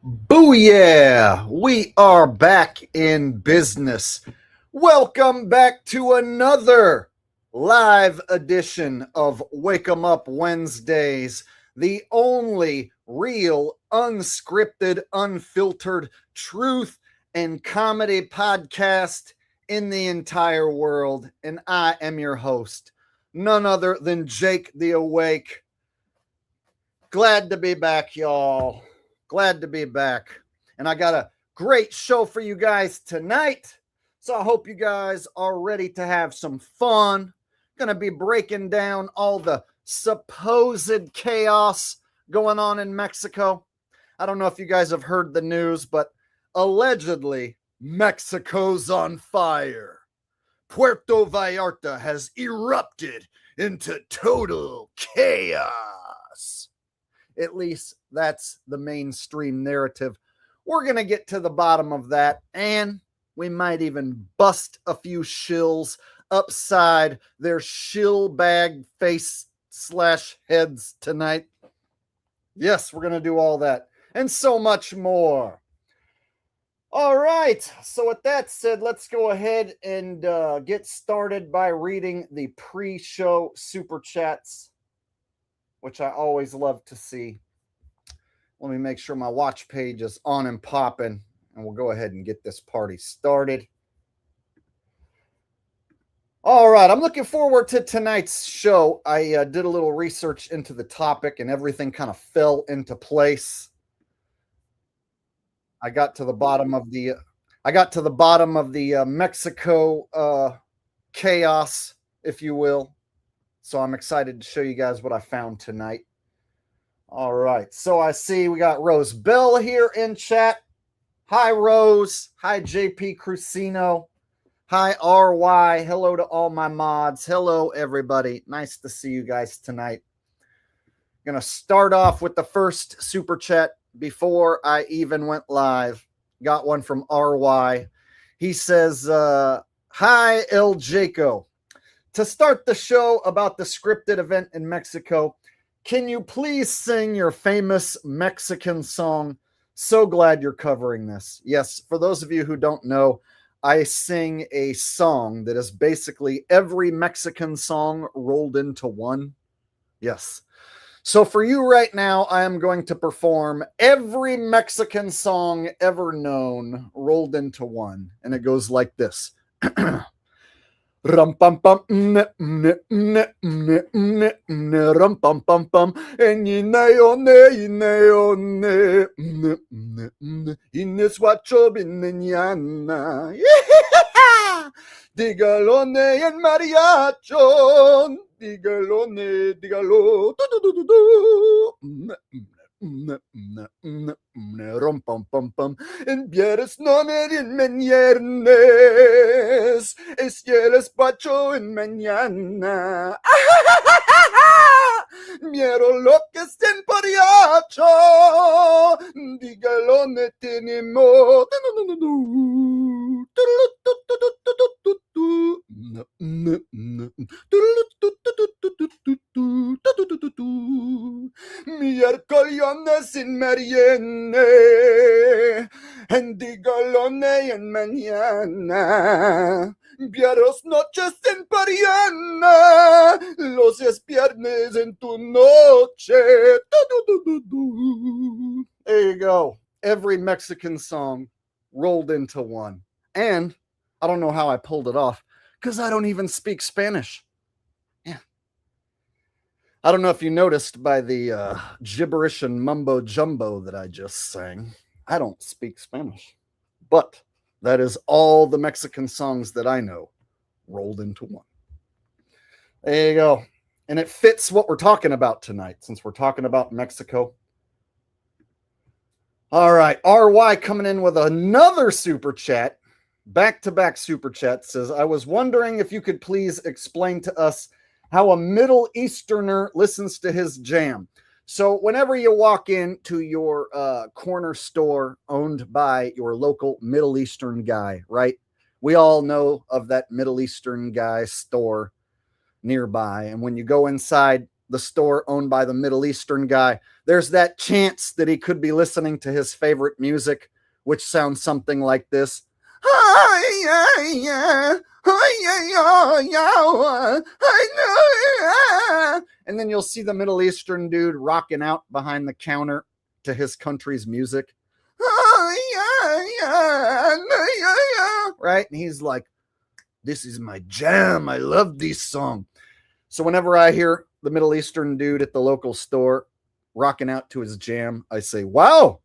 Booyah! We are back in business. Welcome back to another live edition of Wake 'em Up Wednesdays, the only real, unscripted, unfiltered truth and comedy podcast in the entire world. And I am your host, none other than Jake the Awake. Glad to be back, y'all. Glad to be back. And I got a great show for you guys tonight. So I hope you guys are ready to have some fun. Gonna be breaking down all the supposed chaos going on in Mexico. I don't know if you guys have heard the news, but allegedly Mexico's on fire. Puerto Vallarta has erupted into total chaos. At least that's the mainstream narrative. We're going to get to the bottom of that, and we might even bust a few shills upside their shill bag face / heads tonight. Yes, we're going to do all that and so much more. All right, so with that said, let's go ahead and get started by reading the pre-show super chats, which I always love to see. Let me make sure my watch page is on and popping, and we'll go ahead and get this party started. All right, I'm looking forward to tonight's show. I did a little research into the topic, and everything kind of fell into place. I got to the bottom of the Mexico chaos, if you will. So I'm excited to show you guys what I found tonight. All right. So I see we got Rose Bell here in chat. Hi, Rose. Hi, JP Crucino. Hi, RY. Hello to all my mods. Hello, everybody. Nice to see you guys tonight. Going to start off with the first super chat before I even went live. Got one from RY. He says, hi, El Jaco. To start the show about the scripted event in Mexico, can you please sing your famous Mexican song? So glad you're covering this. Yes, for those of you who don't know, I sing a song that is basically every Mexican song rolled into one. Yes. So for you right now, I am going to perform every Mexican song ever known rolled into one. And it goes like this. Rum pum pum rum pum pum pum ineswacho bineniana digalone en mariacho digalone digalo rum pum pum pum en vieres no en meniernes es el pacho en mañana miero lo que está en pariacho dígalo ne tenemos miércoles sin meriende en dígalone en mañana vieros noches en Pariana, los viernes en tu noche. There you go. Every Mexican song rolled into one. And I don't know how I pulled it off because I don't even speak Spanish. Yeah. I don't know if you noticed by the gibberish and mumbo jumbo that I just sang. I don't speak Spanish. But that is all the Mexican songs that I know rolled into one. There you go. And it fits what we're talking about tonight, since we're talking about Mexico. All right. RY coming in with another super chat. Back-to-back super chat says, I was wondering if you could please explain to us how a Middle Easterner listens to his jam. So whenever you walk into your corner store owned by your local Middle Eastern guy, right? We all know of that Middle Eastern guy store nearby. And when you go inside, the store owned by the Middle Eastern guy, there's that chance that he could be listening to his favorite music, which sounds something like this. And then you'll see the Middle Eastern dude rocking out behind the counter to his country's music. Right? And he's like, this is my jam. I love this song. So whenever I hear the Middle Eastern dude at the local store rocking out to his jam, I say, wow,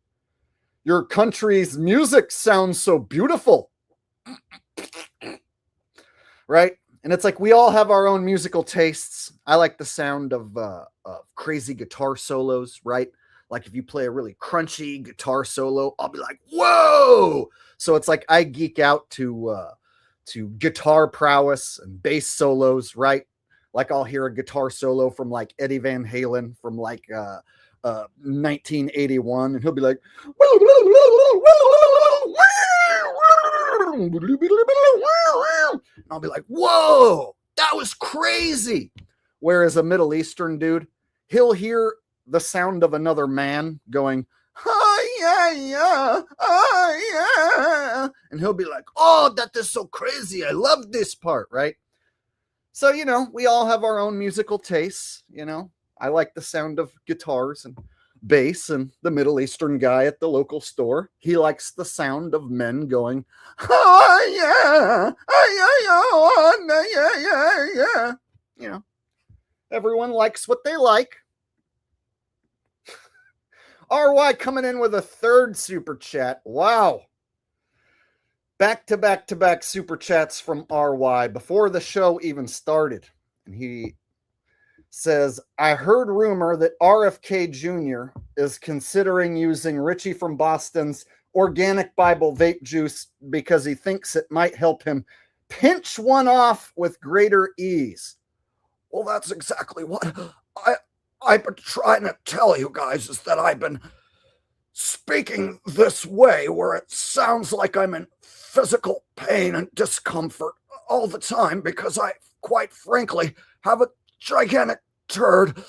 your country's music sounds so beautiful. Right? And it's like we all have our own musical tastes. I like the sound of crazy guitar solos, right? Like if you play a really crunchy guitar solo, I'll be like, whoa! So it's like I geek out to guitar prowess and bass solos, right? Like I'll hear a guitar solo from like Eddie Van Halen from like 1981, and he'll be like, and I'll be like, whoa, that was crazy. Whereas a Middle Eastern dude, he'll hear the sound of another man going, and he'll be like, oh, that is so crazy. I love this part, right? So, you know, we all have our own musical tastes, you know. I like the sound of guitars and bass, and the Middle Eastern guy at the local store, he likes the sound of men going, you know, everyone likes what they like. RY coming in with a third super chat. Wow. Back to back super chats from RY before the show even started. And he says, I heard rumor that RFK Jr. is considering using Richie from Boston's organic Bible vape juice because he thinks it might help him pinch one off with greater ease. Well, that's exactly what I've been trying to tell you guys, is that I've been speaking this way where it sounds like I'm in physical pain and discomfort all the time because I, quite frankly, have a gigantic turd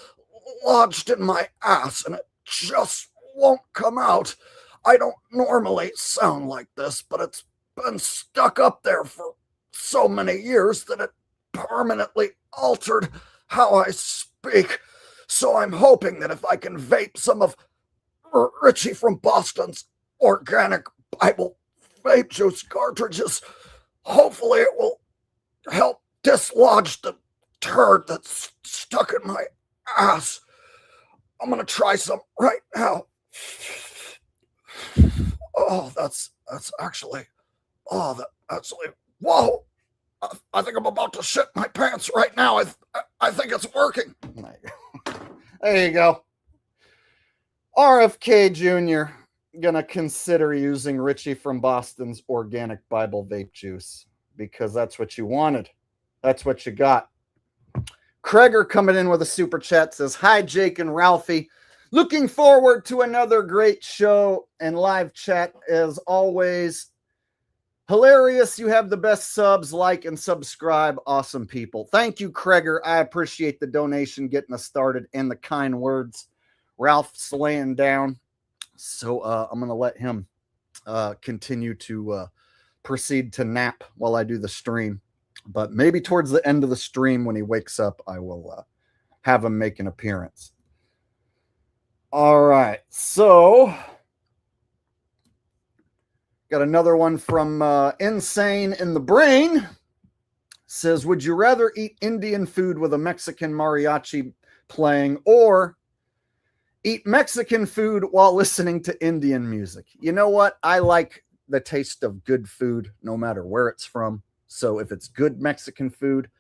lodged in my ass and it just won't come out. I don't normally sound like this, but it's been stuck up there for so many years that it permanently altered how I speak. So I'm hoping that if I can vape some of Richie from Boston's organic Bible vape juice cartridges, hopefully it will help dislodge the turd that's stuck in my ass. I'm gonna try some right now. Oh, that's actually, whoa! I think I'm about to shit my pants right now. I think it's working. There you go. RFK Jr. gonna consider using Richie from Boston's organic Bible vape juice because that's what you wanted. That's what you got. Kreger coming in with a super chat says, hi, Jake and Ralphie. Looking forward to another great show and live chat as always. Hilarious. You have the best subs. Like and subscribe. Awesome people. Thank you, Kreger. I appreciate the donation getting us started and the kind words. Ralph's laying down. So I'm going to let him continue to proceed to nap while I do the stream. But maybe towards the end of the stream when he wakes up, I will have him make an appearance. All right. So got another one from Insane in the Brain. Says, would you rather eat Indian food with a Mexican mariachi playing or eat Mexican food while listening to Indian music? You know what? I like the taste of good food no matter where it's from. So if it's good Mexican food,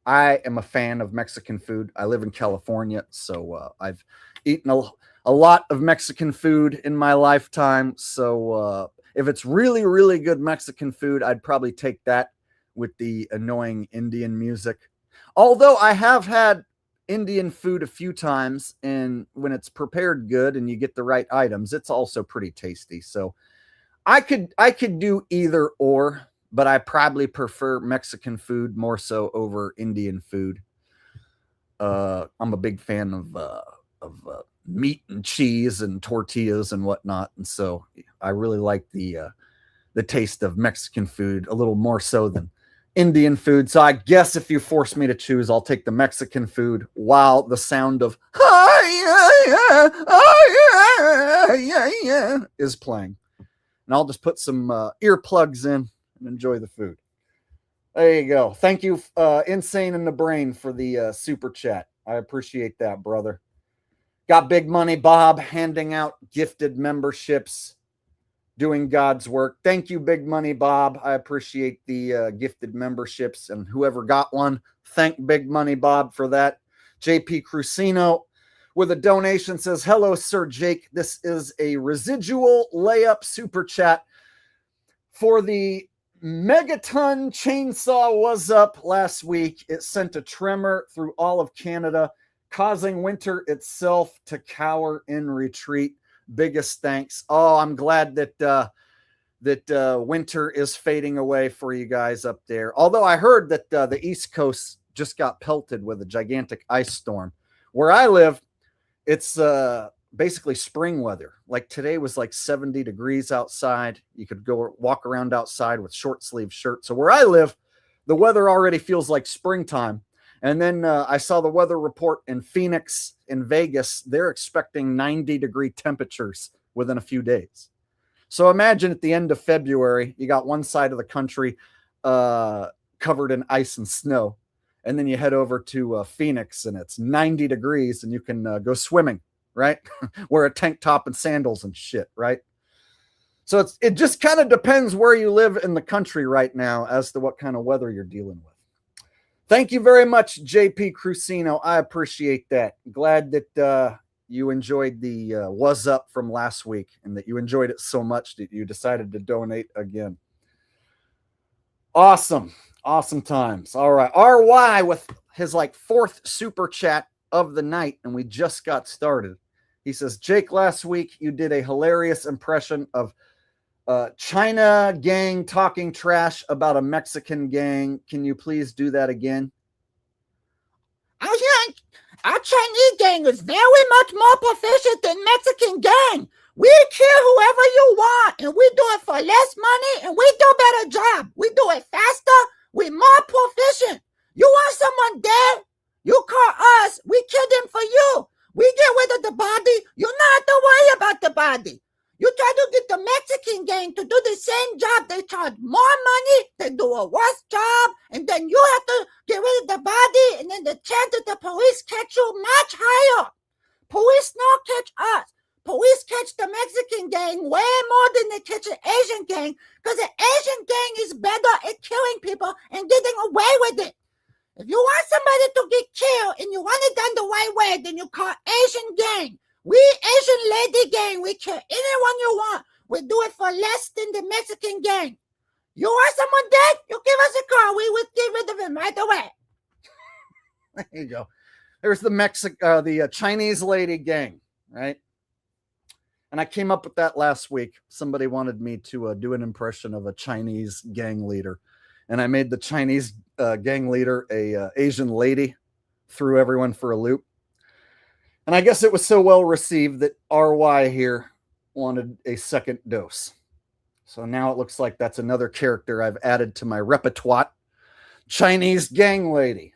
I am a fan of Mexican food. I live in California, so I've eaten a lot of Mexican food in my lifetime. So if it's really, really good Mexican food, I'd probably take that with the annoying Indian music. Although I have had Indian food a few times, and when it's prepared good and you get the right items, it's also pretty tasty. So I could do either or, but I probably prefer Mexican food more so over Indian food. I'm a big fan of meat and cheese and tortillas and whatnot, and so I really like the taste of Mexican food a little more so than Indian food. So I guess if you force me to choose, I'll take the Mexican food while the sound of is playing. And I'll just put some earplugs in and enjoy the food. There you go. Thank you, Insane in the Brain, for the super chat. I appreciate that, brother. Got Big Money Bob handing out gifted memberships, doing God's work. Thank you, Big Money Bob. I appreciate the gifted memberships, and whoever got one, thank Big Money Bob for that. JP Crucino with a donation says, hello, Sir Jake. This is a residual layup super chat for the megaton chainsaw was up last week. It sent a tremor through all of Canada, causing winter itself to cower in retreat. Biggest thanks. Oh, I'm glad that winter is fading away for you guys up there. Although I heard that the East Coast just got pelted with a gigantic ice storm. Where I live, it's basically spring weather. Like today was like 70 degrees outside. You could go walk around outside with short sleeve shirts. So where I live, the weather already feels like springtime. And then I saw the weather report in Phoenix, in Vegas. They're expecting 90-degree temperatures within a few days. So imagine at the end of February, you got one side of the country covered in ice and snow. And then you head over to Phoenix and it's 90 degrees and you can go swimming, right? Wear a tank top and sandals and shit, right? So it just kind of depends where you live in the country right now as to what kind of weather you're dealing with. Thank you very much, JP Crucino. I appreciate that. Glad that you enjoyed the Was Up from last week and that you enjoyed it so much that you decided to donate again. Awesome. Awesome times. All right. RY with his like fourth super chat of the night, and we just got started. He says, Jake, last week you did a hilarious impression of China gang talking trash about a Mexican gang. Can you please do that again? Our Chinese gang is very much more proficient than Mexican gang. We kill whoever you want, and we do it for less money, and we do a better job. We do it faster. We're more proficient. You want someone dead? You call us. We kill them for you. We get rid of the body. You don't have to worry about the body. You try to get the Mexican gang to do the same job. They charge more money. They do a worse job. And then you have to get rid of the body. And then the chance that the police catch you much higher. Police not catch us. Police catch the Mexican gang way more than they catch an Asian gang. Because the Asian gang is better at killing people and getting away with it. If you want somebody to get killed and you want it done the right way, then you call Asian gang. We Asian lady gang, we kill anyone you want. We do it for less than the Mexican gang. You want someone dead? You give us a call. We would get rid of him right away. There you go. There's the Chinese lady gang, right? And I came up with that last week. Somebody wanted me to do an impression of a Chinese gang leader. And I made the Chinese gang leader a Asian lady, threw everyone for a loop. And I guess it was so well received that RY here wanted a second dose. So now it looks like that's another character I've added to my repertoire. Chinese gang lady.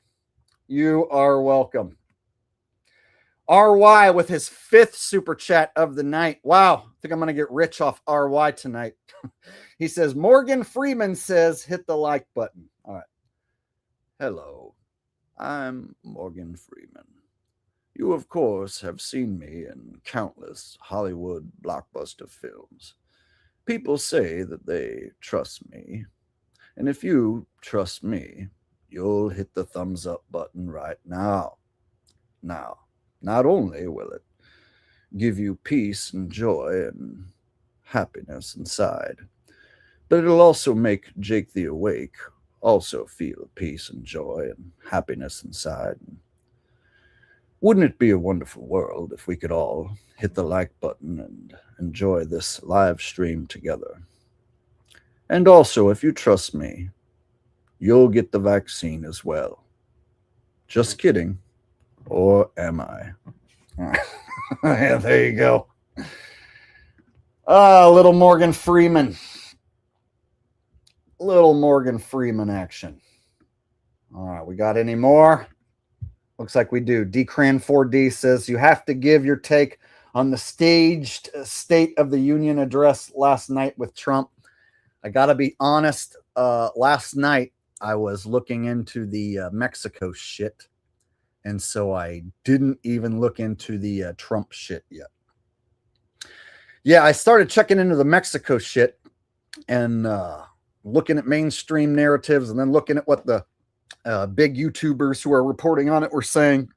You are welcome. RY with his fifth super chat of the night. Wow, I think I'm going to get rich off RY tonight. He says, Morgan Freeman says, hit the like button. All right. Hello, I'm Morgan Freeman. You, of course, have seen me in countless Hollywood blockbuster films. People say that they trust me. And if you trust me, you'll hit the thumbs up button right now. Now, not only will it give you peace and joy and happiness inside, but it'll also make Jake the Awake also feel peace and joy and happiness inside. Wouldn't it be a wonderful world if we could all hit the like button and enjoy this live stream together? And also, if you trust me, you'll get the vaccine as well. Just kidding. Or am I? Yeah, there you go. Little Morgan Freeman. Little Morgan Freeman action. All right, we got any more? Looks like we do. Dcran4D says you have to give your take on the staged State of the Union address last night with Trump. I got to be honest. Last night I was looking into the Mexico shit, and so I didn't even look into the Trump shit yet. Yeah, I started checking into the Mexico shit and looking at mainstream narratives, and then looking at what the big YouTubers who are reporting on it were saying,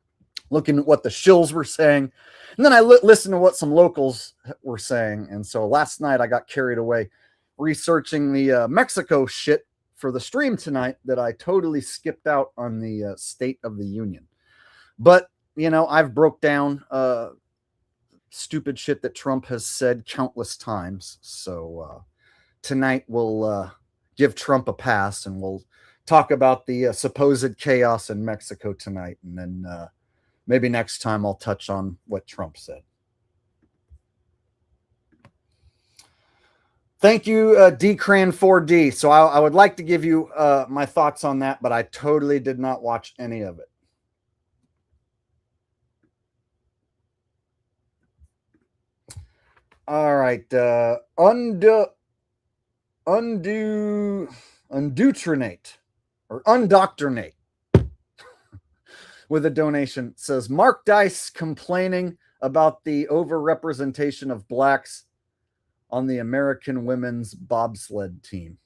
looking at what the shills were saying. And then I listened to what some locals were saying. And so last night I got carried away researching the Mexico shit for the stream tonight that I totally skipped out on the State of the Union. But, you know, I've broke down stupid shit that Trump has said countless times. So tonight we'll give Trump a pass, and we'll talk about the supposed chaos in Mexico tonight. And then maybe next time I'll touch on what Trump said. Thank you, Dcran4D. So I would like to give you my thoughts on that, but I totally did not watch any of it. All right. Undoctrinate or undoctrinate with a donation says Mark Dice complaining about the overrepresentation of blacks on the American women's bobsled team.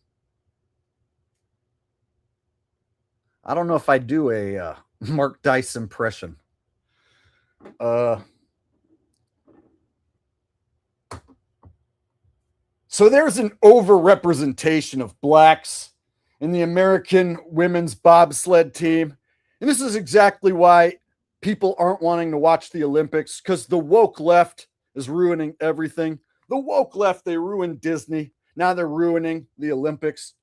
I don't know if I do a Mark Dice impression. So there's an overrepresentation of blacks in the American women's bobsled team. And this is exactly why people aren't wanting to watch the Olympics, because the woke left is ruining everything. The woke left, they ruined Disney. Now they're ruining the Olympics.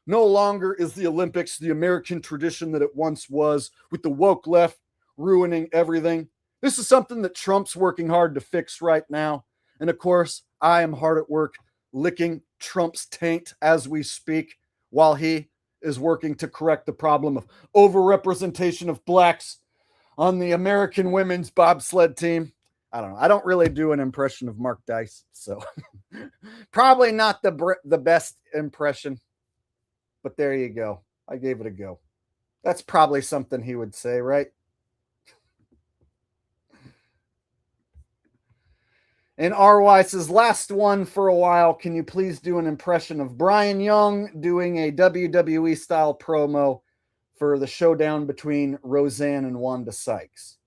No longer is the Olympics the American tradition that it once was, with the woke left ruining everything. This is something that Trump's working hard to fix right now. And of course, I am hard at work licking Trump's taint as we speak, while he is working to correct the problem of overrepresentation of blacks on the American women's bobsled team. I don't know. I don't really do an impression of Mark Dice, so probably not the best impression, but there you go. I gave it a go. That's probably something he would say, right? And RY says, last one for a while. Can you please do an impression of Brian Young doing a WWE style promo for the showdown between Roseanne and Wanda Sykes?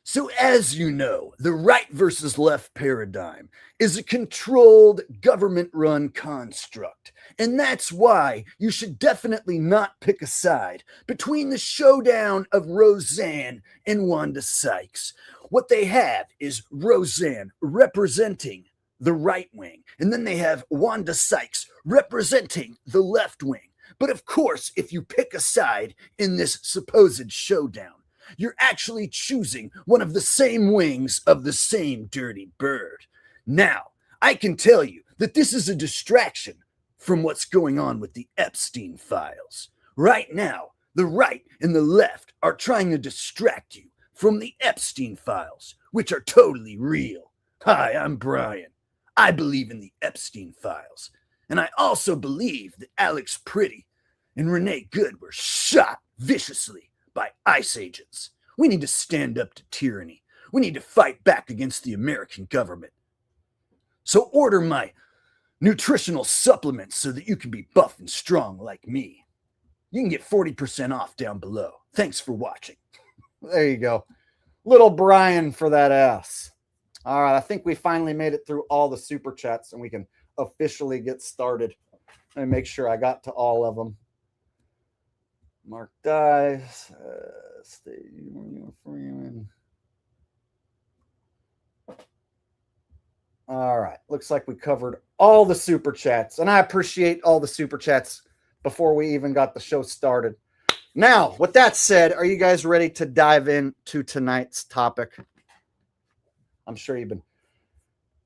So as you know, the right versus left paradigm is a controlled government-run construct. And that's why you should definitely not pick a side between the showdown of Roseanne and Wanda Sykes. What they have is Roseanne representing the right wing, and then they have Wanda Sykes representing the left wing. But of course, if you pick a side in this supposed showdown, you're actually choosing one of the same wings of the same dirty bird. Now, I can tell you that this is a distraction from what's going on with the Epstein files. Right now, the right and the left are trying to distract you from the Epstein files, which are totally real. Hi, I'm Brian. I believe in the Epstein files. And I also believe that Alex Pretty and Renee Good were shot viciously by ICE agents. We need to stand up to tyranny. We need to fight back against the American government. So order my nutritional supplements so that you can be buff and strong like me. You can get 40% off down below. Thanks for watching. There you go. Little Brian for that ass. All right, I think we finally made it through all the super chats and we can officially get started. Let me make sure I got to all of them. Mark Dice, Freeman. All right, looks like we covered all the super chats, and I appreciate all the super chats before we even got the show started. Now, with that said, are you guys ready to dive into tonight's topic? I'm sure you've been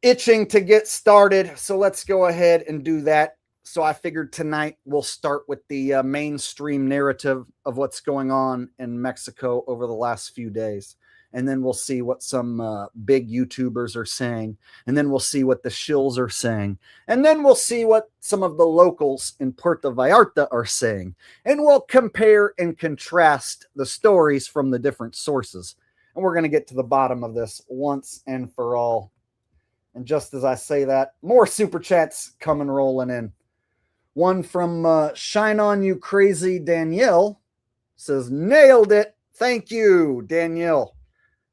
itching to get started, so let's go ahead and do that. So I figured tonight we'll start with the mainstream narrative of what's going on in Mexico over the last few days. And then we'll see what some big YouTubers are saying. And then we'll see what the shills are saying. And then we'll see what some of the locals in Puerto Vallarta are saying. And we'll compare and contrast the stories from the different sources. And we're going to get to the bottom of this once and for all. And just as I say that, more super chats coming rolling in. One from Shine On You Crazy Danielle says, nailed it. Thank you, Danielle.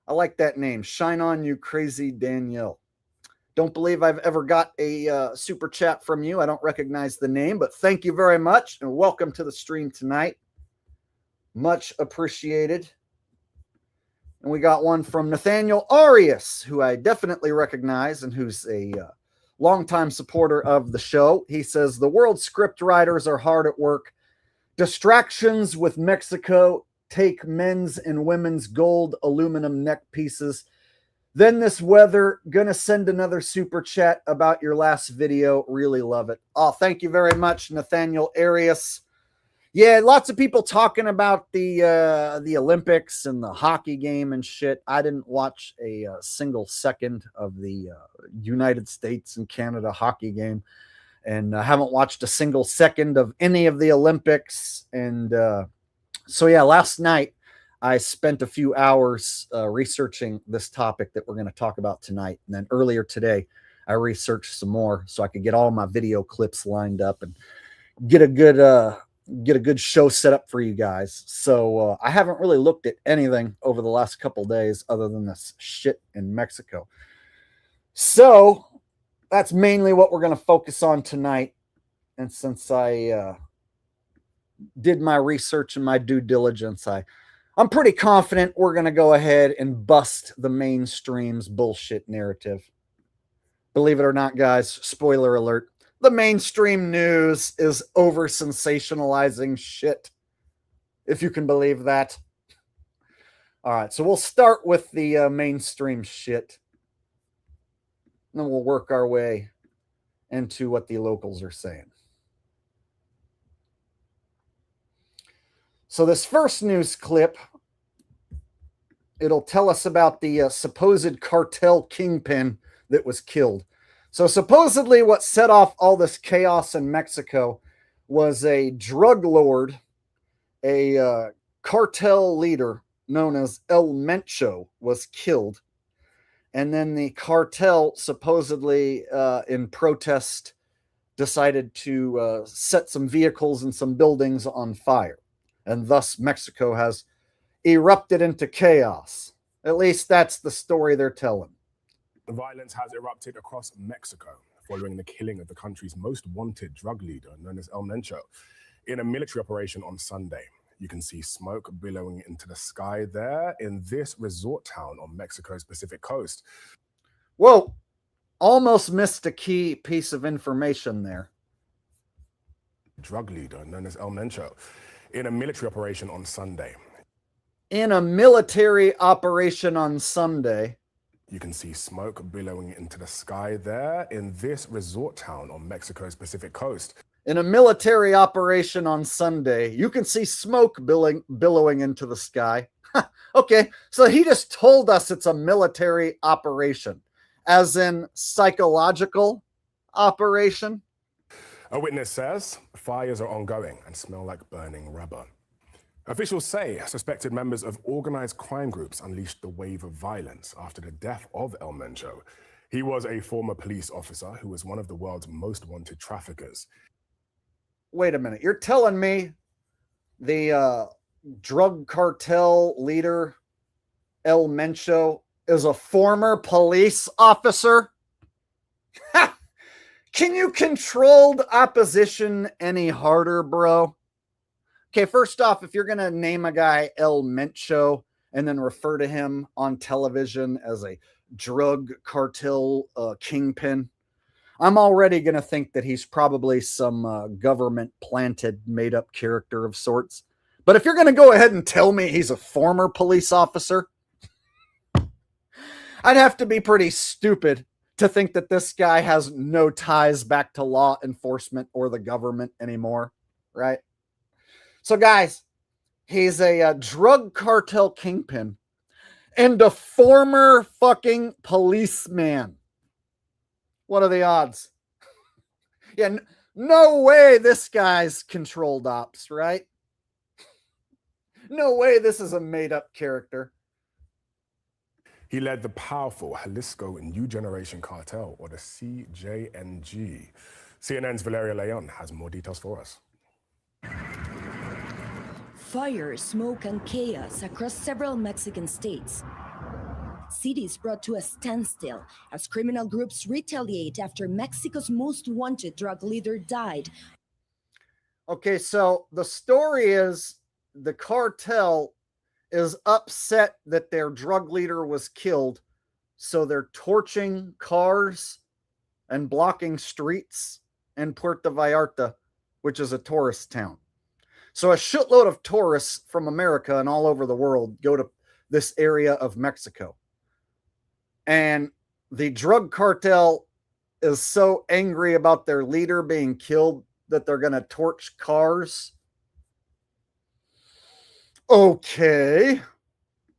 I like that name. Shine On You Crazy Danielle. Don't believe I've ever got a super chat from you. I don't recognize the name, but thank you very much and welcome to the stream tonight. Much appreciated. And we got one from Nathaniel Arias, who I definitely recognize and who's a longtime supporter of the show. He says, the world script writers are hard at work. Distractions with Mexico take men's and women's gold aluminum neck pieces. Then this weather, gonna send another super chat about your last video. Really love it. Oh, thank you very much, Nathaniel Arias. Yeah, lots of people talking about the Olympics and the hockey game and shit. I didn't watch a single second of the United States and Canada hockey game, and I haven't watched a single second of any of the Olympics. And so, yeah, last night I spent a few hours researching this topic that we're going to talk about tonight. And then earlier today, I researched some more so I could get all my video clips lined up and get a good show set up for you guys. So I haven't really looked at anything over the last couple days other than this shit in Mexico. So that's mainly what we're going to focus on tonight. And since I did my research and my due diligence, I'm pretty confident we're going to go ahead and bust the mainstream's bullshit narrative. Believe it or not, guys, spoiler alert, the mainstream news is over sensationalizing shit, if you can believe that. All right, so we'll start with the mainstream shit. And then we'll work our way into what the locals are saying. So this first news clip, it'll tell us about the supposed cartel kingpin that was killed. So supposedly what set off all this chaos in Mexico was a drug lord, a cartel leader known as El Mencho was killed. And then the cartel supposedly in protest decided to set some vehicles and some buildings on fire. And thus Mexico has erupted into chaos. At least that's the story they're telling. The violence has erupted across Mexico following the killing of the country's most wanted drug leader, known as El Mencho, in a military operation on Sunday. You can see smoke billowing into the sky there in this resort town on Mexico's Pacific coast. Whoa, almost missed a key piece of information there. Drug leader, known as El Mencho, in a military operation on Sunday. In a military operation on Sunday. You can see smoke billowing into the sky there in this resort town on Mexico's Pacific coast. In a military operation on Sunday, you can see smoke billowing into the sky. Okay, so he just told us it's a military operation, as in psychological operation. A witness says fires are ongoing and smell like burning rubber. Officials say suspected members of organized crime groups unleashed the wave of violence after the death of El Mencho. He was a former police officer who was one of the world's most wanted traffickers. Wait a minute. You're telling me the drug cartel leader, El Mencho, is a former police officer? Can you control the opposition any harder, bro? Okay, first off, if you're going to name a guy El Mencho and then refer to him on television as a drug cartel kingpin, I'm already going to think that he's probably some government planted, made up character of sorts. But if you're going to go ahead and tell me he's a former police officer, I'd have to be pretty stupid to think that this guy has no ties back to law enforcement or the government anymore, right? So, guys, he's a drug cartel kingpin and a former fucking policeman. What are the odds? Yeah, no way this guy's controlled ops, right? No way this is a made-up character. He led the powerful Jalisco New Generation Cartel, or the CJNG. CNN's Valeria Leon has more details for us. Fire, smoke, and chaos across several Mexican states. Cities brought to a standstill as criminal groups retaliate after Mexico's most wanted drug leader died. Okay, so the story is the cartel is upset that their drug leader was killed, so they're torching cars and blocking streets in Puerto Vallarta, which is a tourist town. So a shitload of tourists from America and all over the world go to this area of Mexico. And the drug cartel is so angry about their leader being killed that they're going to torch cars. Okay.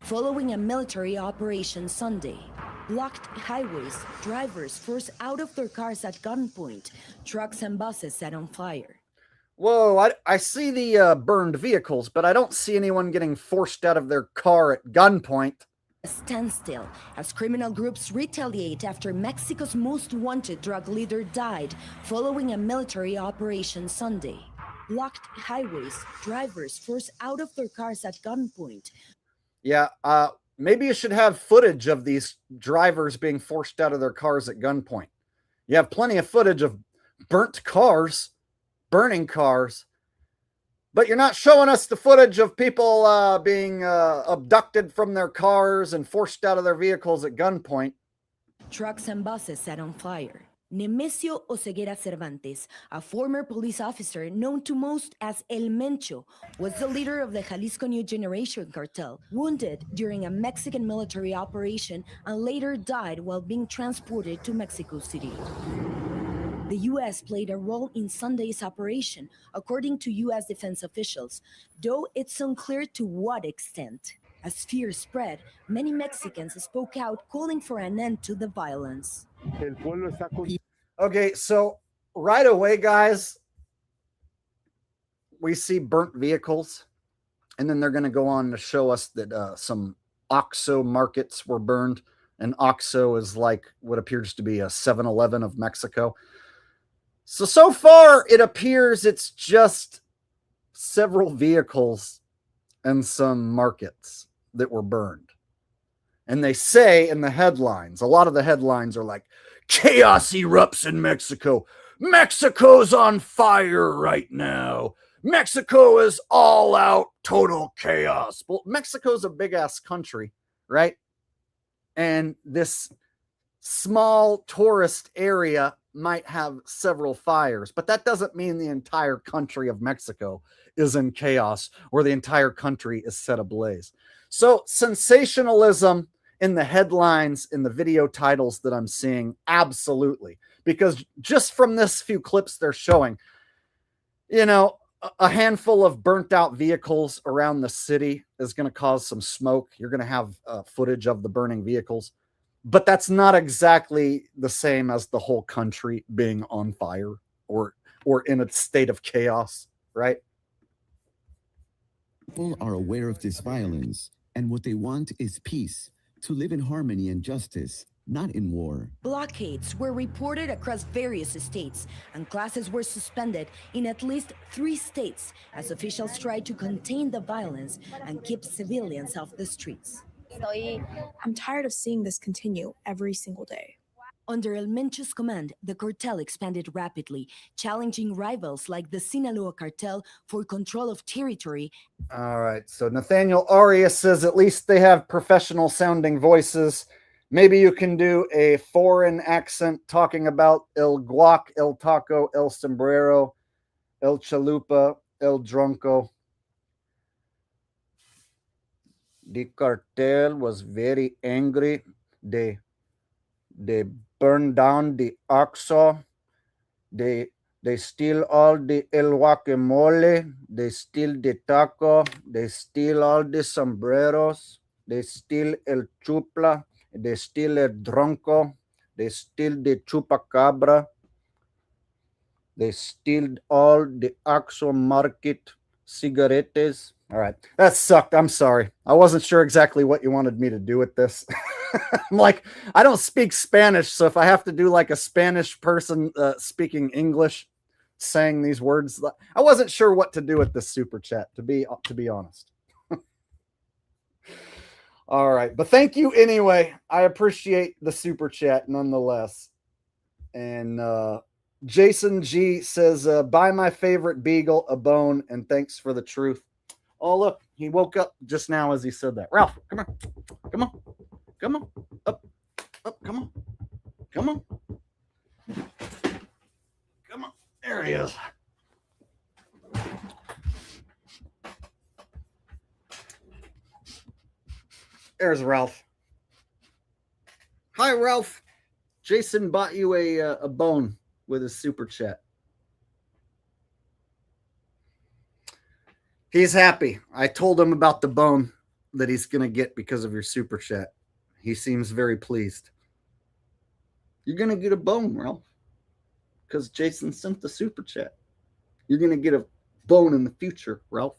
Following a military operation Sunday, blocked highways, drivers forced out of their cars at gunpoint, trucks and buses set on fire. Whoa, I see the burned vehicles, but I don't see anyone getting forced out of their car at gunpoint. A standstill as criminal groups retaliate after Mexico's most wanted drug leader died following a military operation Sunday. Blocked highways, drivers forced out of their cars at gunpoint. Yeah, maybe you should have footage of these drivers being forced out of their cars at gunpoint. You have plenty of footage of burnt cars, burning cars, but you're not showing us the footage of people being abducted from their cars and forced out of their vehicles at gunpoint. Trucks and buses set on fire. Nemesio Oseguera Cervantes, a former police officer known to most as El Mencho, was the leader of the Jalisco New Generation cartel, wounded during a Mexican military operation and later died while being transported to Mexico City. The U.S. played a role in Sunday's operation, according to U.S. defense officials, though it's unclear to what extent. As fear spread, many Mexicans spoke out calling for an end to the violence. Okay, so right away, guys, we see burnt vehicles, and then they're going to go on to show us that some OXXO markets were burned, and OXXO is like what appears to be a 7-Eleven of Mexico. So far, it appears it's just several vehicles and some markets that were burned. And they say in the headlines, a lot of the headlines are like, chaos erupts in Mexico. Mexico's on fire right now. Mexico is all out total chaos. Well, Mexico's a big ass country, right? And this small tourist area might have several fires, but that doesn't mean the entire country of Mexico is in chaos or the entire country is set ablaze. So sensationalism in the headlines, in the video titles that I'm seeing, absolutely. Because just from this few clips they're showing, you know, a handful of burnt out vehicles around the city is going to cause some smoke. You're going to have footage of the burning vehicles. But that's not exactly the same as the whole country being on fire or in a state of chaos, right? People are aware of this violence, and what they want is peace, to live in harmony and justice, not in war. Blockades were reported across various states, and classes were suspended in at least 3 states as officials tried to contain the violence and keep civilians off the streets. I'm tired of seeing this continue every single day. Under El Mencho's command, the cartel expanded rapidly, challenging rivals like the Sinaloa cartel for control of territory. All right, so Nathaniel Arias says at least they have professional sounding voices. Maybe you can do a foreign accent talking about el guac, el taco, el sombrero, el chalupa, el dronco. The cartel was very angry. They burned down the Oxo. They steal all the el guacamole. They steal the taco. They steal all the sombreros. They steal el chupla. They steal el dronco. They steal the chupacabra. They steal all the Oxo Market cigarettes. All right, that sucked. I'm sorry. I wasn't sure exactly what you wanted me to do with this. I'm like, I don't speak Spanish, so if I have to do like a Spanish person speaking English, saying these words, I wasn't sure what to do with this super chat. To be honest. All right, but thank you anyway. I appreciate the super chat nonetheless. And Jason G says, buy my favorite beagle a bone, and thanks for the truth. Oh, look, he woke up just now as he said that. Ralph, come on. Come on. Come on. Up. Come on. Come on. Come on. There he is. There's Ralph. Hi, Ralph. Jason bought you a bone with his super chat. He's happy. I told him about the bone that he's going to get because of your super chat. He seems very pleased. You're going to get a bone, Ralph, because Jason sent the super chat. You're going to get a bone in the future, Ralph.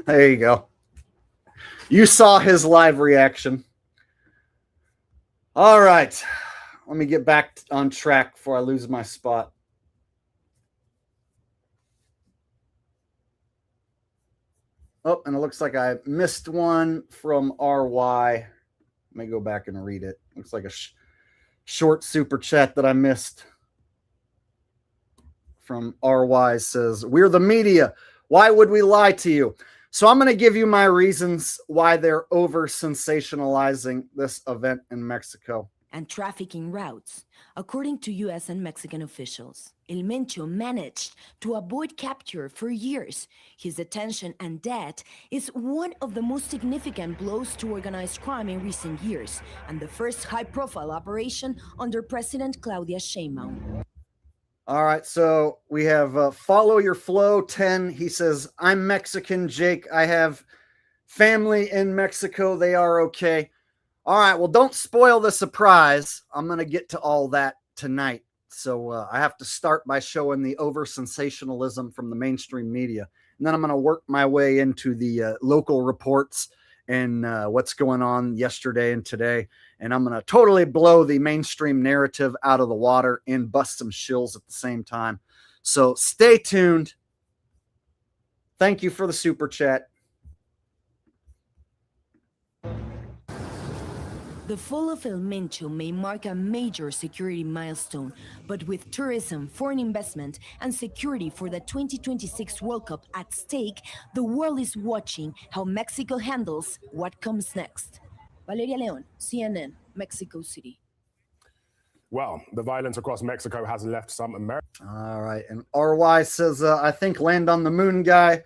There you go. You saw his live reaction. All right. Let me get back on track before I lose my spot. Oh, and it looks like I missed one from RY. Let me go back and read it. Looks like a short super chat that I missed from RY. Says, we're the media. Why would we lie to you? So I'm going to give you my reasons why they're over sensationalizing this event in Mexico. And trafficking routes. According to U.S. and Mexican officials, El Mencho managed to avoid capture for years. His detention and death is one of the most significant blows to organized crime in recent years, and the first high-profile operation under President Claudia Sheinbaum. All right, so we have Follow Your Flow 10. He says, I'm Mexican, Jake. I have family in Mexico. They are okay. All right, well, don't spoil the surprise. I'm going to get to all that tonight. So I have to start by showing the over-sensationalism from the mainstream media. And then I'm going to work my way into the local reports and what's going on yesterday and today. And I'm going to totally blow the mainstream narrative out of the water and bust some shills at the same time. So stay tuned. Thank you for the super chat. The fall of El Mencho may mark a major security milestone, but with tourism, foreign investment, and security for the 2026 World Cup at stake, the world is watching how Mexico handles what comes next. Valeria Leon, CNN, Mexico City. Well, the violence across Mexico has left some Americans. All right. And RY says, I think Land on the Moon guy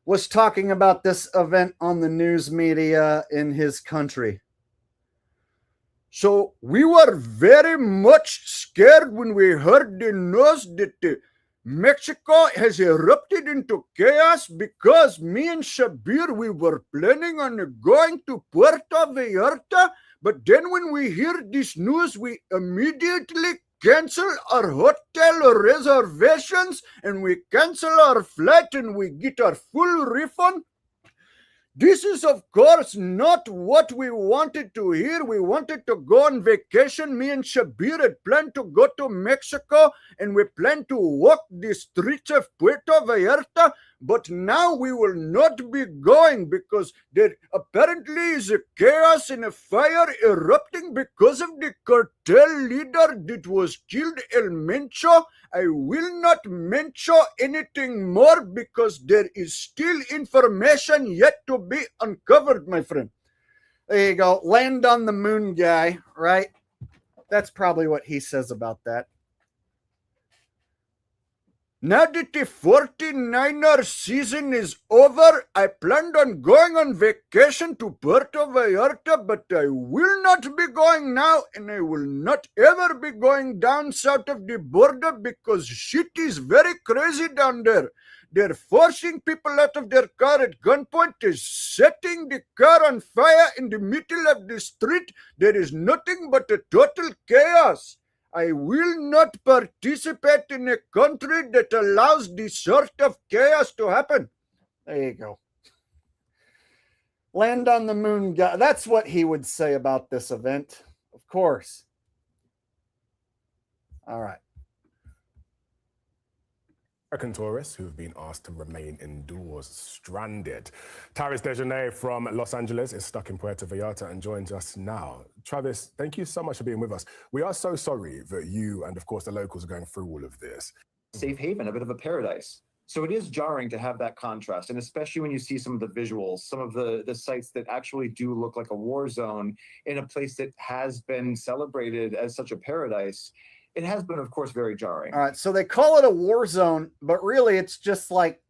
was talking about this event on the news media in his country. So we were very much scared when we heard the news that Mexico has erupted into chaos because me and Shabir, we were planning on going to Puerto Vallarta. But then when we hear this news, we immediately cancel our hotel reservations and we cancel our flight and we get our full refund. This is, of course, not what we wanted to hear. We wanted to go on vacation. Me and Shabir had planned to go to Mexico and we planned to walk the streets of Puerto Vallarta. But now we will not be going because there apparently is a chaos and a fire erupting because of the cartel leader that was killed, El Mencho. I will not mention anything more because there is still information yet to be uncovered, my friend. There you go. Land on the Moon guy, right? That's probably what he says about that. Now that the 49er season is over, I planned on going on vacation to Puerto Vallarta, but I will not be going now, and I will not ever be going down south of the border because shit is very crazy down there. They're forcing people out of their car at gunpoint. They're setting the car on fire in the middle of the street. There is nothing but a total chaos. I will not participate in a country that allows this sort of chaos to happen. There you go. Land on the moon guy. That's what he would say about this event. Of course. All right. American tourists who have been asked to remain indoors, stranded. Travis Dejanay from Los Angeles is stuck in Puerto Vallarta and joins us now. Travis, thank you so much for being with us. We are so sorry that you and, of course, the locals are going through all of this. Safe haven, a bit of a paradise. So it is jarring to have that contrast, and especially when you see some of the visuals, some of the sites that actually do look like a war zone in a place that has been celebrated as such a paradise. It has been, of course, very jarring. All right, so they call it a war zone, but really it's just like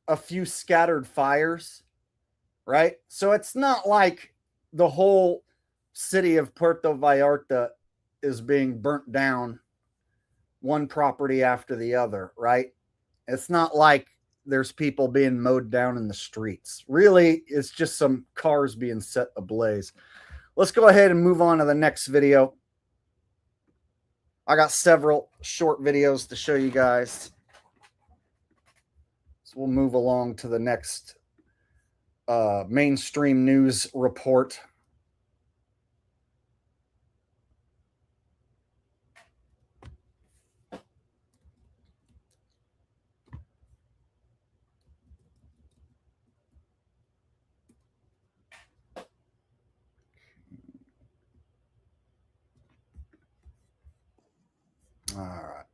a few scattered fires, right? So it's not like the whole city of Puerto Vallarta is being burnt down, one property after the other, right? It's not like there's people being mowed down in the streets. Really, it's just some cars being set ablaze. Let's go ahead and move on to the next video. I got several short videos to show you guys. So we'll move along to the next mainstream news report. All right.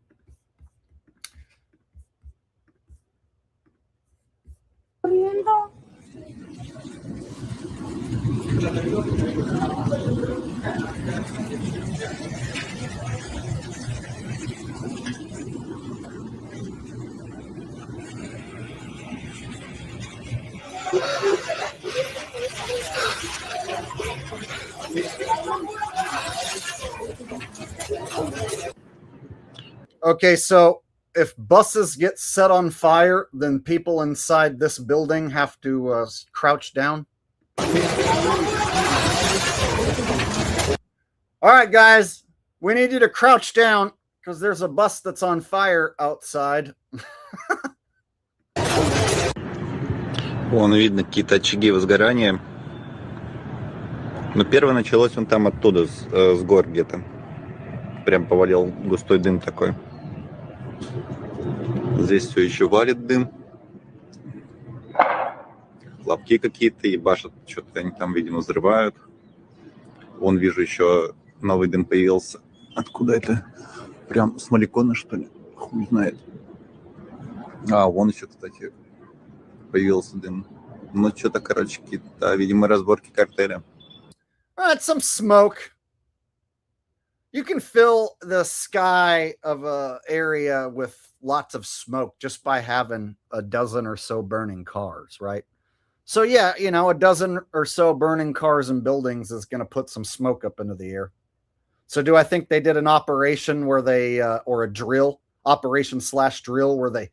Okay, so if buses get set on fire, then people inside this building have to crouch down. All right, guys, we need you to crouch down because there's a bus that's on fire outside. Вон видно какие-то очаги возгорания. Но первое началось вон там оттуда, с гор где-то. Прям повалил густой дым такой. Здесь все еще валит дым. Хлопки какие-то ебашат. Что-то они там, видимо, взрывают. Вон вижу еще новый дым появился. Откуда это? Прям с Маликона, что ли? Хуй знает. А, вон еще, кстати, появился дым. Ну, что-то, короче, какие-то, видимо, разборки картеля. That's some smoke. You can fill the sky of an area with lots of smoke just by having a dozen or so burning cars, right? So yeah, you know, a dozen or so burning cars and buildings is going to put some smoke up into the air. So do I think they did an operation where they, or a drill, operation/drill, where they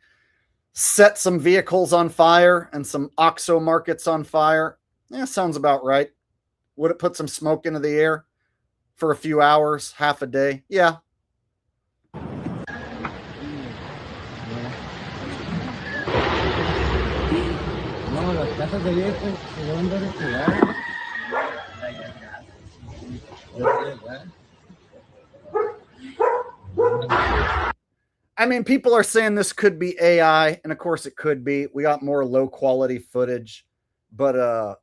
set some vehicles on fire and some OXXO markets on fire? Yeah, sounds about right. Would it put some smoke into the air for a few hours, half a day? Yeah. I mean, people are saying this could be AI, and of course it could be. We got more low quality footage, but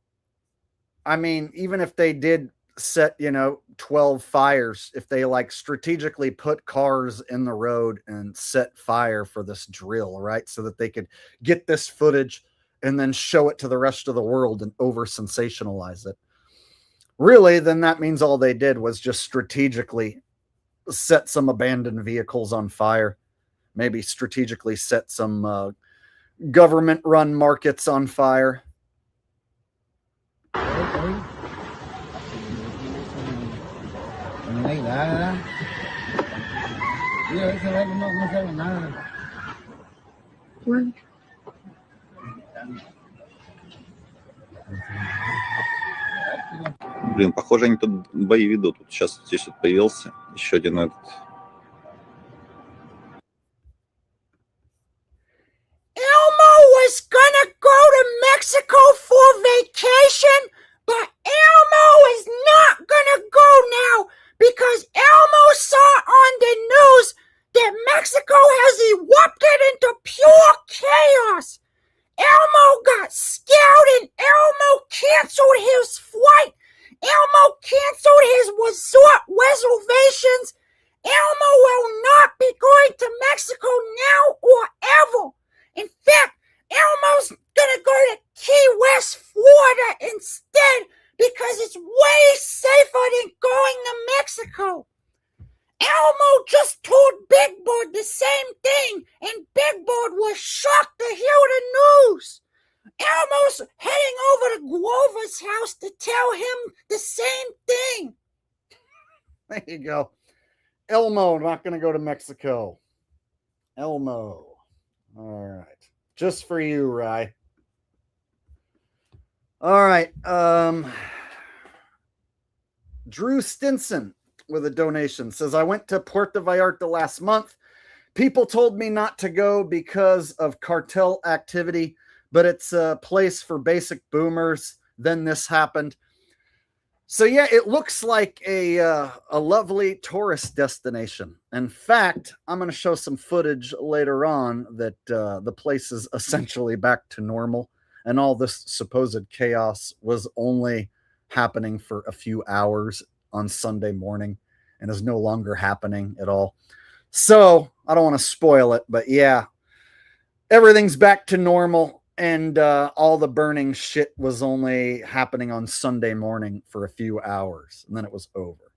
I mean, even if they did set, 12 fires, if they like strategically put cars in the road and set fire for this drill, right? So that they could get this footage and then show it to the rest of the world and over sensationalize it. Really, then that means all they did was just strategically set some abandoned vehicles on fire. maybe strategically set some government-run markets on fire. Блин, похоже, они тут бои ведут. Вот сейчас здесь вот появился еще один этот. Elmo was gonna go to Mexico for vacation, but Elmo is not gonna go now because Elmo saw on the news that Mexico has erupted into pure chaos. Elmo got scared and Elmo canceled his flight. Elmo canceled his resort reservations. Elmo will not be going to Mexico now or ever. In fact, Elmo's gonna go to Key West, Florida instead because it's way safer than going to Mexico. Elmo just told Big Bird the same thing, and Big Bird was shocked to hear the news. Elmo's heading over to Grover's house to tell him the same thing. There you go. Elmo not going to go to Mexico. Elmo. All right. Just for you, Rye. All right. Drew Stinson with a donation says, I went to Puerto Vallarta last month. People told me not to go because of cartel activity, but it's a place for basic boomers. Then this happened. So yeah, it looks like a lovely tourist destination. In fact, I'm going to show some footage later on that the place is essentially back to normal, and all this supposed chaos was only happening for a few hours on Sunday morning and is no longer happening at all. So I don't want to spoil it, but yeah, everything's back to normal. And all the burning shit was only happening on Sunday morning for a few hours, and then it was over.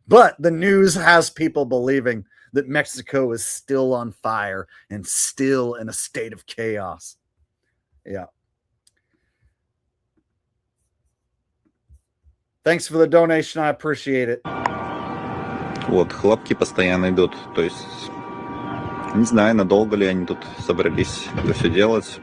But the news has people believing that Mexico is still on fire and still in a state of chaos. Yeah. Thanks for the donation. I appreciate it. Вот, хлопки постоянно идут. То есть, не знаю, надолго ли они тут собрались это все делать.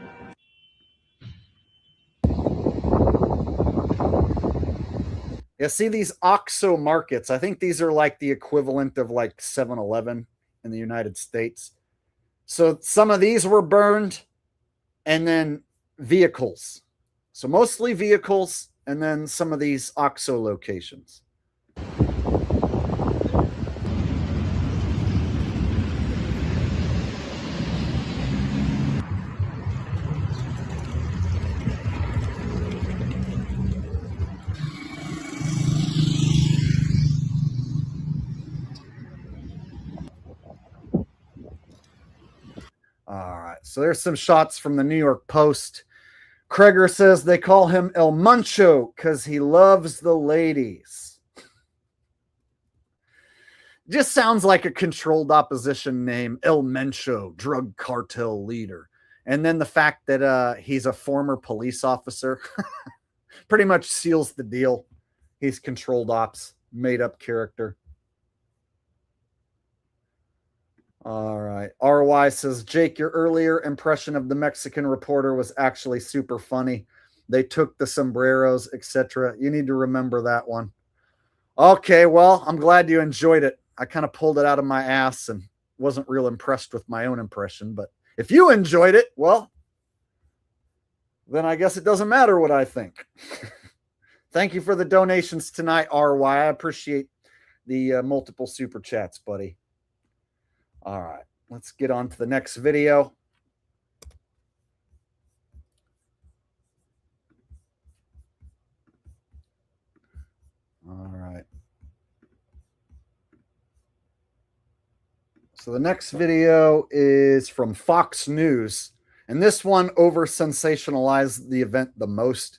Yeah, see these OXXO markets. I think these are like the equivalent of like 7-Eleven in the United States. So some of these were burned, and then vehicles. So mostly vehicles, and then some of these OXXO locations. All right, so there's some shots from the New York Post. Kreger says they call him El Muncho because he loves the ladies. Just sounds like a controlled opposition name, El Mencho, drug cartel leader. And then the fact that he's a former police officer pretty much seals the deal. He's controlled ops, made up character. All right. RY says, Jake, your earlier impression of the Mexican reporter was actually super funny. They took the sombreros, etc. You need to remember that one. Okay, well, I'm glad you enjoyed it. I kind of pulled it out of my ass and wasn't real impressed with my own impression. But if you enjoyed it, well, then I guess it doesn't matter what I think. Thank you for the donations tonight, RY. I appreciate the multiple super chats, buddy. All right, let's get on to the next video. All right. So the next video is from Fox News, and this one over-sensationalized the event the most.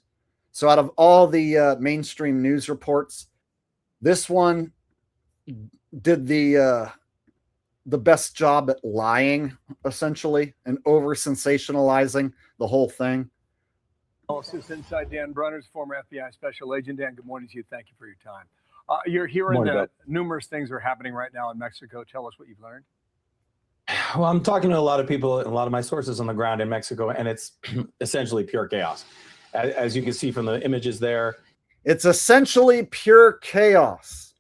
So out of all the mainstream news reports, this one did the the best job at lying, essentially, and over sensationalizing the whole thing. Analysis inside Dan Brunner's, former FBI special agent. Dan, good morning to you. Thank you for your time. You're hearing that numerous things are happening right now in Mexico. Tell us what you've learned. Well, I'm talking to a lot of people and a lot of my sources on the ground in Mexico, and it's essentially pure chaos. As you can see from the images there. It's essentially pure chaos.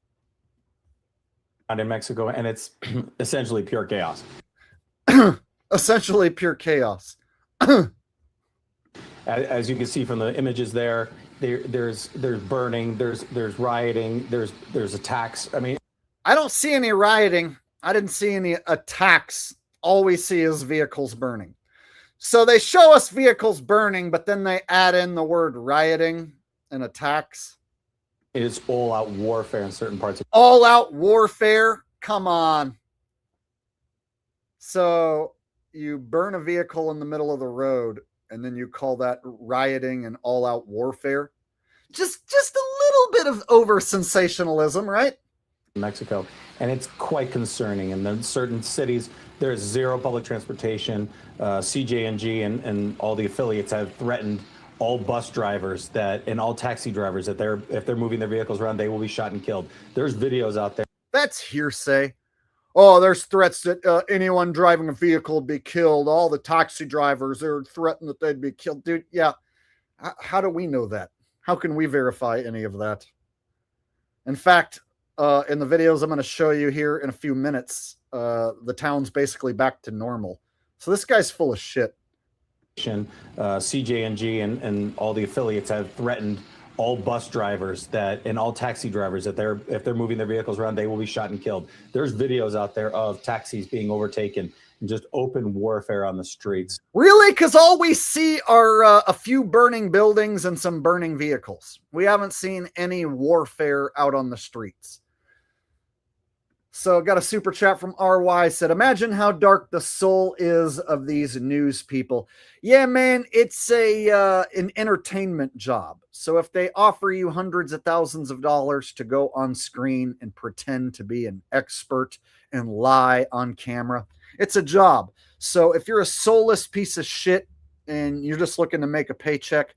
In Mexico, and it's essentially pure chaos. Essentially pure chaos. As you can see from the images there, there's burning, there's rioting, there's attacks. I mean, I don't see any rioting. I didn't see any attacks. All we see is vehicles burning. So they show us vehicles burning, but then they add in the word rioting and attacks. It's all-out warfare in certain parts of all-out warfare. Come on. So you burn a vehicle in the middle of the road, and then you call that rioting and all-out warfare. Just a little bit of over sensationalism, right? Mexico, and it's quite concerning. And then certain cities, there's zero public transportation. CJNG and all the affiliates have threatened all bus drivers and all taxi drivers that if they're moving their vehicles around, they will be shot and killed. There's videos out there. That's hearsay. Oh, there's threats that anyone driving a vehicle would be killed. All the taxi drivers are threatened that they'd be killed. Dude, yeah. How do we know that? How can we verify any of that? In fact, in the videos I'm going to show you here in a few minutes, the town's basically back to normal. So this guy's full of shit. CJNG and all the affiliates have threatened all bus drivers and all taxi drivers that if they're moving their vehicles around, they will be shot and killed. There's videos out there of taxis being overtaken and just open warfare on the streets. Really? Because all we see are a few burning buildings and some burning vehicles. We haven't seen any warfare out on the streets. So got a super chat from RY, said, imagine how dark the soul is of these news people. Yeah, man, it's an entertainment job. So if they offer you hundreds of thousands of dollars to go on screen and pretend to be an expert and lie on camera, it's a job. So if you're a soulless piece of shit and you're just looking to make a paycheck,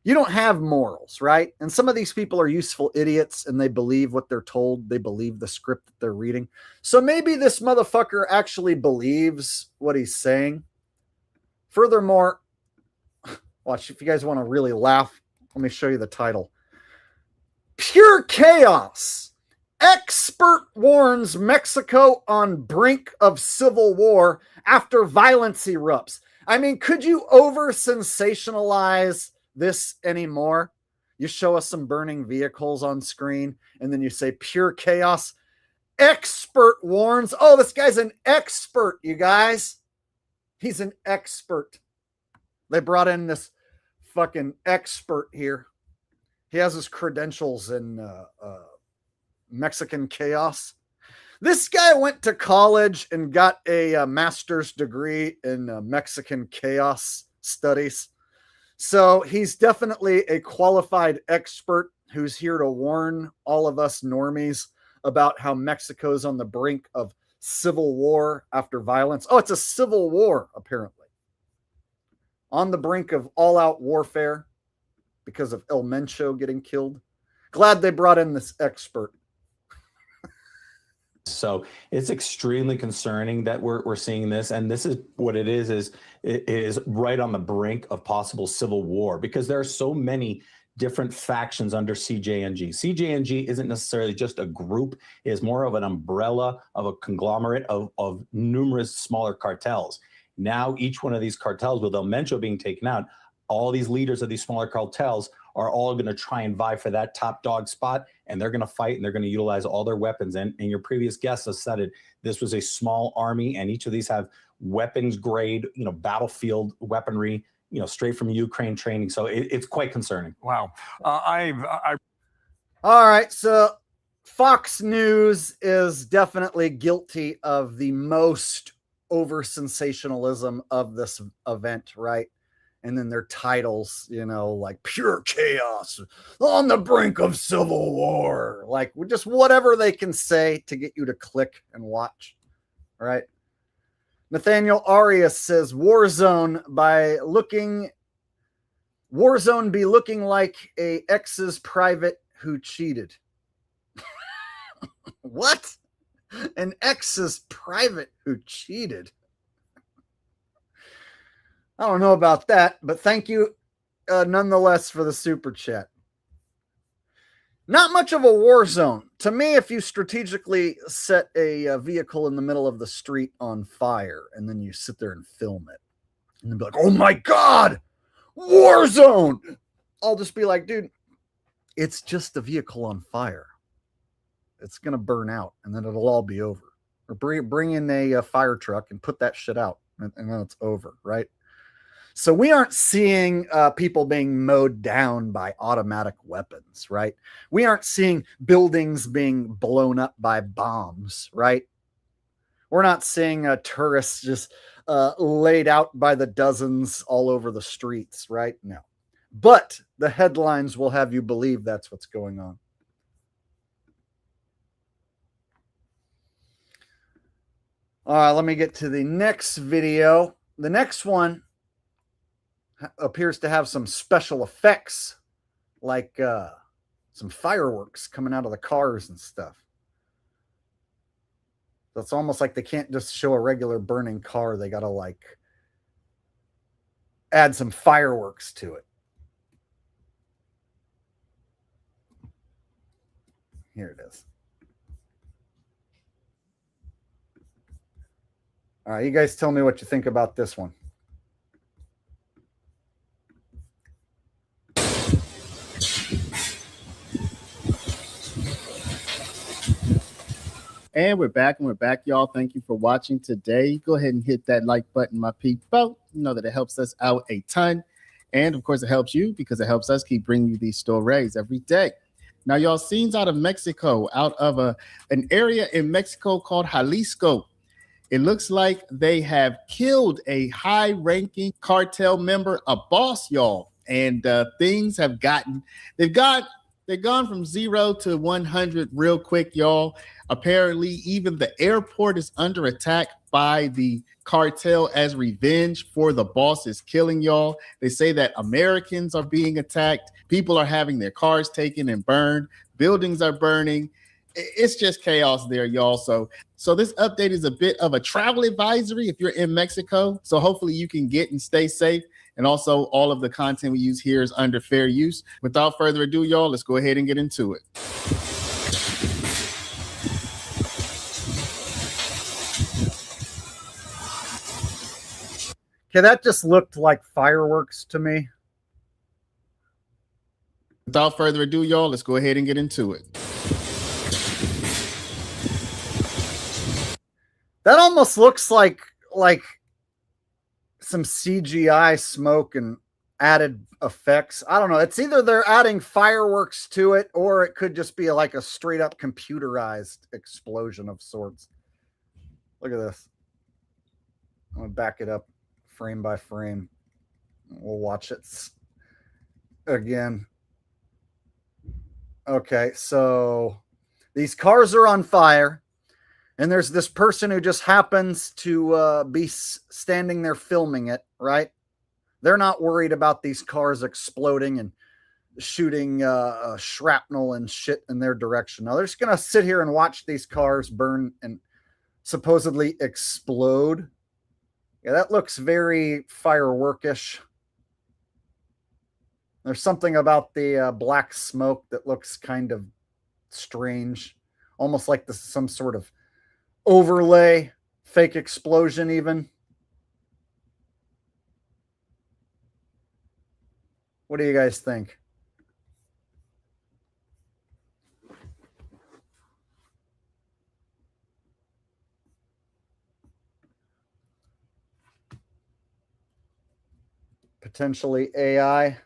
you don't have morals, right? And some of these people are useful idiots and they believe what they're told. They believe the script that they're reading. So maybe this motherfucker actually believes what he's saying. Furthermore, watch, if you guys want to really laugh, let me show you the title. Pure chaos. Expert warns Mexico on brink of civil war after violence erupts. I mean, could you over sensationalize this anymore? You show us some burning vehicles on screen and then you say pure chaos. Expert warns. Oh, this guy's an expert, you guys. He's an expert. They brought in this fucking expert here. He has his credentials in Mexican chaos. This guy went to college and got a master's degree in Mexican chaos studies. So he's definitely a qualified expert who's here to warn all of us normies about how Mexico's on the brink of civil war after violence. Oh, it's a civil war, apparently. On the brink of all-out warfare because of El Mencho getting killed. Glad they brought in this expert. So it's extremely concerning that we're seeing this. And this is what it is right on the brink of possible civil war because there are so many different factions under CJNG. CJNG isn't necessarily just a group. It is more of an umbrella of a conglomerate of numerous smaller cartels. Now, each one of these cartels, with El Mencho being taken out, all these leaders of these smaller cartels are all going to try and vie for that top dog spot, and they're going to fight, and they're going to utilize all their weapons. And your previous guest has said it, this was a small army, and each of these have weapons grade, battlefield weaponry, straight from Ukraine training. So it's quite concerning. Wow. All right. So Fox News is definitely guilty of the most over sensationalism of this event, right? And then their titles, like pure chaos on the brink of civil war, like just whatever they can say to get you to click and watch. right? Nathaniel Arias says Warzone be looking like a ex's private who cheated. What? An ex's private who cheated? I don't know about that, but thank you nonetheless for the super chat. Not much of a war zone. To me, if you strategically set a vehicle in the middle of the street on fire and then you sit there and film it and then be like, oh my God, war zone. I'll just be like, dude, it's just a vehicle on fire. It's going to burn out and then it'll all be over. Or bring in a fire truck and put that shit out and then it's over, right? So we aren't seeing people being mowed down by automatic weapons, right? We aren't seeing buildings being blown up by bombs, right? We're not seeing tourists just laid out by the dozens all over the streets, right? No. But the headlines will have you believe that's what's going on. All right, let me get to the next video. The next one appears to have some special effects, like some fireworks coming out of the cars and stuff. So it's almost like they can't just show a regular burning car. They got to like add some fireworks to it. Here it is. All right, you guys tell me what you think about this one. And we're back, y'all. Thank you for watching today. Go ahead and hit that like button, my people. You know that it helps us out a ton. And, of course, it helps you because it helps us keep bringing you these stories every day. Now, y'all, scenes out of Mexico, out of an area in Mexico called Jalisco. It looks like they have killed a high-ranking cartel member, a boss, y'all. And things have they've gone from 0 to 100 real quick, y'all. Apparently, even the airport is under attack by the cartel as revenge for the boss's killing, y'all. They say that Americans are being attacked. People are having their cars taken and burned. Buildings are burning. It's just chaos there, y'all. So this update is a bit of a travel advisory if you're in Mexico. So hopefully you can get and stay safe. And also all of the content we use here is under fair use. Without further ado, y'all, let's go ahead and get into it. Okay, that just looked like fireworks to me. Without further ado, y'all, let's go ahead and get into it. That almost looks like some CGI smoke and added effects. I don't know. It's either they're adding fireworks to it or it could just be like a straight up computerized explosion of sorts. Look at this. I'm going to back it up frame by frame. We'll watch it again. Okay, so these cars are on fire. And there's this person who just happens to be standing there filming it, right? They're not worried about these cars exploding and shooting shrapnel and shit in their direction. No, they're just going to sit here and watch these cars burn and supposedly explode. Yeah, that looks very fireworkish. There's something about the black smoke that looks kind of strange. Almost like some sort of overlay, fake explosion even. What do you guys think? Potentially AI.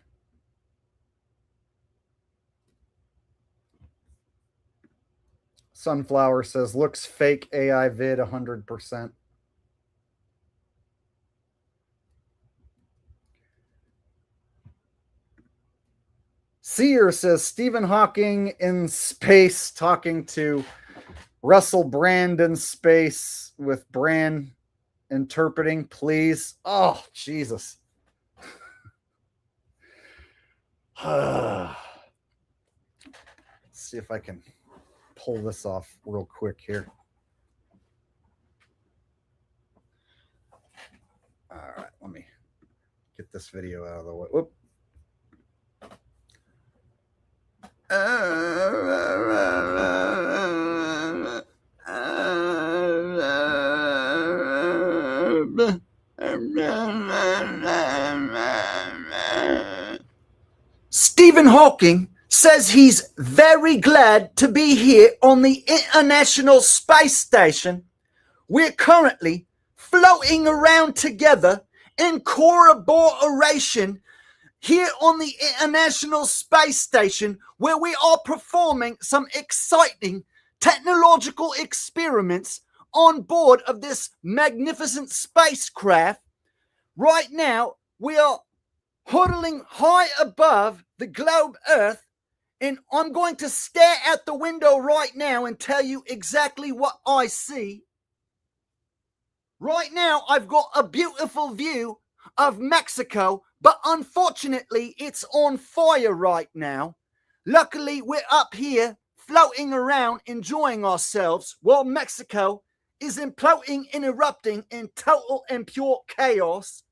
Sunflower says, looks fake AI vid 100%. Seer says, Stephen Hawking in space talking to Russell Brand in space with Brand interpreting, please. Oh, Jesus. Let's see if I can pull this off real quick here. All right, let me get this video out of the way. Whoop. Stephen Hawking says he's very glad to be here on the International Space Station. We're currently floating around together in collaboration here on the International Space Station, where we are performing some exciting technological experiments on board of this magnificent spacecraft. Right now, we are huddling high above the globe Earth, and I'm going to stare out the window right now and tell you exactly what I see. Right now, I've got a beautiful view of Mexico, but unfortunately, it's on fire right now. Luckily, we're up here floating around, enjoying ourselves, while Mexico is imploding and erupting in total and pure chaos.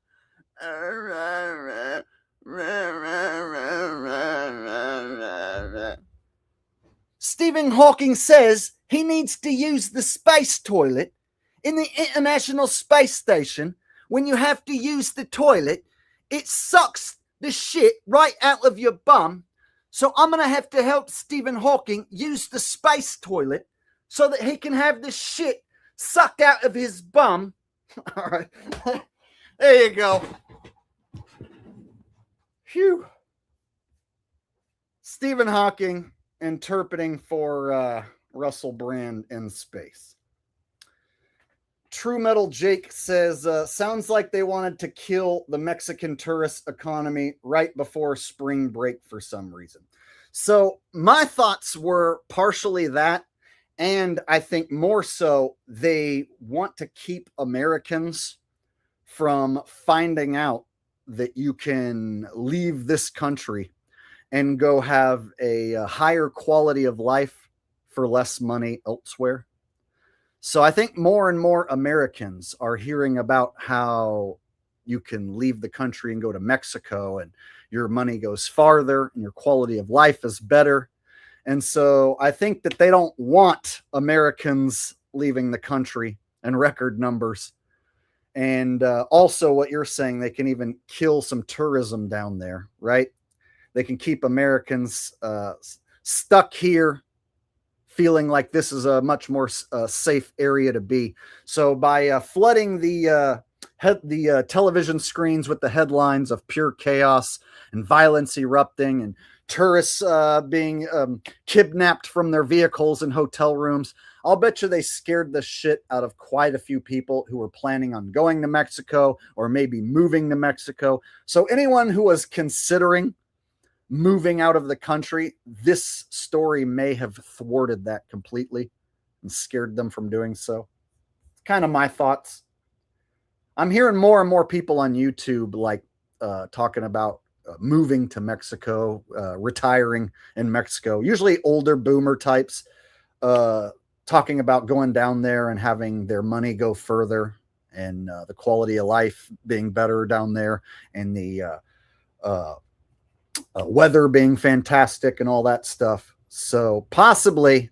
Stephen Hawking says he needs to use the space toilet in the International Space Station. When you have to use the toilet, it sucks the shit right out of your bum. So I'm going to have to help Stephen Hawking use the space toilet so that he can have the shit sucked out of his bum. All right. There you go. Phew. Stephen Hawking interpreting for Russell Brand in space. True Metal Jake says, sounds like they wanted to kill the Mexican tourist economy right before spring break for some reason. So my thoughts were partially that, and I think more so they want to keep Americans from finding out that you can leave this country and go have a higher quality of life for less money elsewhere. So I think more and more Americans are hearing about how you can leave the country and go to Mexico and your money goes farther and your quality of life is better. And so I think that they don't want Americans leaving the country in record numbers. And also what you're saying, they can even kill some tourism down there, right? They can keep Americans stuck here, feeling like this is a much more safe area to be. So by flooding the television screens with the headlines of pure chaos and violence erupting and tourists being kidnapped from their vehicles and hotel rooms, I'll bet you they scared the shit out of quite a few people who were planning on going to Mexico or maybe moving to Mexico. So anyone who was considering moving out of the country, this story may have thwarted that completely and scared them from doing so. It's kind of my thoughts. I'm hearing more and more people on YouTube like talking about moving to Mexico, retiring in Mexico, usually older boomer types, talking about going down there and having their money go further and the quality of life being better down there and the weather being fantastic and all that stuff. So possibly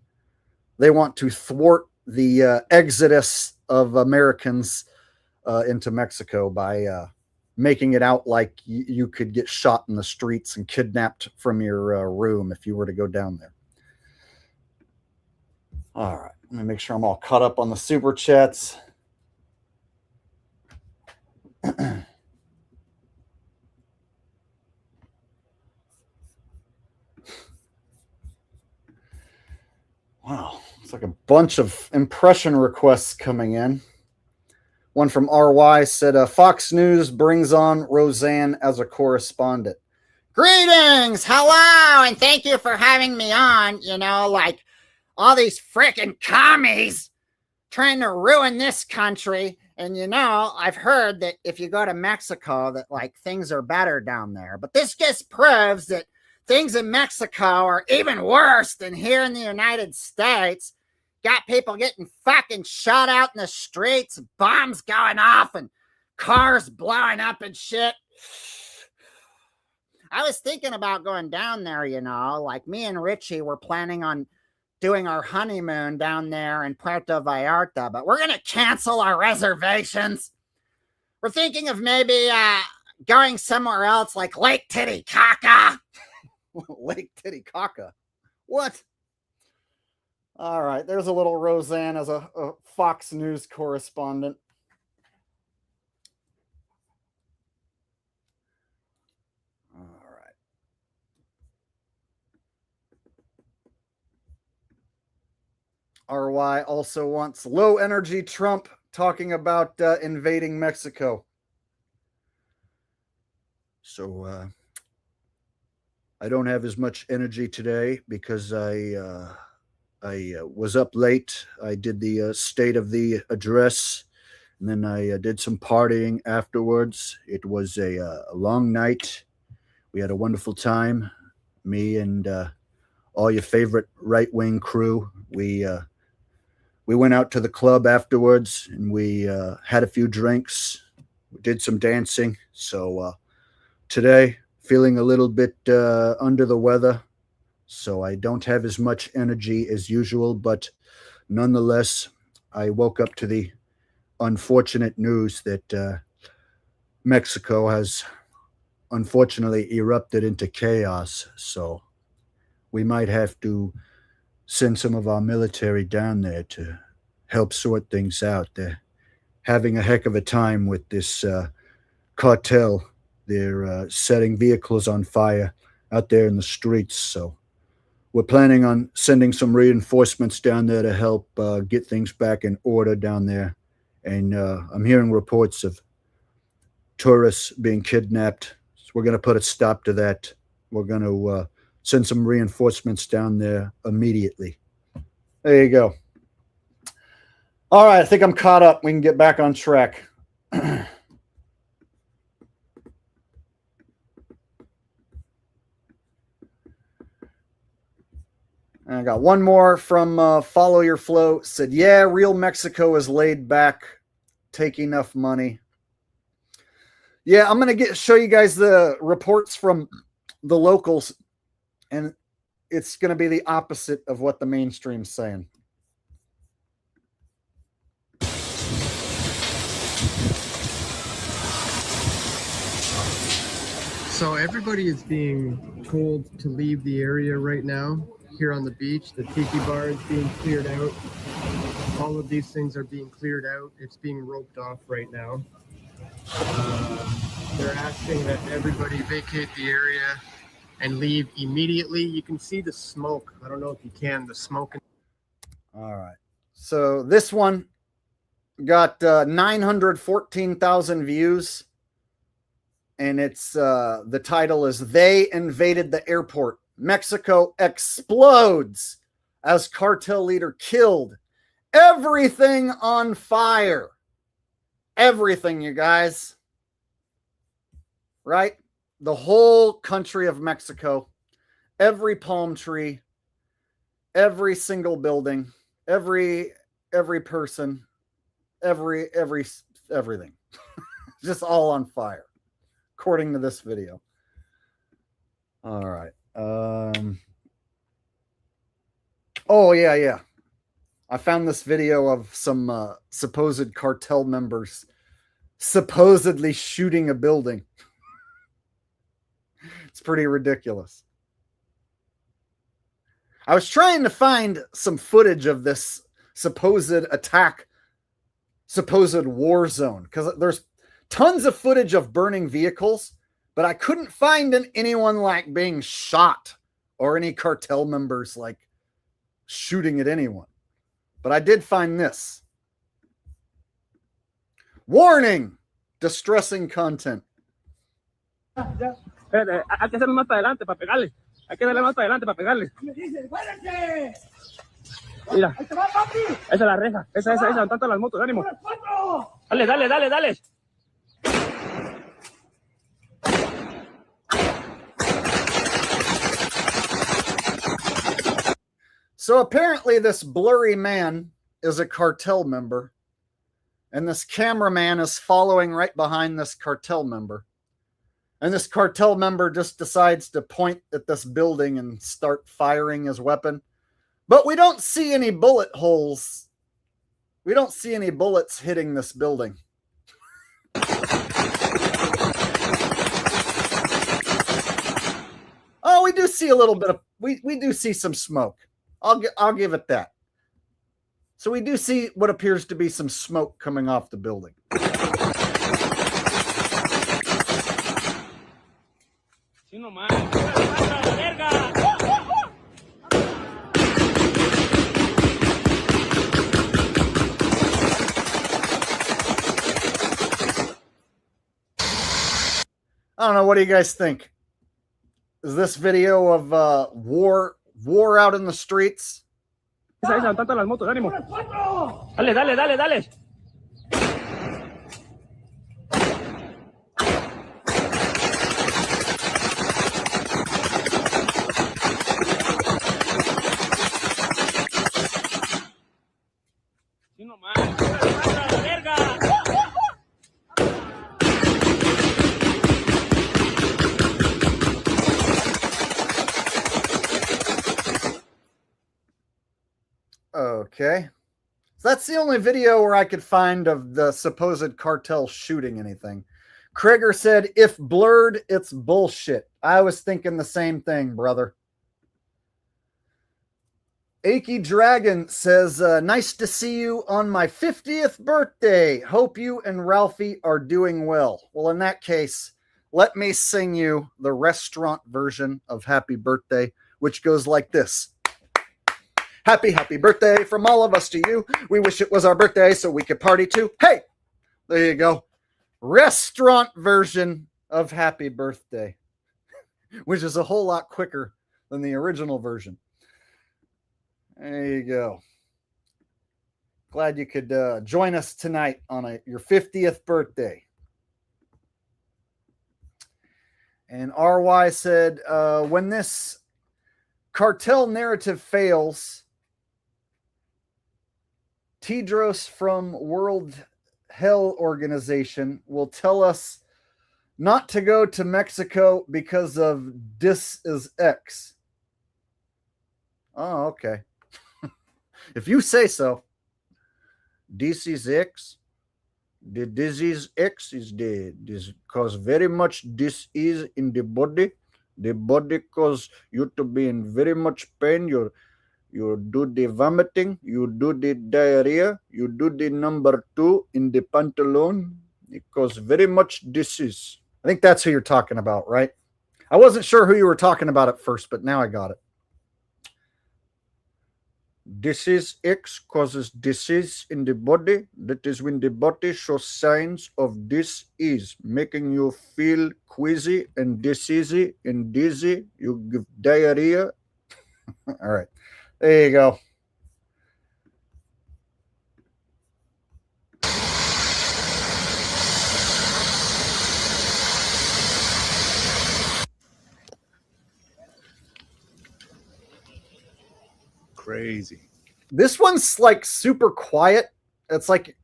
they want to thwart the exodus of Americans into Mexico by making it out like you could get shot in the streets and kidnapped from your room if you were to go down there. All right, let me make sure I'm all caught up on the super chats. Wow, it's like a bunch of impression requests coming in. One from RY said, Fox News brings on Roseanne as a correspondent. Greetings, hello, and thank you for having me on. You know, like, all these freaking commies trying to ruin this country. And you know, I've heard that if you go to Mexico, that like things are better down there. But this just proves that things in Mexico are even worse than here in the United States. Got people getting fucking shot out in the streets, bombs going off, and cars blowing up and shit. I was thinking about going down there, you know, like me and Richie were planning on doing our honeymoon down there in Puerto Vallarta, but we're going to cancel our reservations. We're thinking of maybe going somewhere else like Lake Titicaca. Lake Titicaca? What? All right, there's a little Roseanne as a Fox News correspondent. RY also wants low energy Trump talking about invading Mexico. So I don't have as much energy today because I was up late. I did the State of the Address, and then I did some partying afterwards. It was a long night. We had a wonderful time. Me and all your favorite right-wing crew. We went out to the club afterwards, and we had a few drinks. We did some dancing. So today, feeling a little bit under the weather. So I don't have as much energy as usual, but nonetheless, I woke up to the unfortunate news that Mexico has unfortunately erupted into chaos. So we might have to send some of our military down there to help sort things out. They're having a heck of a time with this cartel. They're setting vehicles on fire out there in the streets. So we're planning on sending some reinforcements down there to help get things back in order down there. And I'm hearing reports of tourists being kidnapped. So we're going to put a stop to that. We're going to send some reinforcements down there immediately. There you go. All right, I think I'm caught up. We can get back on track. I got one more from Follow Your Flow. Said, yeah, real Mexico is laid back. Take enough money. Yeah, I'm going to show you guys the reports from the locals, and it's going to be the opposite of what the mainstream's saying. So everybody is being told to leave the area right now. Here on the beach, the tiki bar is being cleared out. All of these things are being cleared out. It's being roped off right now. They're asking that everybody vacate the area and leave immediately. You can see the smoke. I don't know if you can, the smoke. All right. So this one got 914,000 views. And it's the title is They Invaded the Airport. Mexico explodes as cartel leader killed. Everything on fire. Everything, you guys. Right? The whole country of Mexico. Every palm tree. Every single building. Every person. Everything. Just all on fire. According to this video. All right. Oh, yeah. I found this video of some supposed cartel members supposedly shooting a building. It's pretty ridiculous. I was trying to find some footage of this supposed attack, supposed war zone, because there's tons of footage of burning vehicles, but I couldn't find anyone like being shot or any cartel members like shooting at anyone. But I did find this. Warning! Distressing content. Hay que hacerlo más para adelante para pegarle. Hay que darle más para adelante para pegarle. Mira. Esa es la reja. Esa. Tanto las motos. ¡Ánimo! Dale. So apparently this blurry man is a cartel member, and this cameraman is following right behind this cartel member. And this cartel member just decides to point at this building and start firing his weapon. But we don't see any bullet holes. We don't see any bullets hitting this building. Oh, we do see a little bit of, we do see some smoke. I'll give it that. So we do see what appears to be some smoke coming off the building. I don't know. What do you guys think? Is this video of war out in the streets? Esa, tanto las motos. ¡Ánimo! Dale. Okay. So that's the only video where I could find of the supposed cartel shooting anything. Krieger said, if blurred, it's bullshit. I was thinking the same thing, brother. Achy Dragon says, nice to see you on my 50th birthday. Hope you and Ralphie are doing well. Well, in that case, let me sing you the restaurant version of Happy Birthday, which goes like this. Happy birthday from all of us to you. We wish it was our birthday so we could party too. Hey, there you go. Restaurant version of Happy Birthday, which is a whole lot quicker than the original version. There you go. Glad you could join us tonight on your 50th birthday. And RY said, when this cartel narrative fails, Tedros from World Health Organization will tell us not to go to Mexico because of this is X. Oh, okay. If you say so. This is X. The disease X is this cause very much disease in the body. The body cause you to be in very much pain. You do the vomiting, you do the diarrhea, you do the number 2 in the pantalon. It causes very much disease. I think that's who you're talking about, right? I wasn't sure who you were talking about at first, but now I got it. Disease X causes disease in the body. That is when the body shows signs of disease, making you feel queasy and diseasy and dizzy. You give diarrhea. All right. There you go. Crazy. This one's like super quiet. It's like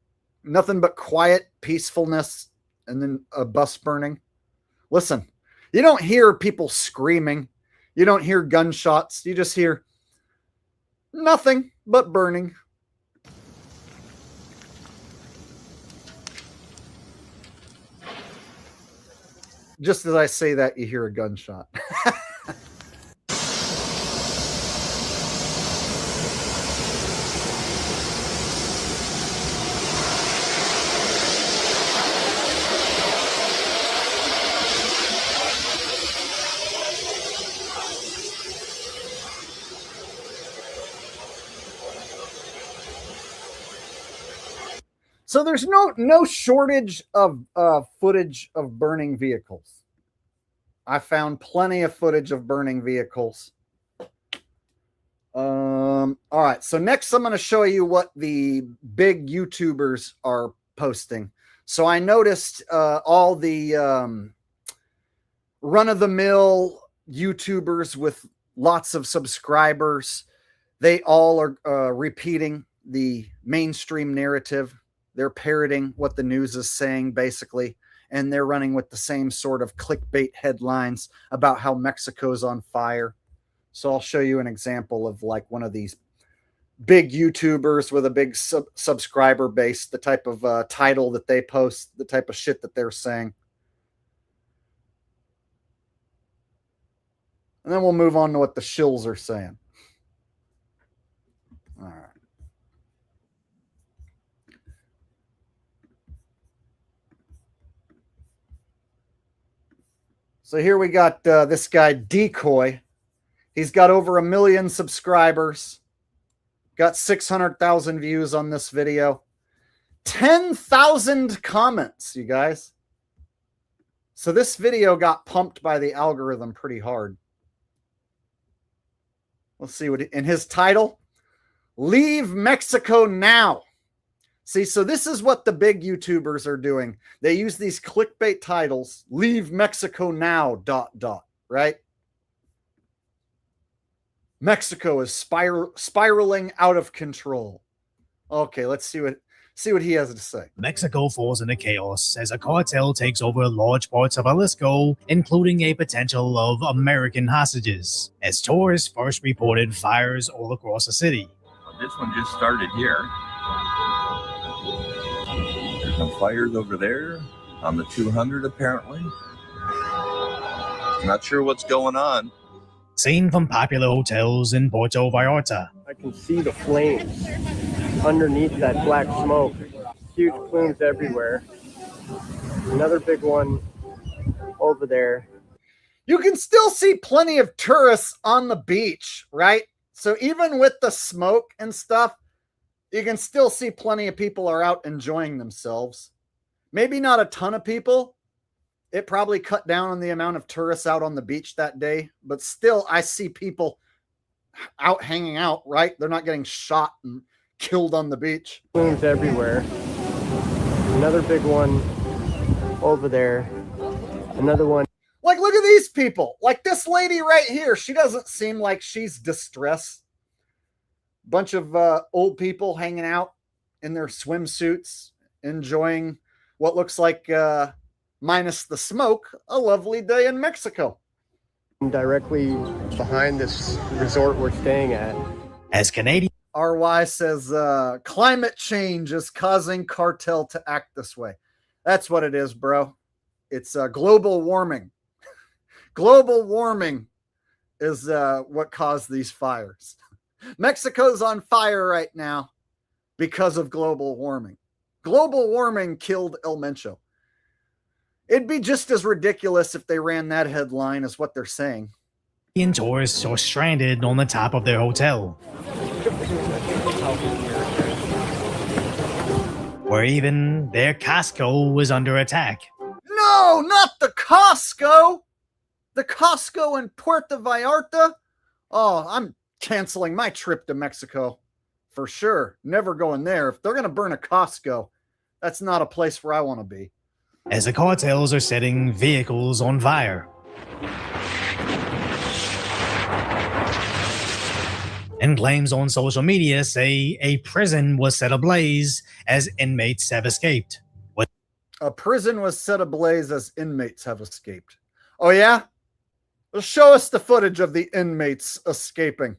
nothing but quiet peacefulness and then a bus burning. Listen, you don't hear people screaming. You don't hear gunshots. You just hear nothing but burning. Just as I say that, you hear a gunshot. So there's no shortage of footage of burning vehicles. I found plenty of footage of burning vehicles. All right. So next I'm going to show you what the big YouTubers are posting. So I noticed all the run-of-the-mill YouTubers with lots of subscribers, they all are repeating the mainstream narrative. They're parroting what the news is saying, basically, and they're running with the same sort of clickbait headlines about how Mexico's on fire. So I'll show you an example of like one of these big YouTubers with a big subscriber base, the type of title that they post, the type of shit that they're saying. And then we'll move on to what the shills are saying. All right. So here we got this guy, Decoy. He's got over 1 million subscribers. Got 600,000 views on this video. 10,000 comments, you guys. So this video got pumped by the algorithm pretty hard. Let's see what in his title, Leave Mexico Now. See, so this is what the big YouTubers are doing. They use these clickbait titles, Leave Mexico Now, ... right? Mexico is spiraling out of control. Okay, let's see what he has to say. Mexico falls into chaos as a cartel takes over large parts of Jalisco, including a potential of American hostages, as tourists first reported fires all across the city. This one just started here. There's some fires over there on the 200 apparently. Not sure what's going on. Seen from popular hotels in Puerto Vallarta. I can see the flames underneath that black smoke. Huge plumes everywhere. Another big one over there. You can still see plenty of tourists on the beach, right? So even with the smoke and stuff, you can still see plenty of people are out enjoying themselves. Maybe not a ton of people. It probably cut down on the amount of tourists out on the beach that day, but still I see people out hanging out, right? They're not getting shot and killed on the beach. Plumes everywhere. Another big one over there. Another one. Like, look at these people. Like this lady right here. She doesn't seem like she's distressed. Bunch of old people hanging out in their swimsuits, enjoying what looks like, minus the smoke, a lovely day in Mexico. Directly behind this resort we're staying at. As Canadian. RY says climate change is causing cartel to act this way. That's what it is, bro. It's global warming. Global warming is what caused these fires. Mexico's on fire right now because of global warming. Global warming killed El Mencho. It'd be just as ridiculous if they ran that headline as what they're saying. Tourists are stranded on the top of their hotel, where even their Costco was under attack. No, not the Costco. The Costco in Puerto Vallarta. Oh, I'm canceling my trip to Mexico for sure. Never going there. If they're going to burn a Costco, that's not a place where I want to be. As the cartels are setting vehicles on fire. And claims on social media say a prison was set ablaze as inmates have escaped. A prison was set ablaze as inmates have escaped. Oh, yeah? Well, show us the footage of the inmates escaping.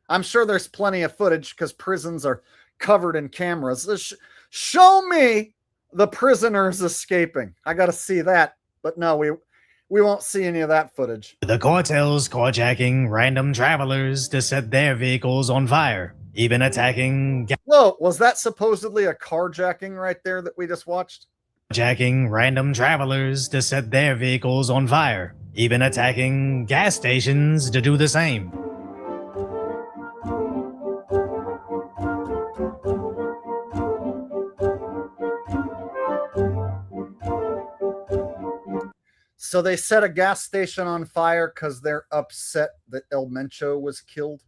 I'm sure there's plenty of footage because prisons are covered in cameras. Show me the prisoners escaping. I got to see that. But no, we won't see any of that footage. The cartels carjacking random travelers to set their vehicles on fire, even attacking... Whoa, was that supposedly a carjacking right there that we just watched? Carjacking random travelers to set their vehicles on fire, even attacking gas stations to do the same. So they set a gas station on fire because they're upset that El Mencho was killed.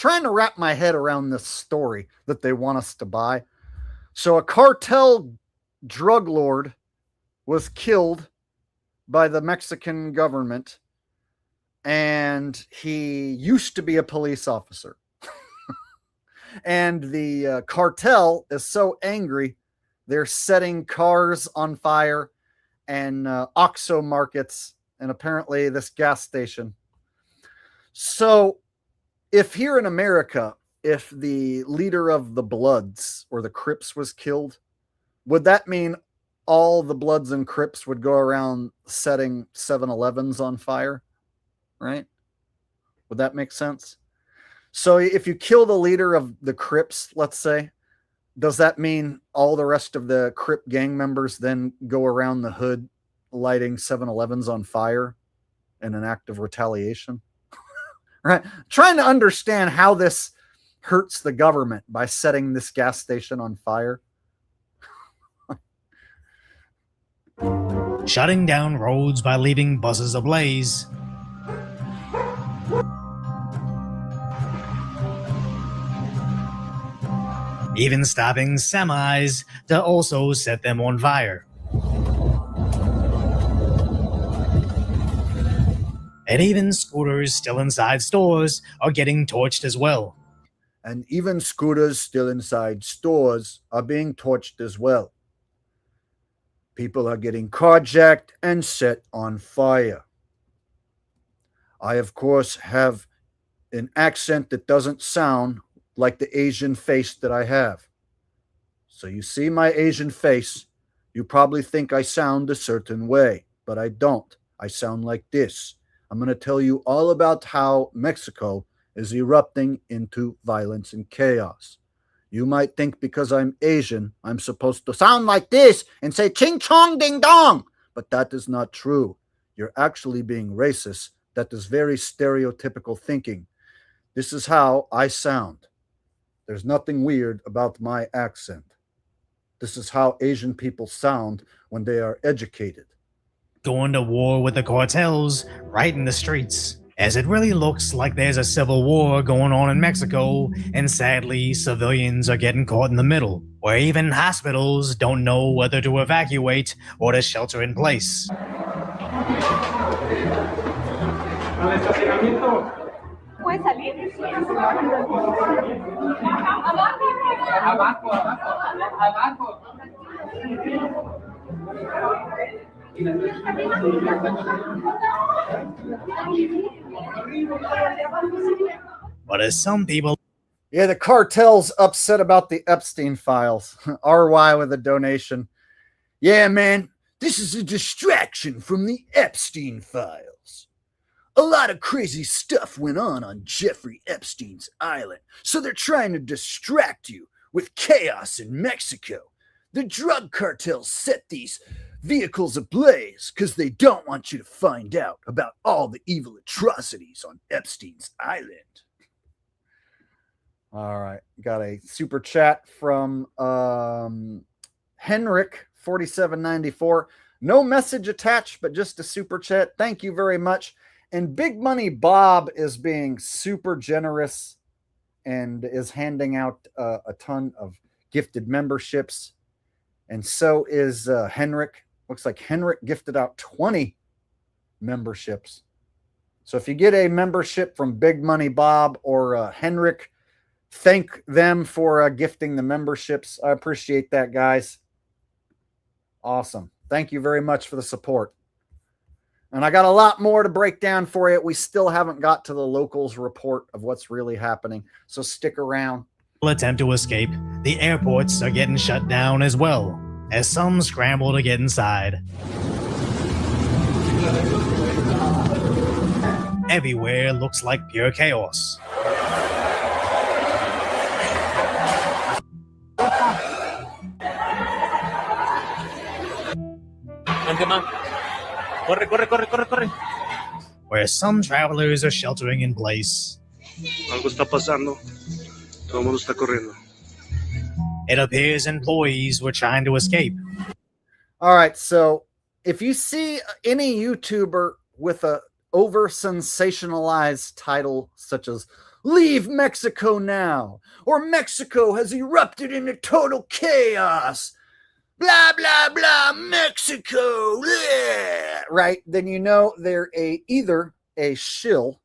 trying to wrap my head around this story that they want us to buy. So a cartel drug lord was killed by the Mexican government, and he used to be a police officer. And the cartel is so angry, they're setting cars on fire and OXXO markets and apparently this gas station. So if here in America, if the leader of the Bloods or the Crips was killed, would that mean all the Bloods and Crips would go around setting 7-Elevens on fire? Right? Would that make sense? So if you kill the leader of the Crips, let's say, does that mean all the rest of the Crip gang members then go around the hood lighting 7-Elevens on fire in an act of retaliation? Right? Trying to understand how this hurts the government by setting this gas station on fire. Shutting down roads by leaving buses ablaze. Even stopping semis to also set them on fire. And even scooters still inside stores are getting torched as well. And even scooters still inside stores are being torched as well. People are getting carjacked and set on fire. I, of course, have an accent that doesn't sound like the Asian face that I have. So you see my Asian face, you probably think I sound a certain way, but I don't. I sound like this. I'm going to tell you all about how Mexico is erupting into violence and chaos. You might think because I'm Asian, I'm supposed to sound like this and say ching chong ding dong, but that is not true. You're actually being racist. That is very stereotypical thinking. This is how I sound. There's nothing weird about my accent. This is how Asian people sound when they are educated. Going to war with the cartels right in the streets, as it really looks like there's a civil war going on in Mexico, and sadly, civilians are getting caught in the middle, where even hospitals don't know whether to evacuate or to shelter in place. ¿Puede salir? But as some people... Yeah, the cartel's upset about the Epstein files. RY with a donation. Yeah, man, this is a distraction from the Epstein files. A lot of crazy stuff went on Jeffrey Epstein's island, so they're trying to distract you with chaos in Mexico. The drug cartels set these vehicles ablaze because they don't want you to find out about all the evil atrocities on Epstein's island. All right, got a super chat from Henrik 4794. No message attached, but just a super chat. Thank you very much. And Big Money Bob is being super generous and is handing out a ton of gifted memberships. And so is Henrik. Looks like Henrik gifted out 20 memberships. So if you get a membership from Big Money Bob or Henrik, thank them for gifting the memberships. I appreciate that, guys. Awesome. Thank you very much for the support. And I got a lot more to break down for you. We still haven't got to the locals report of what's really happening. So stick around. Attempt to escape. The airports are getting shut down as well, as some scramble to get inside. Everywhere looks like pure chaos. Corre, corre, corre, corre, corre. Where some travelers are sheltering in place. Algo está pasando. Todo el mundo está corriendo. It appears employees were trying to escape. All right, so if you see any YouTuber with a over sensationalized title such as Leave Mexico now, or Mexico has erupted into total chaos. Blah, blah, blah, Mexico. Blah. Right? Then you know they're either a shill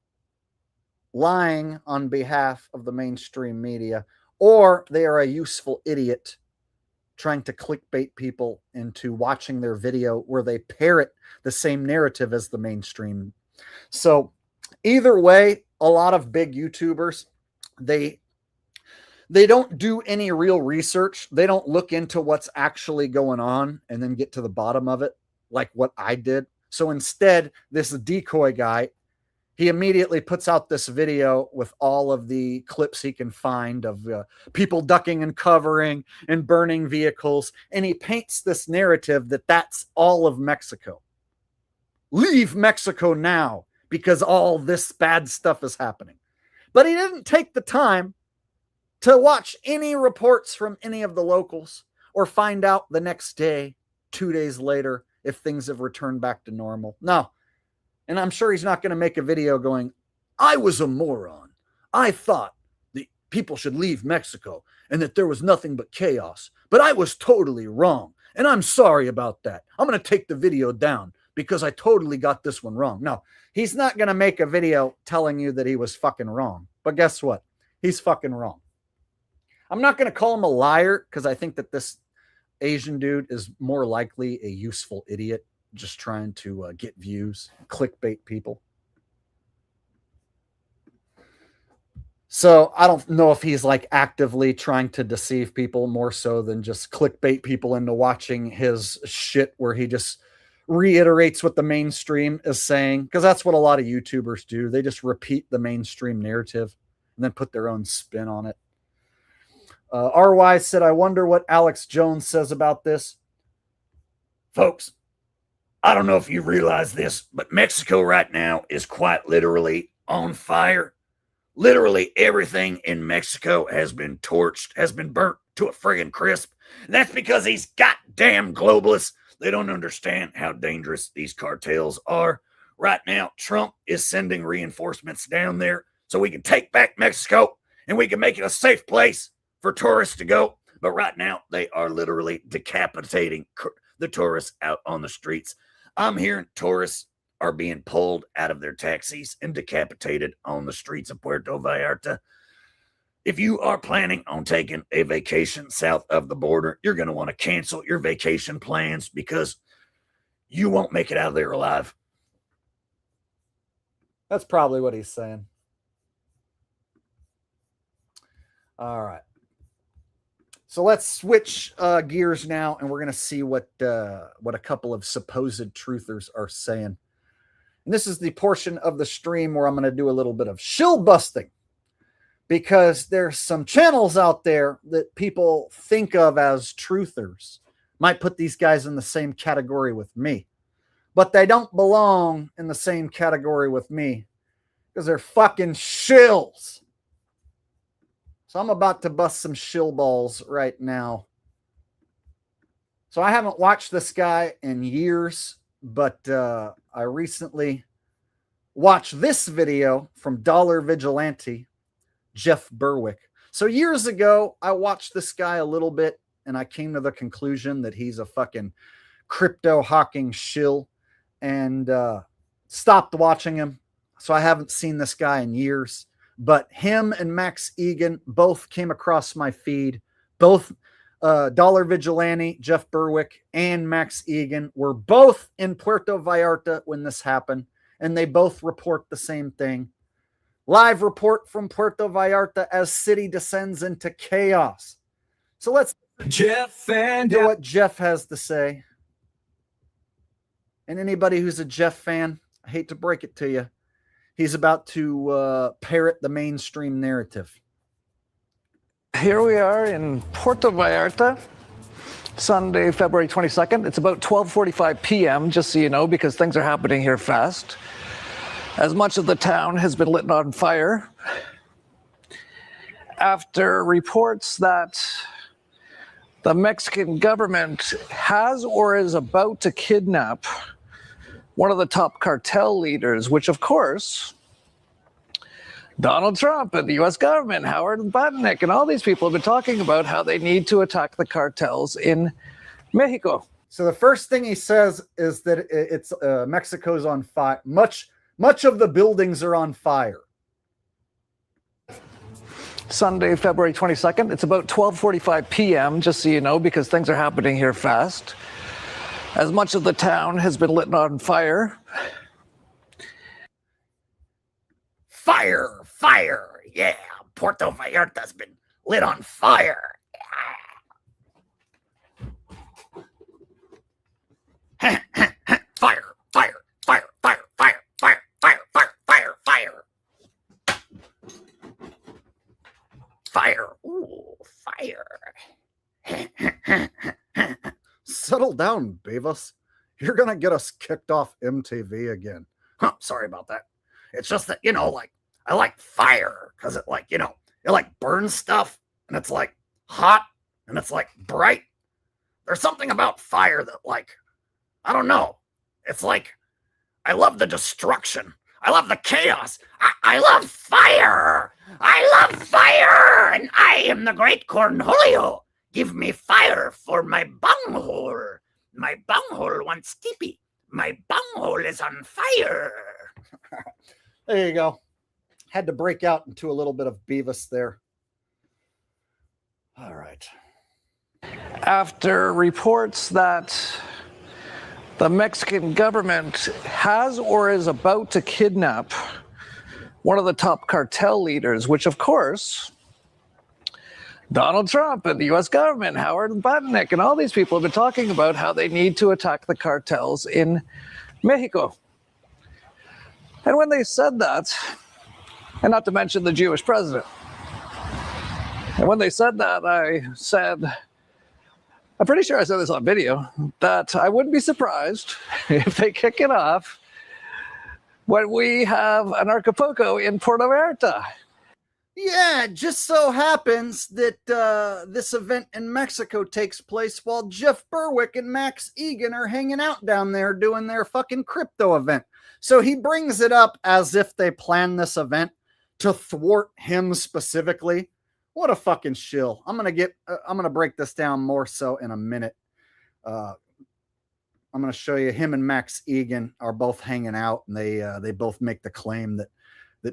lying on behalf of the mainstream media, or they are a useful idiot trying to clickbait people into watching their video where they parrot the same narrative as the mainstream. So either way, a lot of big YouTubers, they don't do any real research. They don't look into what's actually going on and then get to the bottom of it like what I did. So instead, this decoy guy, he immediately puts out this video with all of the clips he can find of people ducking and covering and burning vehicles. And he paints this narrative that that's all of Mexico. Leave Mexico now because all this bad stuff is happening. But he didn't take the time to watch any reports from any of the locals or find out the next day, 2 days later, if things have returned back to normal. No. And I'm sure he's not going to make a video going, I was a moron. I thought that people should leave Mexico and that there was nothing but chaos. But I was totally wrong. And I'm sorry about that. I'm going to take the video down because I totally got this one wrong. No, he's not going to make a video telling you that he was fucking wrong. But guess what? He's fucking wrong. I'm not going to call him a liar because I think that this Asian dude is more likely a useful idiot just trying to get views, clickbait people. So I don't know if he's like actively trying to deceive people more so than just clickbait people into watching his shit where he just reiterates what the mainstream is saying, because that's what a lot of YouTubers do. They just repeat the mainstream narrative and then put their own spin on it. RY said, I wonder what Alex Jones says about this. Folks, I don't know if you realize this, but Mexico right now is quite literally on fire. Literally everything in Mexico has been torched, has been burnt to a friggin' crisp. And that's because these goddamn globalists, they don't understand how dangerous these cartels are. Right now, Trump is sending reinforcements down there so we can take back Mexico and we can make it a safe place for tourists to go. But right now, they are literally decapitating the tourists out on the streets. I'm hearing tourists are being pulled out of their taxis and decapitated on the streets of Puerto Vallarta. If you are planning on taking a vacation south of the border, you're going to want to cancel your vacation plans because you won't make it out of there alive. That's probably what he's saying. All right. So let's switch gears now, and we're going to see what a couple of supposed truthers are saying. And this is the portion of the stream where I'm going to do a little bit of shill busting, because there's some channels out there that people think of as truthers. Might put these guys in the same category with me, but they don't belong in the same category with me because they're fucking shills. So I'm about to bust some shill balls right now. So I haven't watched this guy in years, but I recently watched this video from Dollar Vigilante, Jeff Berwick. So years ago, I watched this guy a little bit, and I came to the conclusion that he's a fucking crypto hawking shill, and stopped watching him. So I haven't seen this guy in years. But him and Max Egan both came across my feed. Both Dollar Vigilante, Jeff Berwick, and Max Egan were both in Puerto Vallarta when this happened, and they both report the same thing. Live report from Puerto Vallarta as city descends into chaos. So let's do what Jeff has to say. And anybody who's a Jeff fan, I hate to break it to you, he's about to parrot the mainstream narrative. Here we are in Puerto Vallarta, Sunday, February 22nd. It's about 12:45 p.m., just so you know, because things are happening here fast. As much of the town has been lit on fire after reports that the Mexican government has or is about to kidnap one of the top cartel leaders, which of course Donald Trump and the U.S. government, Howard Butnick, and all these people have been talking about how they need to attack the cartels in Mexico. So the first thing he says is that it's Mexico's on fire. Much of the buildings are on fire. Sunday, February 22nd. It's about 12:45 p.m., just so you know, because things are happening here fast. As much of the town has been lit on fire. Fire, fire, yeah. Puerto Vallarta's been lit on fire. Fire, fire, fire, fire, fire, fire, fire, fire, fire, fire. Fire, ooh, fire. Settle down, Beavis. You're going to get us kicked off MTV again. Huh, sorry about that. It's just that, like, I like fire because it, like, it like burns stuff and it's like hot and it's like bright. There's something about fire that, like, I don't know. It's like, I love the destruction. I love the chaos. I love fire. I love fire. And I am the great Cornholio. Give me fire for my bunghole. My bunghole wants teepee. My bunghole is on fire. There you go. Had to break out into a little bit of Beavis there. All right. After reports that the Mexican government has or is about to kidnap one of the top cartel leaders, which, of course, Donald Trump and the U.S. government, Howard Butnick, and all these people have been talking about how they need to attack the cartels in Mexico. And when they said that, and not to mention the Jewish president, and when they said that, I said, I'm pretty sure I said this on video, that I wouldn't be surprised if they kick it off when we have an Acapulco in Puerto Vallarta. Yeah, it just so happens that this event in Mexico takes place while Jeff Berwick and Max Egan are hanging out down there doing their fucking crypto event. So he brings it up as if they planned this event to thwart him specifically. What a fucking shill. I'm gonna break this down more so in a minute. I'm gonna show you him and Max Egan are both hanging out, and they both make the claim that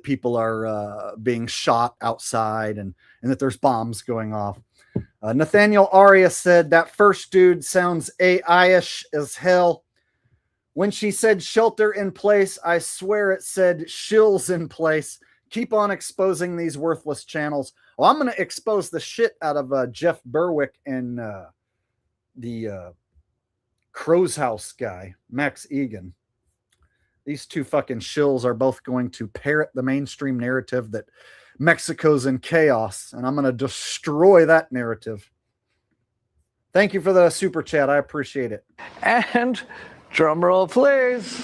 people are being shot outside and that there's bombs going off. Nathaniel Aria said that first dude sounds AI-ish as hell. When she said shelter in place, I swear it said shills in place. Keep on exposing these worthless channels. Well, I'm going to expose the shit out of Jeff Berwick and the Crow's House guy, Max Egan. These two fucking shills are both going to parrot the mainstream narrative that Mexico's in chaos, and I'm going to destroy that narrative. Thank you for the super chat. I appreciate it. And drum roll, please.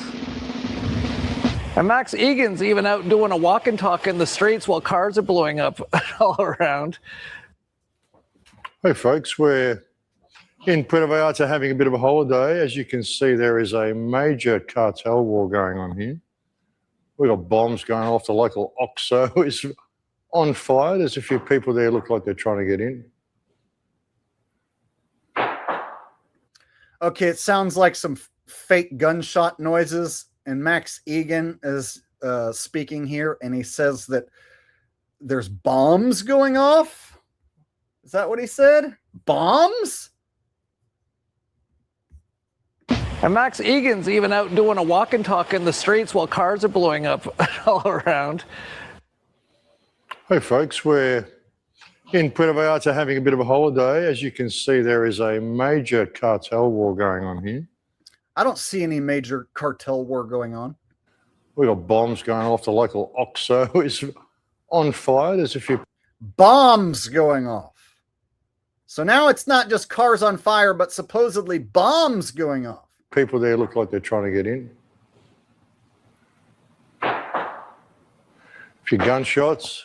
And Max Egan's even out doing a walk and talk in the streets while cars are blowing up all around. Hey, folks, we're in Puerto Vallarta having a bit of a holiday. As you can see, there is a major cartel war going on here. We've got bombs going off. The local OXXO is on fire. There's a few people there look like they're trying to get in. Okay, it sounds like some fake gunshot noises, and Max Egan is speaking here, and he says that there's bombs going off. Is that what he said? Bombs? And Max Egan's even out doing a walk and talk in the streets while cars are blowing up all around. Hey, folks, we're in Puerto Vallarta having a bit of a holiday. As you can see, there is a major cartel war going on here. I don't see any major cartel war going on. We've got bombs going off. The local OXXO is on fire. There's a few bombs going off. So now it's not just cars on fire, but supposedly bombs going off. People there look like they're trying to get in. A few gunshots.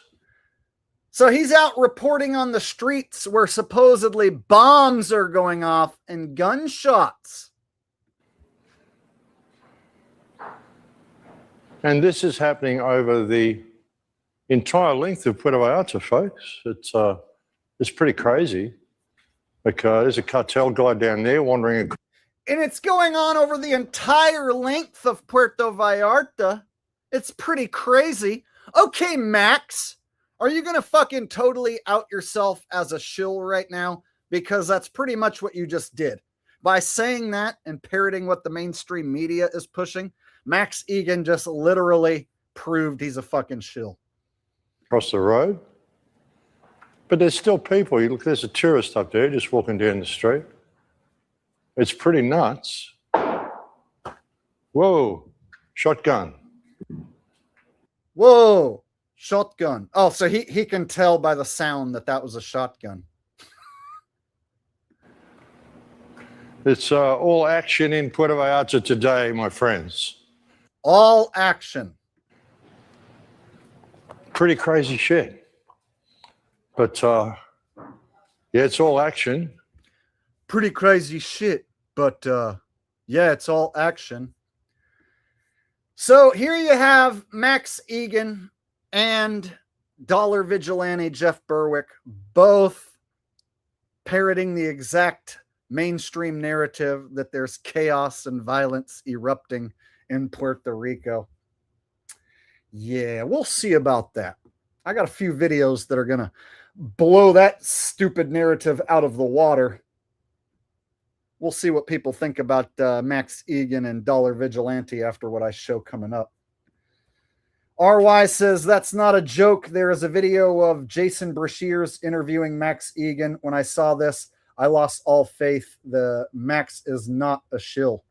So he's out reporting on the streets where supposedly bombs are going off and gunshots. And this is happening over the entire length of Puerto Vallarta, folks. It's pretty crazy. Like, there's a cartel guy down there wandering. And it's going on over the entire length of Puerto Vallarta. It's pretty crazy. Okay, Max, are you going to fucking totally out yourself as a shill right now? Because that's pretty much what you just did. By saying that and parroting what the mainstream media is pushing, Max Egan just literally proved he's a fucking shill. Across the road. But there's still people. You look, there's a tourist up there just walking down the street. It's pretty nuts. Whoa, shotgun. Whoa, shotgun. Oh, so he can tell by the sound that was a shotgun. It's all action in Puerto Vallarta today, my friends. All action. Pretty crazy shit. But, yeah, it's all action. Pretty crazy shit, but, yeah, it's all action. So here you have Max Egan and Dollar Vigilante Jeff Berwick both parroting the exact mainstream narrative that there's chaos and violence erupting in Puerto Rico. Yeah, we'll see about that. I got a few videos that are going to blow that stupid narrative out of the water. We'll see what people think about Max Egan and Dollar Vigilante after what I show coming up. RY says, that's not a joke. There is a video of Jason Brashears interviewing Max Egan. When I saw this, I lost all faith. The Max is not a shill.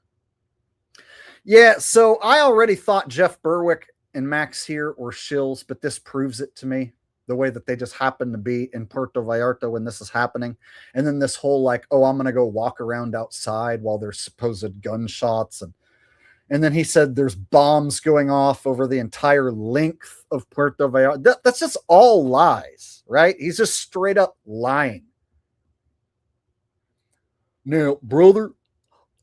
Yeah, so I already thought Jeff Berwick and Max here were shills, but this proves it to me. The way that they just happen to be in Puerto Vallarta when this is happening. And then this whole like, oh, I'm going to go walk around outside while there's supposed gunshots. And then he said there's bombs going off over the entire length of Puerto Vallarta. That's just all lies, right? He's just straight up lying. Now, brother,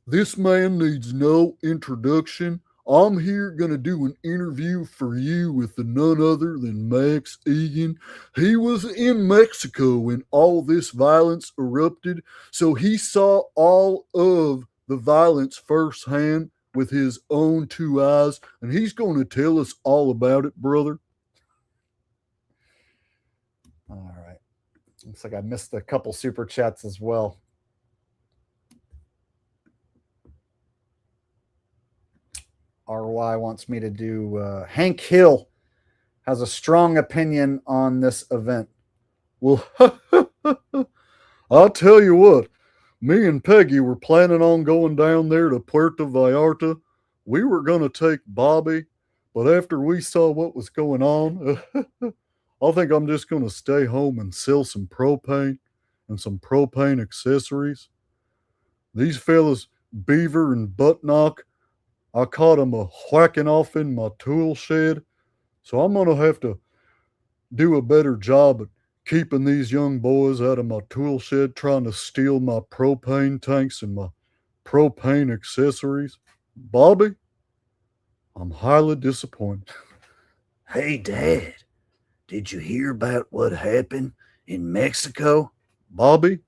this man needs no introduction. I'm here going to do an interview for you with none other than Max Egan. He was in Mexico when all this violence erupted, so he saw all of the violence firsthand with his own two eyes, and he's going to tell us all about it, brother. All right. Looks like I missed a couple super chats as well. RY wants me to do Hank Hill has a strong opinion on this event. Well, I'll tell you what, me and Peggy were planning on going down there to Puerto Vallarta. We were going to take Bobby, but after we saw what was going on, I think I'm just going to stay home and sell some propane and some propane accessories. These fellas, Beaver and Buttnock, I caught them whacking off in my tool shed, so I'm going to have to do a better job at keeping these young boys out of my tool shed trying to steal my propane tanks and my propane accessories. Bobby, I'm highly disappointed. Hey, Dad, did you hear about what happened in Mexico? Bobby,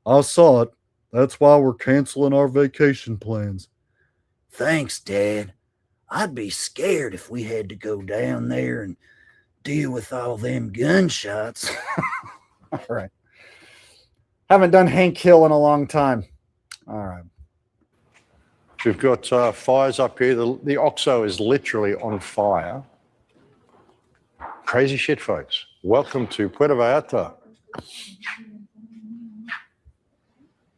I saw it. That's why we're canceling our vacation plans. Thanks, Dad. I'd be scared if we had to go down there and deal with all them gunshots. All right. Haven't done Hank Hill in a long time. All right. We've got fires up here. The OXO is literally on fire. Crazy shit, folks. Welcome to Puerto Vallarta.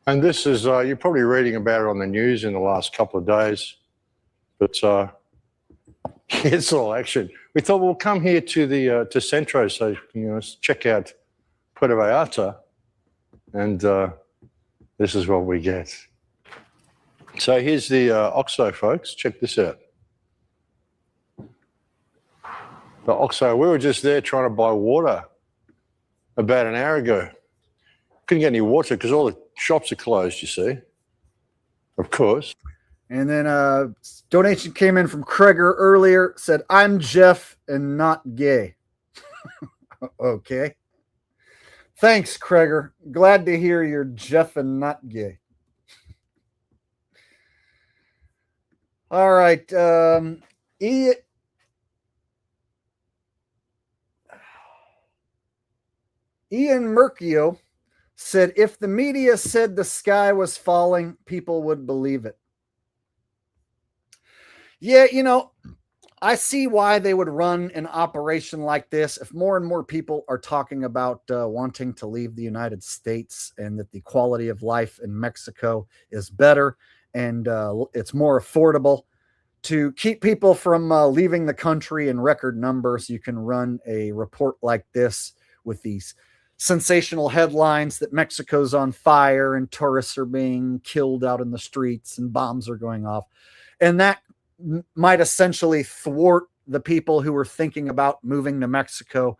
And this is, you're probably reading about it on the news in the last couple of days, but it's all action. We thought we'll come here to the to Centro, so check out Puerto Vallarta, and this is what we get. So here's the OXO, folks. Check this out. The OXO, we were just there trying to buy water about an hour ago. Couldn't get any water because all the shops are closed, you see. Of course. And then donation came in from Kreger earlier, said, I'm Jeff and not gay. Okay. Thanks, Kreger. Glad to hear you're Jeff and not gay. All right. Ian Merkio said, if the media said the sky was falling, people would believe it. Yeah, you know, I see why they would run an operation like this. If more and more people are talking about wanting to leave the United States and that the quality of life in Mexico is better and it's more affordable, to keep people from leaving the country in record numbers, you can run a report like this with these sensational headlines that Mexico's on fire and tourists are being killed out in the streets and bombs are going off. And that might essentially thwart the people who are thinking about moving to Mexico,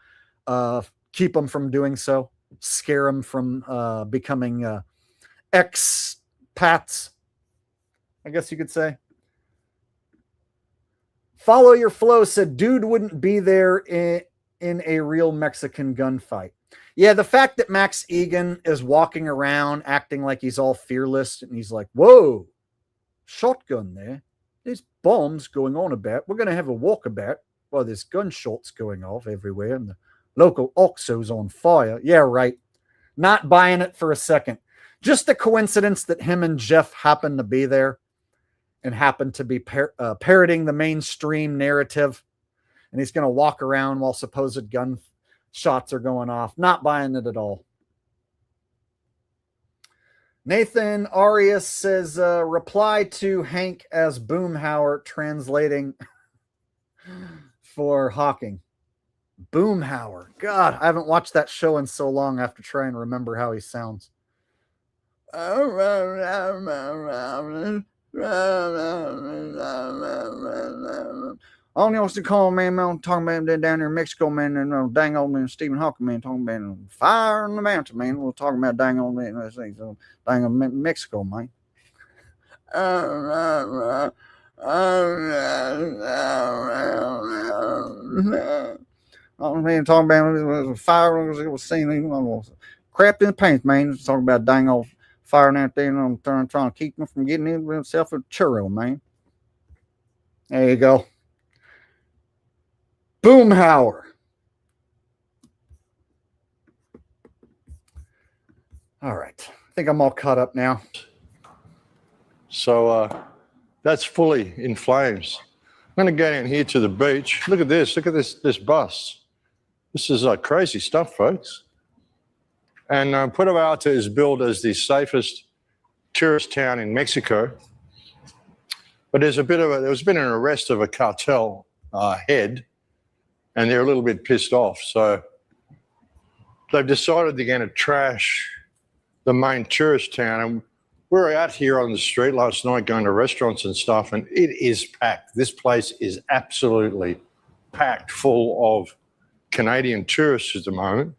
keep them from doing so, scare them from becoming expats, I guess you could say. Follow Your Flow said, dude wouldn't be there in a real Mexican gunfight. Yeah, the fact that Max Egan is walking around acting like he's all fearless and he's like, whoa, shotgun there. There's bombs going on about. We're going to have a walkabout while there's gunshots going off everywhere and the local Oxo's on fire. Yeah, right. Not buying it for a second. Just the coincidence that him and Jeff happen to be there and happen to be parroting the mainstream narrative. And he's going to walk around while supposed gun shots are going off. Not buying it at all. Nathan Arias says, reply to Hank as Boomhauer translating for Hawking. Boomhauer. God, I haven't watched that show in so long. I have to try and remember how he sounds. I only wants to call man talking about that down there in Mexico, man, and dang old man Stephen Hawking, man, talking about fire on the mountain, man. We're talking about dang old man, dang old Mexico, man. Man, talking about fire was seen crapped in the pants, man. Talking about dang old fire out there and trying to keep him from getting himself a churro, man. There you go. Boomhauer. All right. I think I'm all caught up now. So that's fully in flames. I'm going to go down here to the beach. Look at this. Look at this bus. This is crazy stuff, folks. And Puerto Vallarta is billed as the safest tourist town in Mexico. But there's been an arrest of a cartel head, and they're a little bit pissed off. So they've decided they're going to trash the main tourist town. And we were out here on the street last night going to restaurants and stuff, and it is packed. This place is absolutely packed full of Canadian tourists at the moment.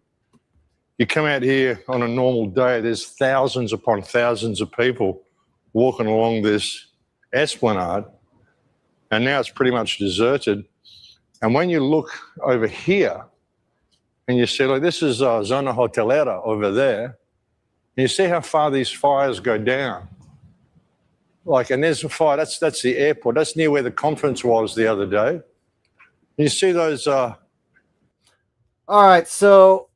You come out here on a normal day, there's thousands upon thousands of people walking along this esplanade, and now it's pretty much deserted. And when you look over here and you see, like, this is Zona Hotelera over there, and you see how far these fires go down. Like, and there's a fire, that's the airport. That's near where the conference was the other day. You see those... All right, so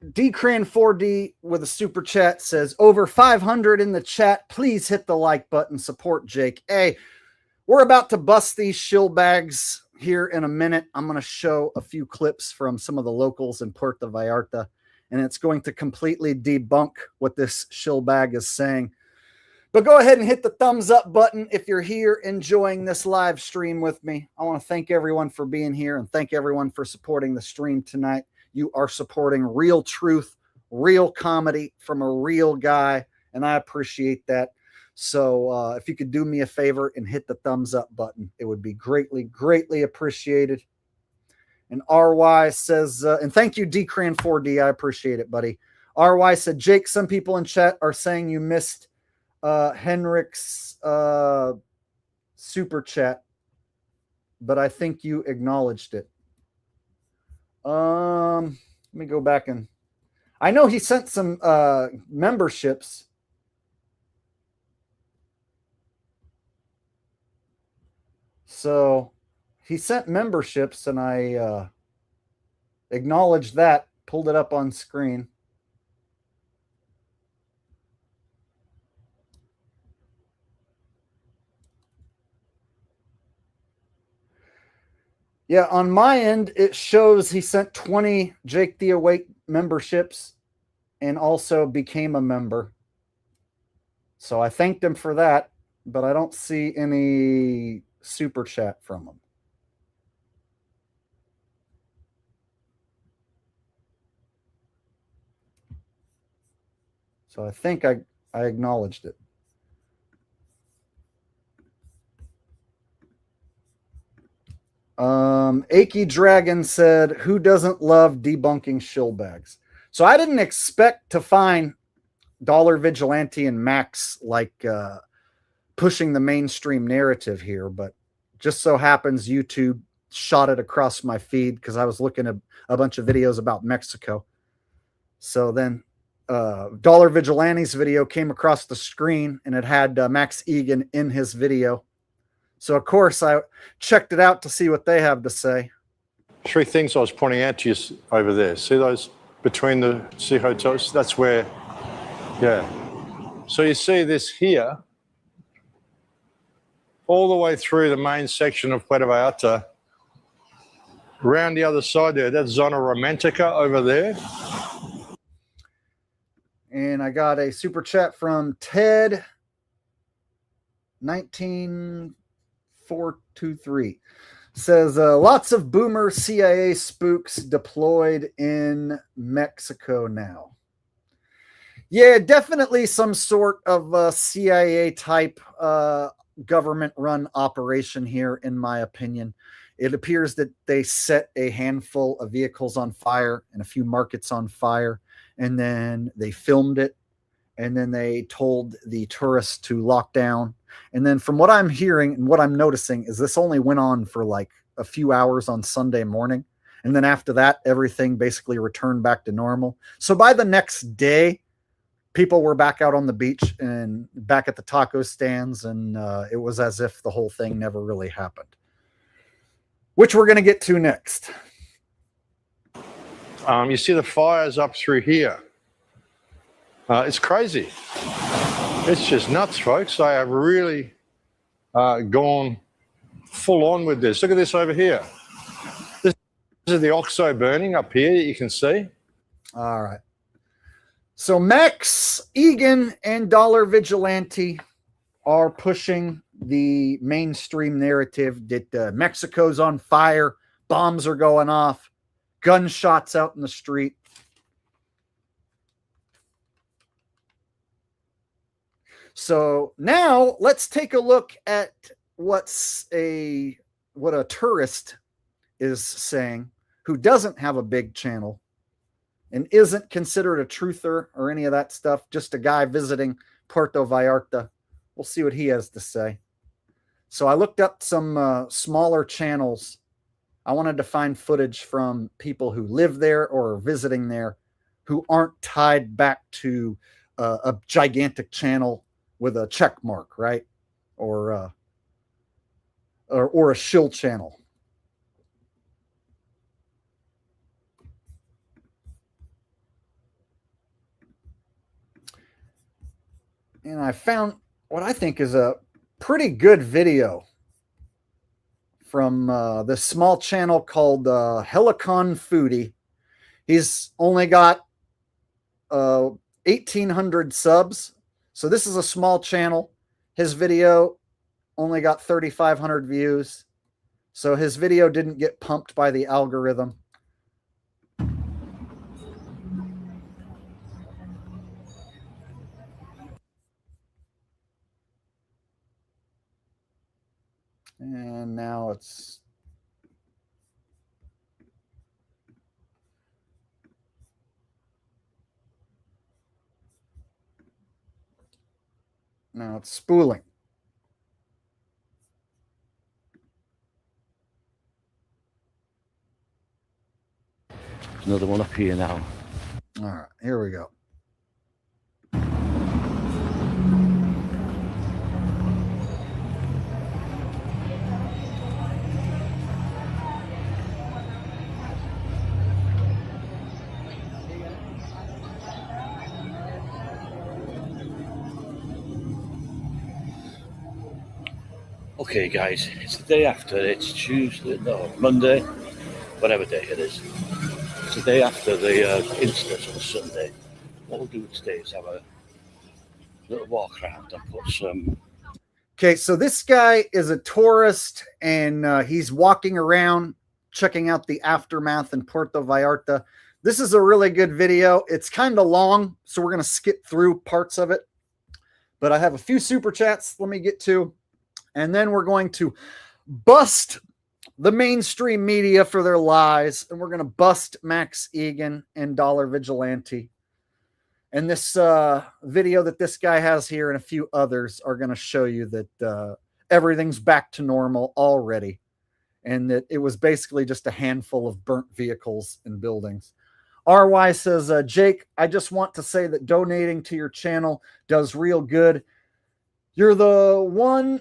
DCran4D with a super chat says, over 500 in the chat. Please hit the like button. Support Jake. Hey, we're about to bust these shill bags here in a minute. I'm going to show a few clips from some of the locals in Puerto Vallarta, and it's going to completely debunk what this shill bag is saying. But go ahead and hit the thumbs up button if you're here enjoying this live stream with me. I want to thank everyone for being here and thank everyone for supporting the stream tonight. You are supporting real truth, real comedy from a real guy, and I appreciate that. So if you could do me a favor and hit the thumbs up button, it would be greatly, greatly appreciated. And RY says, and thank you, DCran4D. I appreciate it, buddy. RY said, Jake, some people in chat are saying you missed Henrik's super chat, but I think you acknowledged it. Let me go back and I know he sent some memberships. So he sent memberships and I acknowledged that, pulled it up on screen. Yeah, on my end, it shows he sent 20 Jake the Awake memberships and also became a member. So I thanked him for that, but I don't see any super chat from him. So I think I acknowledged it. Achy Dragon said, "Who doesn't love debunking shill bags?" So I didn't expect to find Dollar Vigilante and Max like pushing the mainstream narrative here, but just so happens YouTube shot it across my feed because I was looking at a bunch of videos about Mexico. So then Dollar Vigilante's video came across the screen and it had Max Egan in his video. So, of course, I checked it out to see what they have to say. 3 things I was pointing out to you over there. See those between the hotels? That's where, yeah. So you see this here, all the way through the main section of Puerto Vallarta. Around the other side there, that's Zona Romantica over there. And I got a super chat from Ted 19423. Says lots of boomer CIA spooks deployed in Mexico now. Yeah, definitely some sort of CIA type government run operation here, in my opinion. It appears that they set a handful of vehicles on fire and a few markets on fire, and then they filmed it, and then they told the tourists to lock down. And then from what I'm hearing and what I'm noticing is this only went on for like a few hours on Sunday morning. And then after that, everything basically returned back to normal. So by the next day, people were back out on the beach and back at the taco stands. And it was as if the whole thing never really happened, which we're going to get to next. You see the fires up through here. It's crazy. It's just nuts, folks. They have really gone full on with this. Look at this over here. This is the OXO burning up here, you can see. All right. So Max Egan and Dollar Vigilante are pushing the mainstream narrative that Mexico's on fire, bombs are going off, gunshots out in the street. So now let's take a look at what a tourist is saying who doesn't have a big channel and isn't considered a truther or any of that stuff, just a guy visiting Puerto Vallarta. We'll see what he has to say. So I looked up some smaller channels. I wanted to find footage from people who live there or are visiting there who aren't tied back to a gigantic channel with a check mark, right? Or a shill channel. And I found what I think is a pretty good video from this small channel called Helicon Foodie. He's only got 1,800 subs. So this is a small channel. His video only got 3,500 views. So his video didn't get pumped by the algorithm. And now it's spooling. Another one up here now. All right, here we go. Okay, guys, it's the day after. It's Tuesday, no, Monday, whatever day it is. It's the day after the incident on Sunday. What we'll do today is have a little walk around and put some. Okay, so this guy is a tourist, and he's walking around checking out the aftermath in Puerto Vallarta. This is a really good video. It's kind of long, so we're going to skip through parts of it. But I have a few super chats let me get to. And then we're going to bust the mainstream media for their lies. And we're going to bust Max Egan and Dollar Vigilante. And this video that this guy has here and a few others are going to show you that everything's back to normal already. And that it was basically just a handful of burnt vehicles and buildings. RY says, Jake, I just want to say that donating to your channel does real good. You're one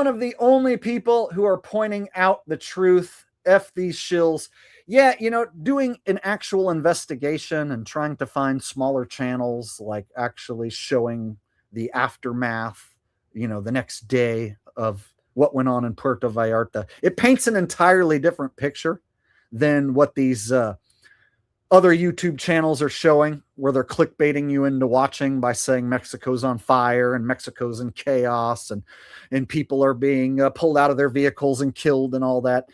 of the only people who are pointing out the truth. F these shills. Yeah, you know, doing an actual investigation and trying to find smaller channels, like actually showing the aftermath, you know, the next day of what went on in Puerto Vallarta. It paints an entirely different picture than what these other YouTube channels are showing, where they're clickbaiting you into watching by saying Mexico's on fire and Mexico's in chaos and people are being pulled out of their vehicles and killed and all that.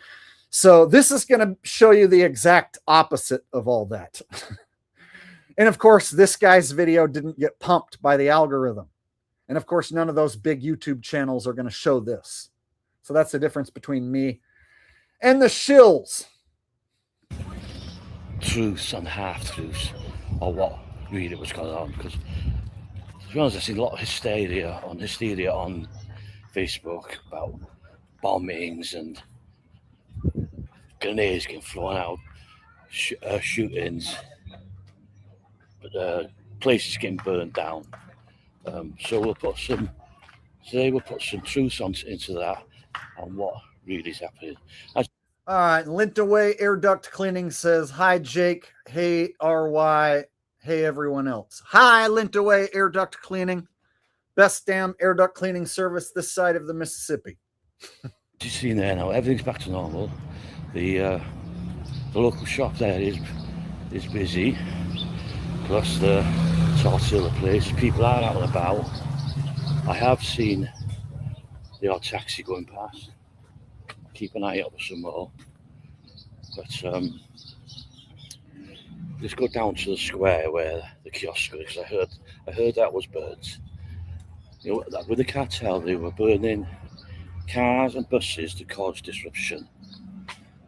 So this is going to show you the exact opposite of all that. And of course, this guy's video didn't get pumped by the algorithm. And of course, none of those big YouTube channels are going to show this. So that's the difference between me and the shills. Truths and half-truths or what really was going on, because to be honest, I've seen a lot of hysteria on Facebook about bombings and grenades getting thrown out, shootings, but places getting burned down. So we'll put some truths into that on what really is happening. All right, Lintaway Air Duct Cleaning says, hi, Jake. Hey, RY. Hey, everyone else. Hi, Lintaway Air Duct Cleaning. Best damn air duct cleaning service this side of the Mississippi. You see there now, everything's back to normal. The local shop there is busy. Plus the tortilla place. People are out and about. I have seen the odd taxi going past. Keep an eye out for some more. But let's go down to the square where the kiosk is, because I heard that was burnt. You know, with the cartel, they were burning cars and buses to cause disruption.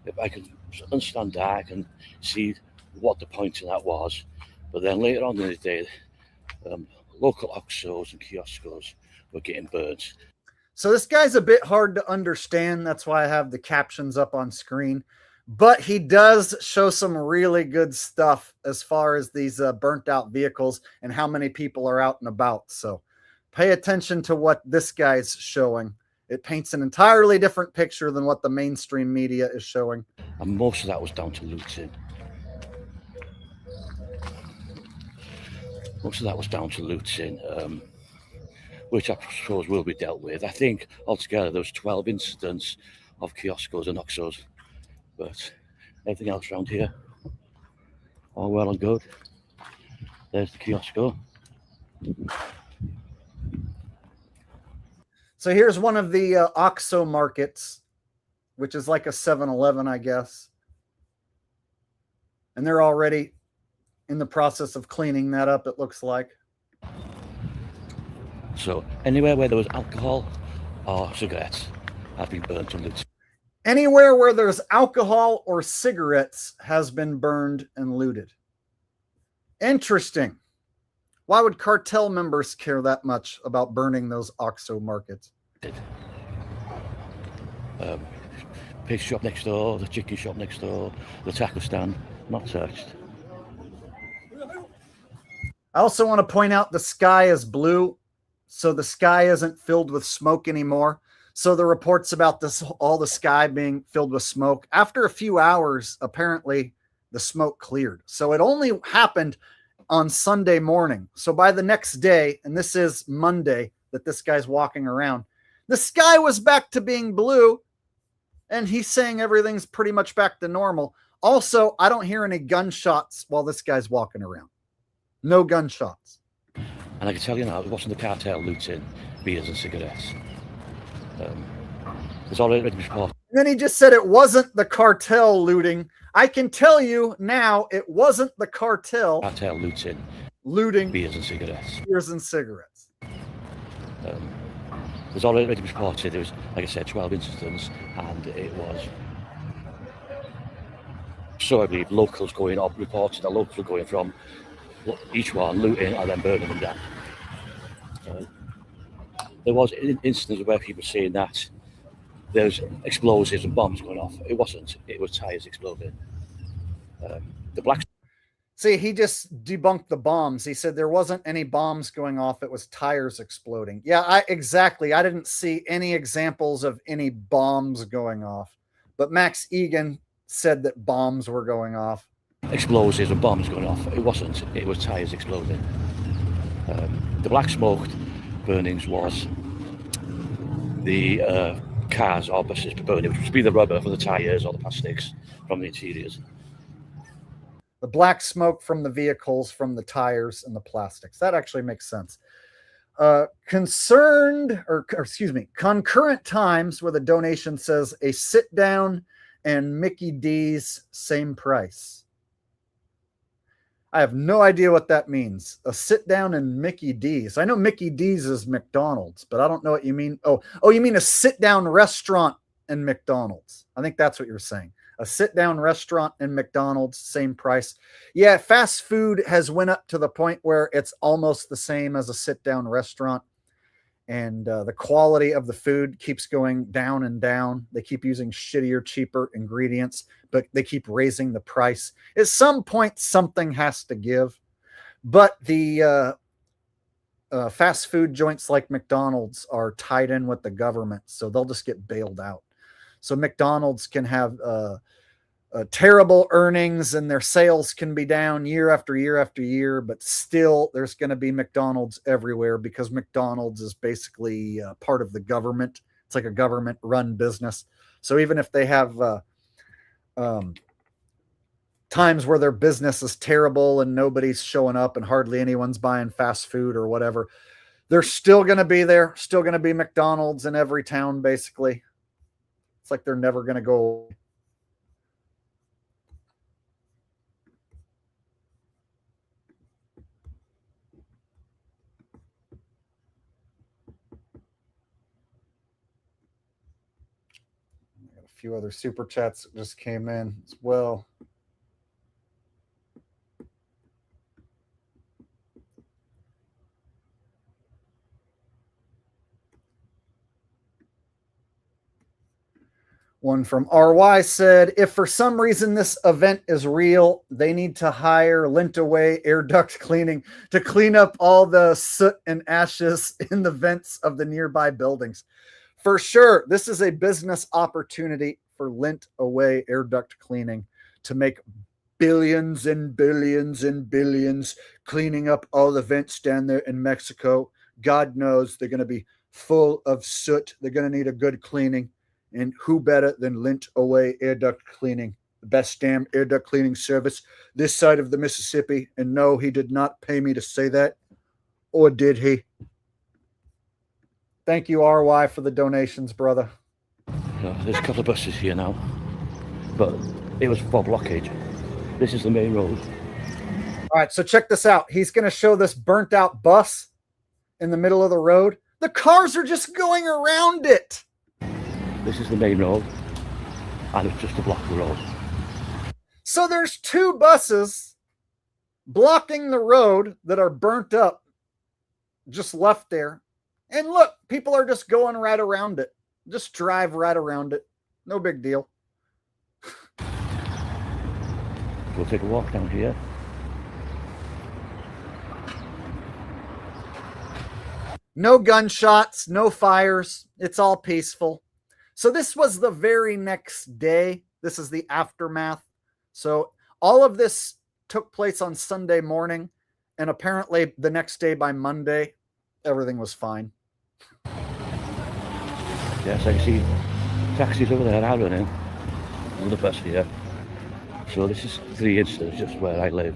If I can understand that, I can see what the point of that was. But then later on in the day, local Oxos and kioscos were getting burnt. So this guy's a bit hard to understand. That's why I have the captions up on screen. But he does show some really good stuff as far as these burnt out vehicles and how many people are out and about. So pay attention to what this guy's showing. It paints an entirely different picture than what the mainstream media is showing. And most of that was down to looting. Which I suppose will be dealt with. I think altogether there was 12 incidents of kioscos and Oxos, but everything else around here, all well and good. There's the kiosco. So here's one of the Oxo markets, which is like a 7-Eleven, I guess. And they're already in the process of cleaning that up, it looks like. So anywhere where there was alcohol or cigarettes have been burnt and looted. Anywhere where there's alcohol or cigarettes has been burned and looted. Interesting. Why would cartel members care that much about burning those Oxo markets? Pig shop next door, the chicken shop next door, the taco stand, not touched. I also want to point out the sky is blue, so the sky isn't filled with smoke anymore. So the reports about this, all the sky being filled with smoke, after a few hours, apparently the smoke cleared. So it only happened on Sunday morning. So by the next day, and this is Monday that this guy's walking around, the sky was back to being blue, and he's saying everything's pretty much back to normal. Also, I don't hear any gunshots while this guy's walking around. No gunshots. And I can tell you now, it wasn't the cartel looting beers and cigarettes. There's already been reports. And then he just said it wasn't the cartel looting. I can tell you now, it wasn't the cartel looting beers and cigarettes. Beers and cigarettes. There's already been reported. There was, like I said, 12 incidents, and it was. So I believe locals going up reported that locals were going from each one looting and then burning them down. There was instances where people saying that there's explosives and bombs going off. It wasn't. It was tires exploding. The black. See, he just debunked the bombs. He said there wasn't any bombs going off. It was tires exploding. Yeah, exactly. I didn't see any examples of any bombs going off. But Max Egan said that bombs were going off. Explosives and bombs going off. It wasn't. It was tires exploding. The black smoke burnings was the cars or buses burning, which would be the rubber from the tires or the plastics from the interiors. The black smoke from the vehicles, from the tires and the plastics. That actually makes sense. Concurrent Times with a donation says a sit down and Mickey D's same price. I have no idea what that means. A sit down and Mickey D's. I know Mickey D's is McDonald's, but I don't know what you mean. Oh, you mean a sit down restaurant and McDonald's. I think that's what you're saying. A sit down restaurant and McDonald's, same price. Yeah, fast food has went up to the point where it's almost the same as a sit down restaurant. And the quality of the food keeps going down and down. They keep using shittier, cheaper ingredients, but they keep raising the price. At some point, something has to give. But the fast food joints like McDonald's are tied in with the government, so they'll just get bailed out. So McDonald's can have terrible earnings and their sales can be down year after year after year, but still there's going to be McDonald's everywhere because McDonald's is basically part of the government. It's like a government run business. So even if they have times where their business is terrible and nobody's showing up and hardly anyone's buying fast food or whatever, they're still going to be there, still going to be McDonald's in every town, basically. It's like they're never going to go away. A few other super chats just came in as well. One from RY said, if for some reason this event is real, they need to hire Lint-Away air duct cleaning to clean up all the soot and ashes in the vents of the nearby buildings. For sure, this is a business opportunity for Lint-Away air duct cleaning to make billions and billions and billions cleaning up all the vents down there in Mexico. God knows they're going to be full of soot. They're going to need a good cleaning. And who better than Lint-Away air duct cleaning, the best damn air duct cleaning service this side of the Mississippi. And no, he did not pay me to say that. Or did he? Thank you, RY, for the donations, brother. There's a couple of buses here now, but it was for blockage. This is the main road. All right, so check this out. He's going to show this burnt out bus in the middle of the road. The cars are just going around it. This is the main road, and it's just to block the road. So there's two buses blocking the road that are burnt up, just left there. And look, people are just going right around it. Just drive right around it. No big deal. We'll take a walk down here. No gunshots, no fires. It's all peaceful. So this was the very next day. This is the aftermath. So all of this took place on Sunday morning, and apparently the next day by Monday, everything was fine. Yes, I can see taxis over there now running. Another bus here. So this is 3 instances just where I live.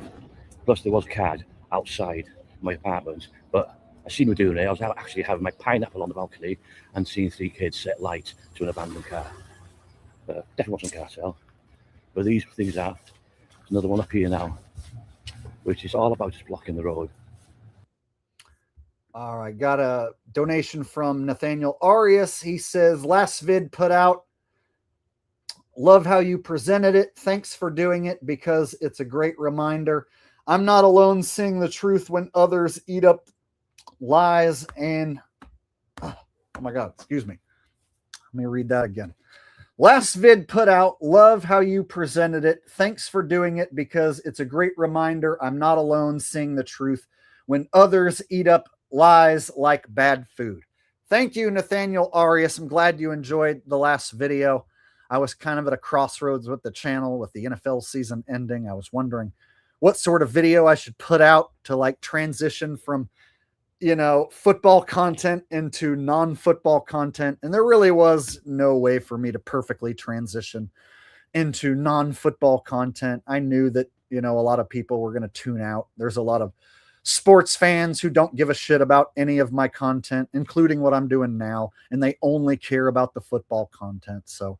Plus there was CAD outside my apartment. But I seen me doing it. I was actually having my pineapple on the balcony and seeing 3 kids set light to an abandoned car. Definitely wasn't cartel. But these things are. There's another one up here now, which is all about just blocking the road. All right, got a donation from Nathaniel Arias. He says, last vid put out. Love how you presented it. Thanks for doing it because it's a great reminder. I'm not alone seeing the truth when others eat up lies and... Oh my God, excuse me. Let me read that again. Last vid put out. Love how you presented it. Thanks for doing it because it's a great reminder. I'm not alone seeing the truth when others eat up lies like bad food. Thank you, Nathaniel Arias. I'm glad you enjoyed the last video. I was kind of at a crossroads with the channel with the NFL season ending. I was wondering what sort of video I should put out to like transition from, you know, football content into non-football content. And there really was no way for me to perfectly transition into non-football content. I knew that, you know, a lot of people were going to tune out. There's a lot of sports fans who don't give a shit about any of my content, including what I'm doing now, and they only care about the football content. So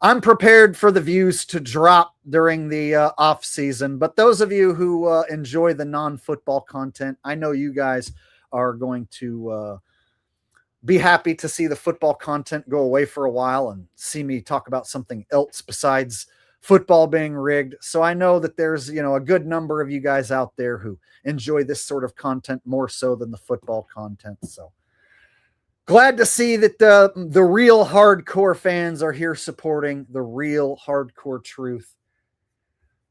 I'm prepared for the views to drop during the off season, but those of you who enjoy the non-football content, I know you guys are going to be happy to see the football content go away for a while and see me talk about something else besides football being rigged. So I know that there's, you know, a good number of you guys out there who enjoy this sort of content more so than the football content. So glad to see that the real hardcore fans are here supporting the real hardcore truth.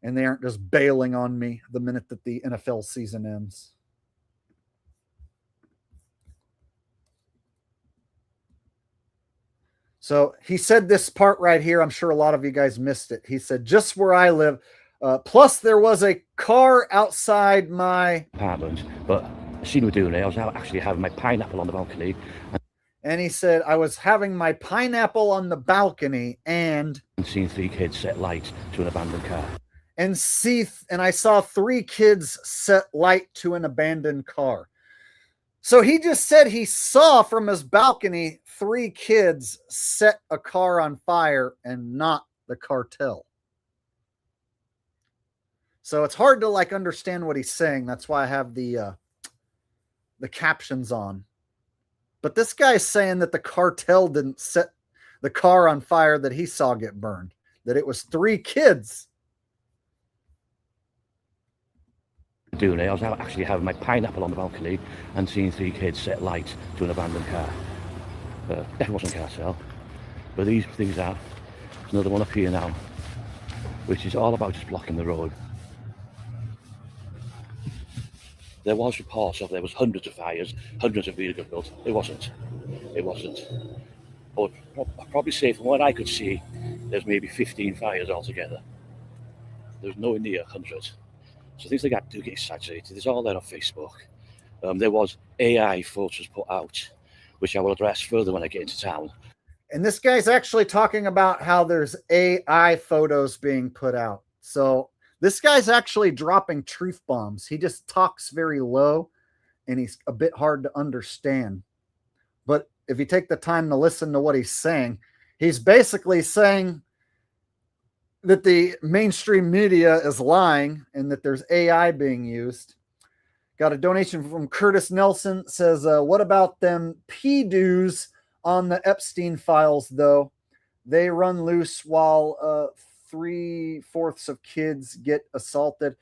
And they aren't just bailing on me the minute that the NFL season ends. So he said this part right here. I'm sure a lot of you guys missed it. He said, just where I live. Plus, there was a car outside my apartment. But I seen me doing it. I was actually having my pineapple on the balcony. And he said, I was having my pineapple on the balcony and seeing 3 kids set light to an abandoned car. And I saw 3 kids set light to an abandoned car. So he just said he saw from his balcony 3 kids set a car on fire and not the cartel. So it's hard to like understand what he's saying. That's why I have the captions on. But this guy's saying that the cartel didn't set the car on fire that he saw get burned, that it was 3 kids. Doing it, I was actually having my pineapple on the balcony and seeing 3 kids set light to an abandoned car. Definitely wasn't cartel. But these things are. There's another one up here now, which is all about just blocking the road. There was reports of there was hundreds of fires, hundreds of vehicles built. It wasn't. It wasn't. But I'd probably say from what I could see, there's maybe 15 fires altogether. There's nowhere near 100. So things like that do get exaggerated. It's all there on Facebook. There was AI photos put out, which I will address further when I get into town. And this guy's actually talking about how there's AI photos being put out. So this guy's actually dropping truth bombs. He just talks very low and he's a bit hard to understand. But if you take the time to listen to what he's saying, he's basically saying that the mainstream media is lying and that there's AI being used. Got a donation from Curtis Nelson. Says, what about them PDUs on the Epstein files, though? They run loose while 3/4 of kids get assaulted.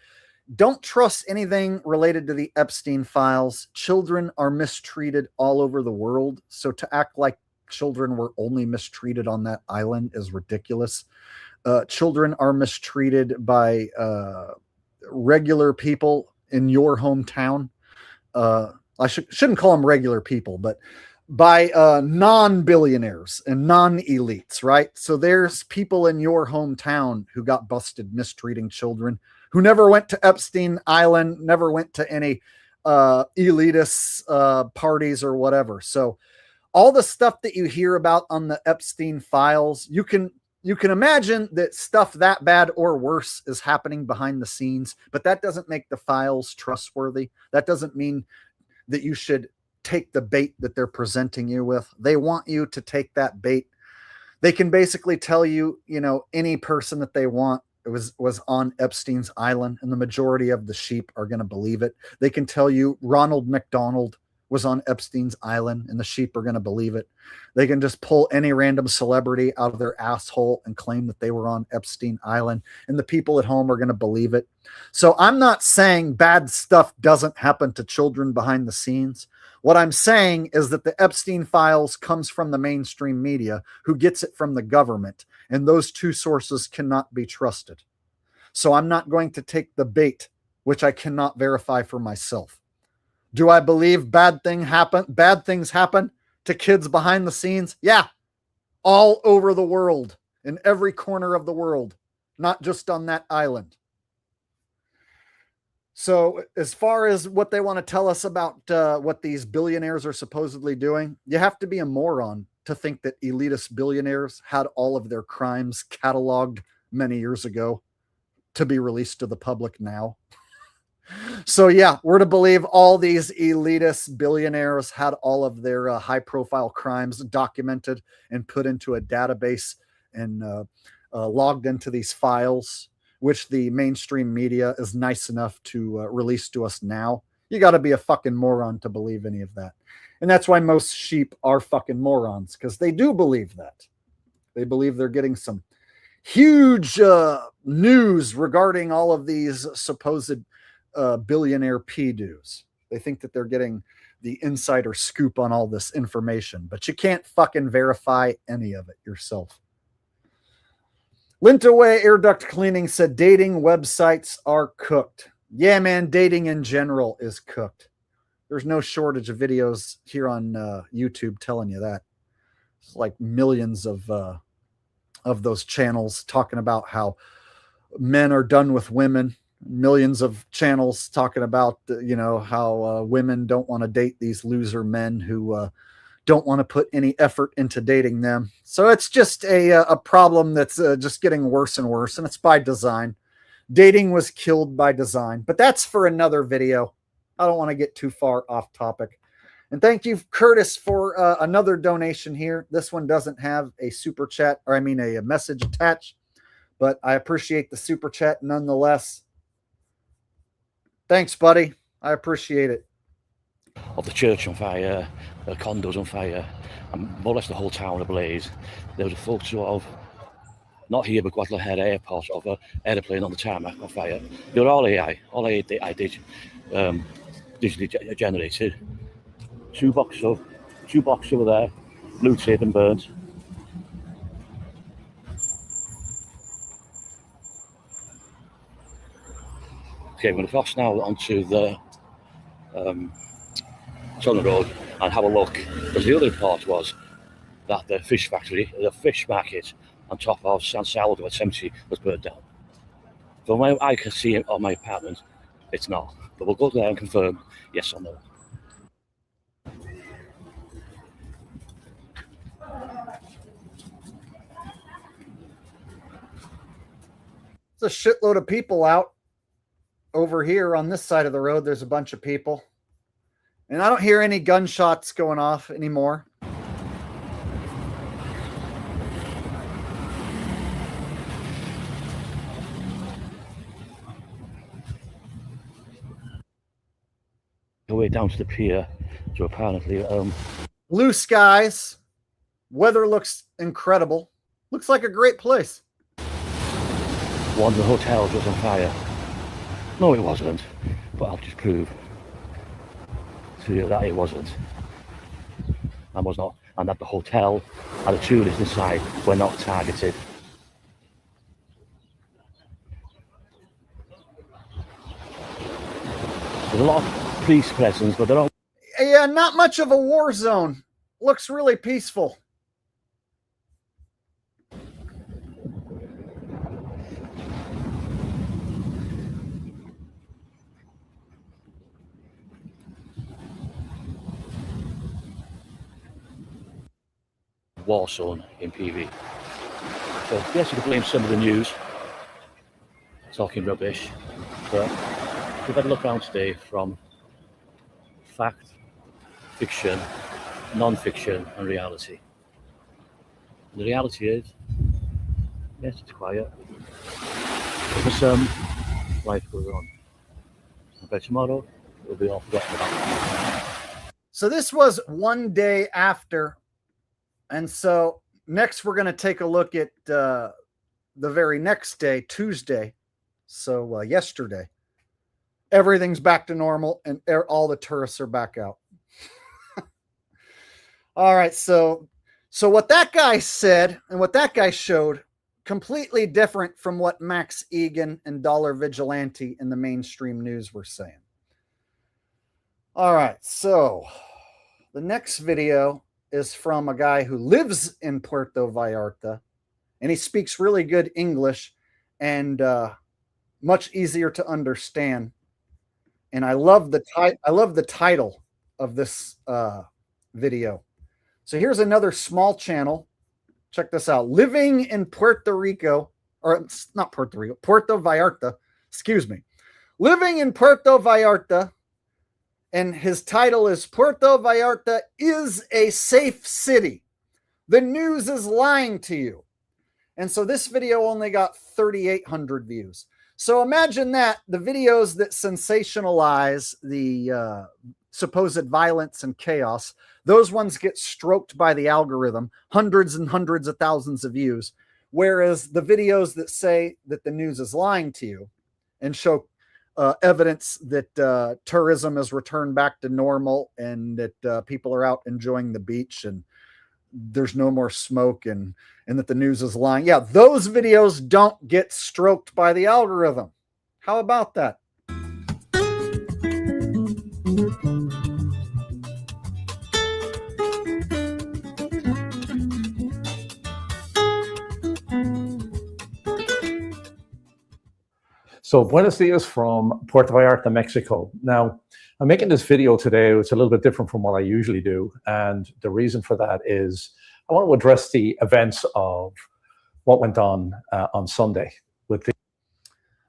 Don't trust anything related to the Epstein files. Children are mistreated all over the world. So to act like children were only mistreated on that island is ridiculous. Children are mistreated by regular people in your hometown. I shouldn't call them regular people, but by non-billionaires and non-elites, right? So there's people in your hometown who got busted mistreating children, who never went to Epstein Island, never went to any elitist parties or whatever. So all the stuff that you hear about on the Epstein files, you can imagine that stuff that bad or worse is happening behind the scenes, but that doesn't make the files trustworthy. That doesn't mean that you should take the bait that they're presenting you with. They want you to take that bait. They can basically tell you, any person that they want was on Epstein's island, and the majority of the sheep are going to believe it. They can tell you Ronald McDonald was on Epstein's island, and the sheep are going to believe it. They can just pull any random celebrity out of their asshole and claim that they were on Epstein Island, and the people at home are going to believe it. So I'm not saying bad stuff doesn't happen to children behind the scenes. What I'm saying is that the Epstein files comes from the mainstream media, who gets it from the government, and those two sources cannot be trusted. So I'm not going to take the bait, which I cannot verify for myself. Do I believe bad things happen to kids behind the scenes? Yeah. All over the world, in every corner of the world, not just on that island. So as far as what they want to tell us about what these billionaires are supposedly doing, you have to be a moron to think that elitist billionaires had all of their crimes cataloged many years ago to be released to the public now. So yeah, we're to believe all these elitist billionaires had all of their high-profile crimes documented and put into a database and logged into these files, which the mainstream media is nice enough to release to us now. You got to be a fucking moron to believe any of that. And that's why most sheep are fucking morons, because they do believe that. They believe they're getting some huge news regarding all of these supposed billionaire P-doos. They think that they're getting the insider scoop on all this information, but you can't fucking verify any of it yourself. Lintaway Air Duct Cleaning said dating websites are cooked. Yeah, man, dating in general is cooked. There's no shortage of videos here on YouTube telling you that. It's like millions of those channels talking about how men are done with women. Millions of channels talking about, how women don't want to date these loser men who don't want to put any effort into dating them. So it's just a problem that's just getting worse and worse, and it's by design. Dating was killed by design, but that's for another video. I don't want to get too far off topic. And thank you, Curtis, for another donation here. This one doesn't have a super chat, a message attached, but I appreciate the super chat nonetheless. Thanks, buddy. I appreciate it. Of the church on fire, the condos on fire, and more or less the whole town ablaze. There was a photo of, not here, but Guadalajara Airport, of an aeroplane on the tarmac on fire. They were all AI, digitally generated. Two boxes over there, blue tape and burnt. Okay, we're going to cross now onto the Tunnel Road and have a look, because the other report was that the fish market on top of San Salvador at 70 was burnt down. From where I can see it on my apartment, it's not. But we'll go there and confirm yes or no. There's a shitload of people out. Over here on this side of the road, there's a bunch of people. And I don't hear any gunshots going off anymore. Go way down to the pier, so apparently blue skies. Weather looks incredible. Looks like a great place. One of the hotels was on fire. No, it wasn't, but I'll just prove to you that it wasn't. And was not, and that the hotel and the tourists inside were not targeted. There's a lot of police presence, but they're all... Yeah, not much of a war zone. Looks really peaceful. War zone in PV. So yes, you can blame some of the news, talking rubbish, but we've had a look around today from fact, fiction, non-fiction, and reality. And the reality is, yes, it's quiet. But for some, life goes on. By tomorrow, it'll be all forgotten about. So this was one day after, and so next we're going to take a look at the very next day, Tuesday. So yesterday, everything's back to normal, and all the tourists are back out. All right, so what that guy said and what that guy showed, completely different from what Max Egan and Dollar Vigilante in the mainstream news were saying. All right, so the next video is from a guy who lives in Puerto Vallarta, and he speaks really good English and much easier to understand. And I love the title of this video. So here's another small channel. Check this out. Living in Puerto Rico, or not Puerto Rico, Puerto Vallarta, excuse me. Living in Puerto Vallarta, and his title is Puerto Vallarta is a safe city. The news is lying to you. And so this video only got 3,800 views. So imagine that, the videos that sensationalize the supposed violence and chaos, those ones get stroked by the algorithm, hundreds and hundreds of thousands of views. Whereas the videos that say that the news is lying to you and show evidence that tourism has returned back to normal and that people are out enjoying the beach and there's no more smoke and that the news is lying. Yeah, those videos don't get stroked by the algorithm. How about that? So buenos dias from Puerto Vallarta, Mexico. Now, I'm making this video today. It's a little bit different from what I usually do. And the reason for that is I want to address the events of what went on Sunday with the.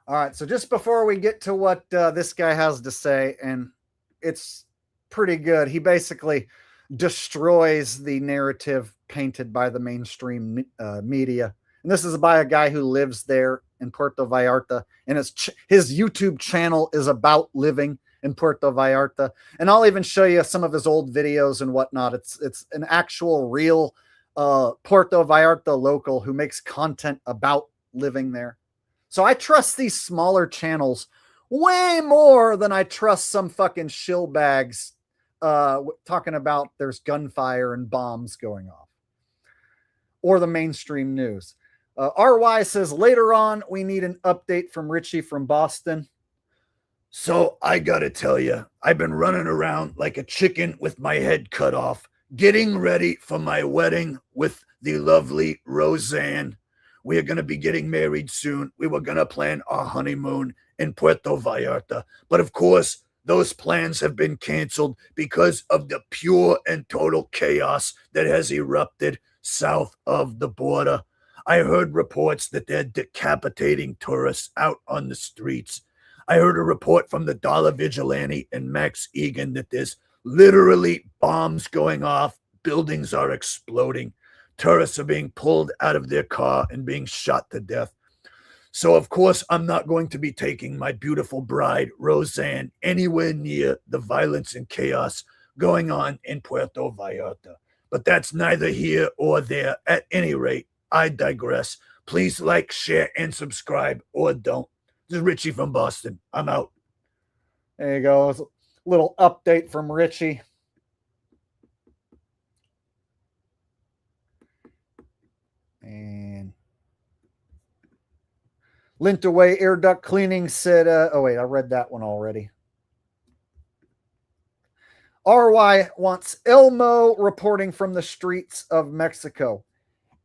All right. So just before we get to what this guy has to say, and it's pretty good. He basically destroys the narrative painted by the mainstream media. And this is by a guy who lives there in Puerto Vallarta, and his YouTube channel is about living in Puerto Vallarta. And I'll even show you some of his old videos and whatnot. It's an actual real Puerto Vallarta local who makes content about living there. So I trust these smaller channels way more than I trust some fucking shill bags talking about there's gunfire and bombs going off, or the mainstream news. RY says, later on, we need an update from Richie from Boston. So I gotta tell you, I've been running around like a chicken with my head cut off, getting ready for my wedding with the lovely Roseanne. We are gonna be getting married soon. We were gonna plan our honeymoon in Puerto Vallarta. But of course, those plans have been canceled because of the pure and total chaos that has erupted south of the border. I heard reports that they're decapitating tourists out on the streets. I heard a report from the Dollar Vigilante and Max Egan that there's literally bombs going off. Buildings are exploding. Tourists are being pulled out of their car and being shot to death. So, of course, I'm not going to be taking my beautiful bride, Roseanne, anywhere near the violence and chaos going on in Puerto Vallarta. But that's neither here or there. At any rate, I digress. Please like, share, and subscribe, or don't. This is Richie from Boston. I'm out. There you go. A little update from Richie. And Lint Away Air Duct Cleaning said, oh wait, I read that one already. RY wants Elmo reporting from the streets of Mexico.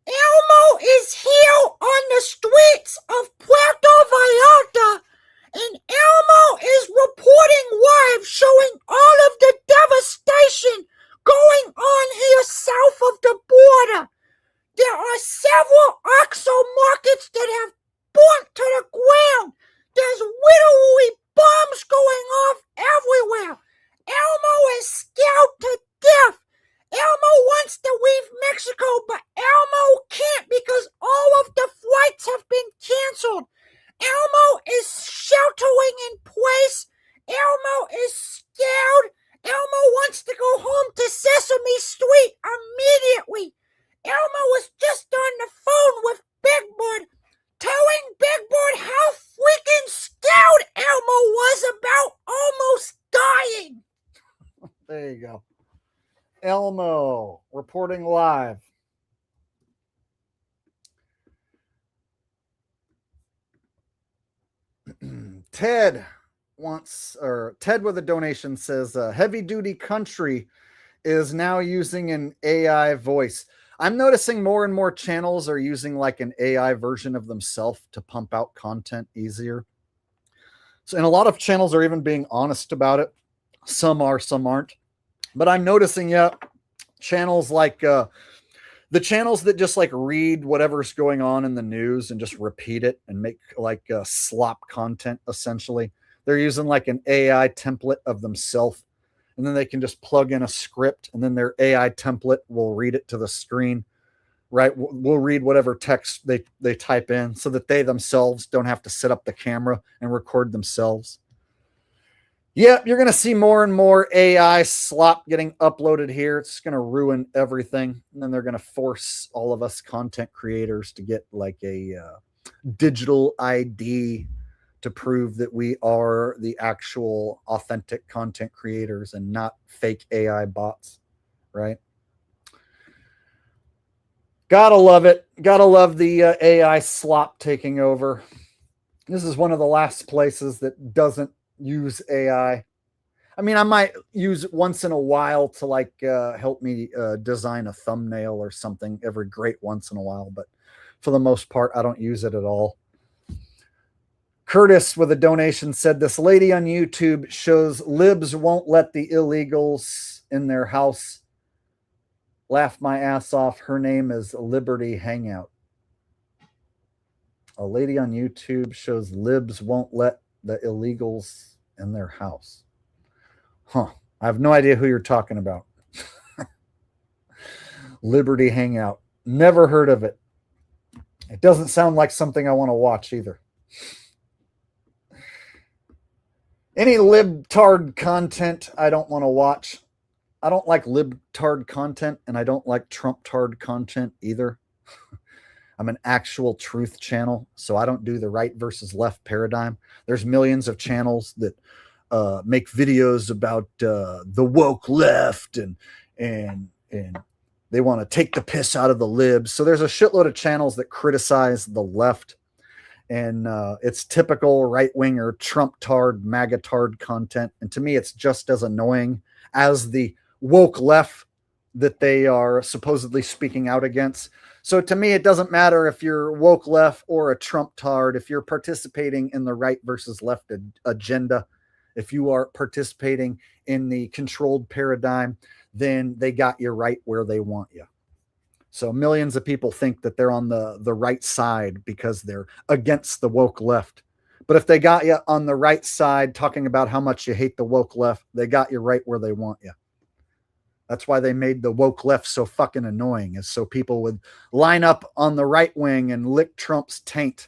Elmo is here on the streets of Puerto Vallarta, and Elmo is reporting live, showing all of the devastation going on here south of the border. There are several OXXO markets that have burnt to the ground. There's literally bombs going off everywhere. Elmo is scared to death. Elmo wants to leave Mexico, but Elmo can't because all of the flights have been canceled. Elmo is sheltering in place. Elmo is scared. Elmo wants to go home to Sesame Street immediately. Elmo was just on the phone with Big Bird, telling Big Bird how freaking scared Elmo was about almost dying. There you go. Elmo reporting live. Ted with a donation says, Heavy Duty Country is now using an AI voice. I'm noticing more and more channels are using like an AI version of themselves to pump out content easier. So, and a lot of channels are even being honest about it. Some are, some aren't. But I'm noticing, channels like the channels that just like read whatever's going on in the news and just repeat it and make like slop content, essentially. They're using like an AI template of themselves. And then they can just plug in a script, and then their AI template will read it to the screen, right? We'll read whatever text they type in so that they themselves don't have to set up the camera and record themselves. Yep, you're going to see more and more AI slop getting uploaded here. It's going to ruin everything. And then they're going to force all of us content creators to get like a digital ID to prove that we are the actual authentic content creators and not fake AI bots, right? Gotta love it. Gotta love the AI slop taking over. This is one of the last places that doesn't use AI. I mean, I might use it once in a while to like help me design a thumbnail or something every great once in a while, but for the most part, I don't use it at all. Curtis with a donation said, this lady on YouTube shows libs won't let the illegals in their house. Laugh my ass off. Her name is Liberty Hangout. A lady on YouTube shows libs won't let the illegals in their house. Huh. I have no idea who you're talking about. Liberty Hangout. Never heard of it. It doesn't sound like something I want to watch either. Any libtard content I don't want to watch. I don't like libtard content, and I don't like Trump-tard content either. I'm an actual truth channel, so I don't do the right versus left paradigm. There's millions of channels that make videos about the woke left, and they want to take the piss out of the libs. So there's a shitload of channels that criticize the left, and it's typical right-winger Trump-tard, MAGA-tard content. And to me, it's just as annoying as the woke left that they are supposedly speaking out against. So to me, it doesn't matter if you're woke left or a Trump-tard. If you're participating in the right versus left agenda, if you are participating in the controlled paradigm, then they got you right where they want you. So millions of people think that they're on the right side because they're against the woke left. But if they got you on the right side talking about how much you hate the woke left, they got you right where they want you. That's why they made the woke left so fucking annoying, is so people would line up on the right wing and lick Trump's taint.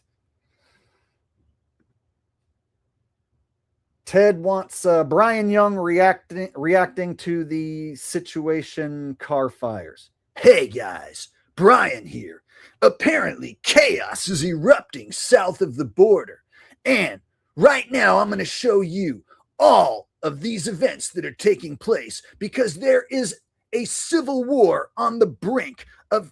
Ted wants Brian Young reacting to the situation car fires. Hey guys, Brian here. Apparently chaos is erupting south of the border. And right now I'm going to show you all of these events that are taking place because there is a civil war on the brink of...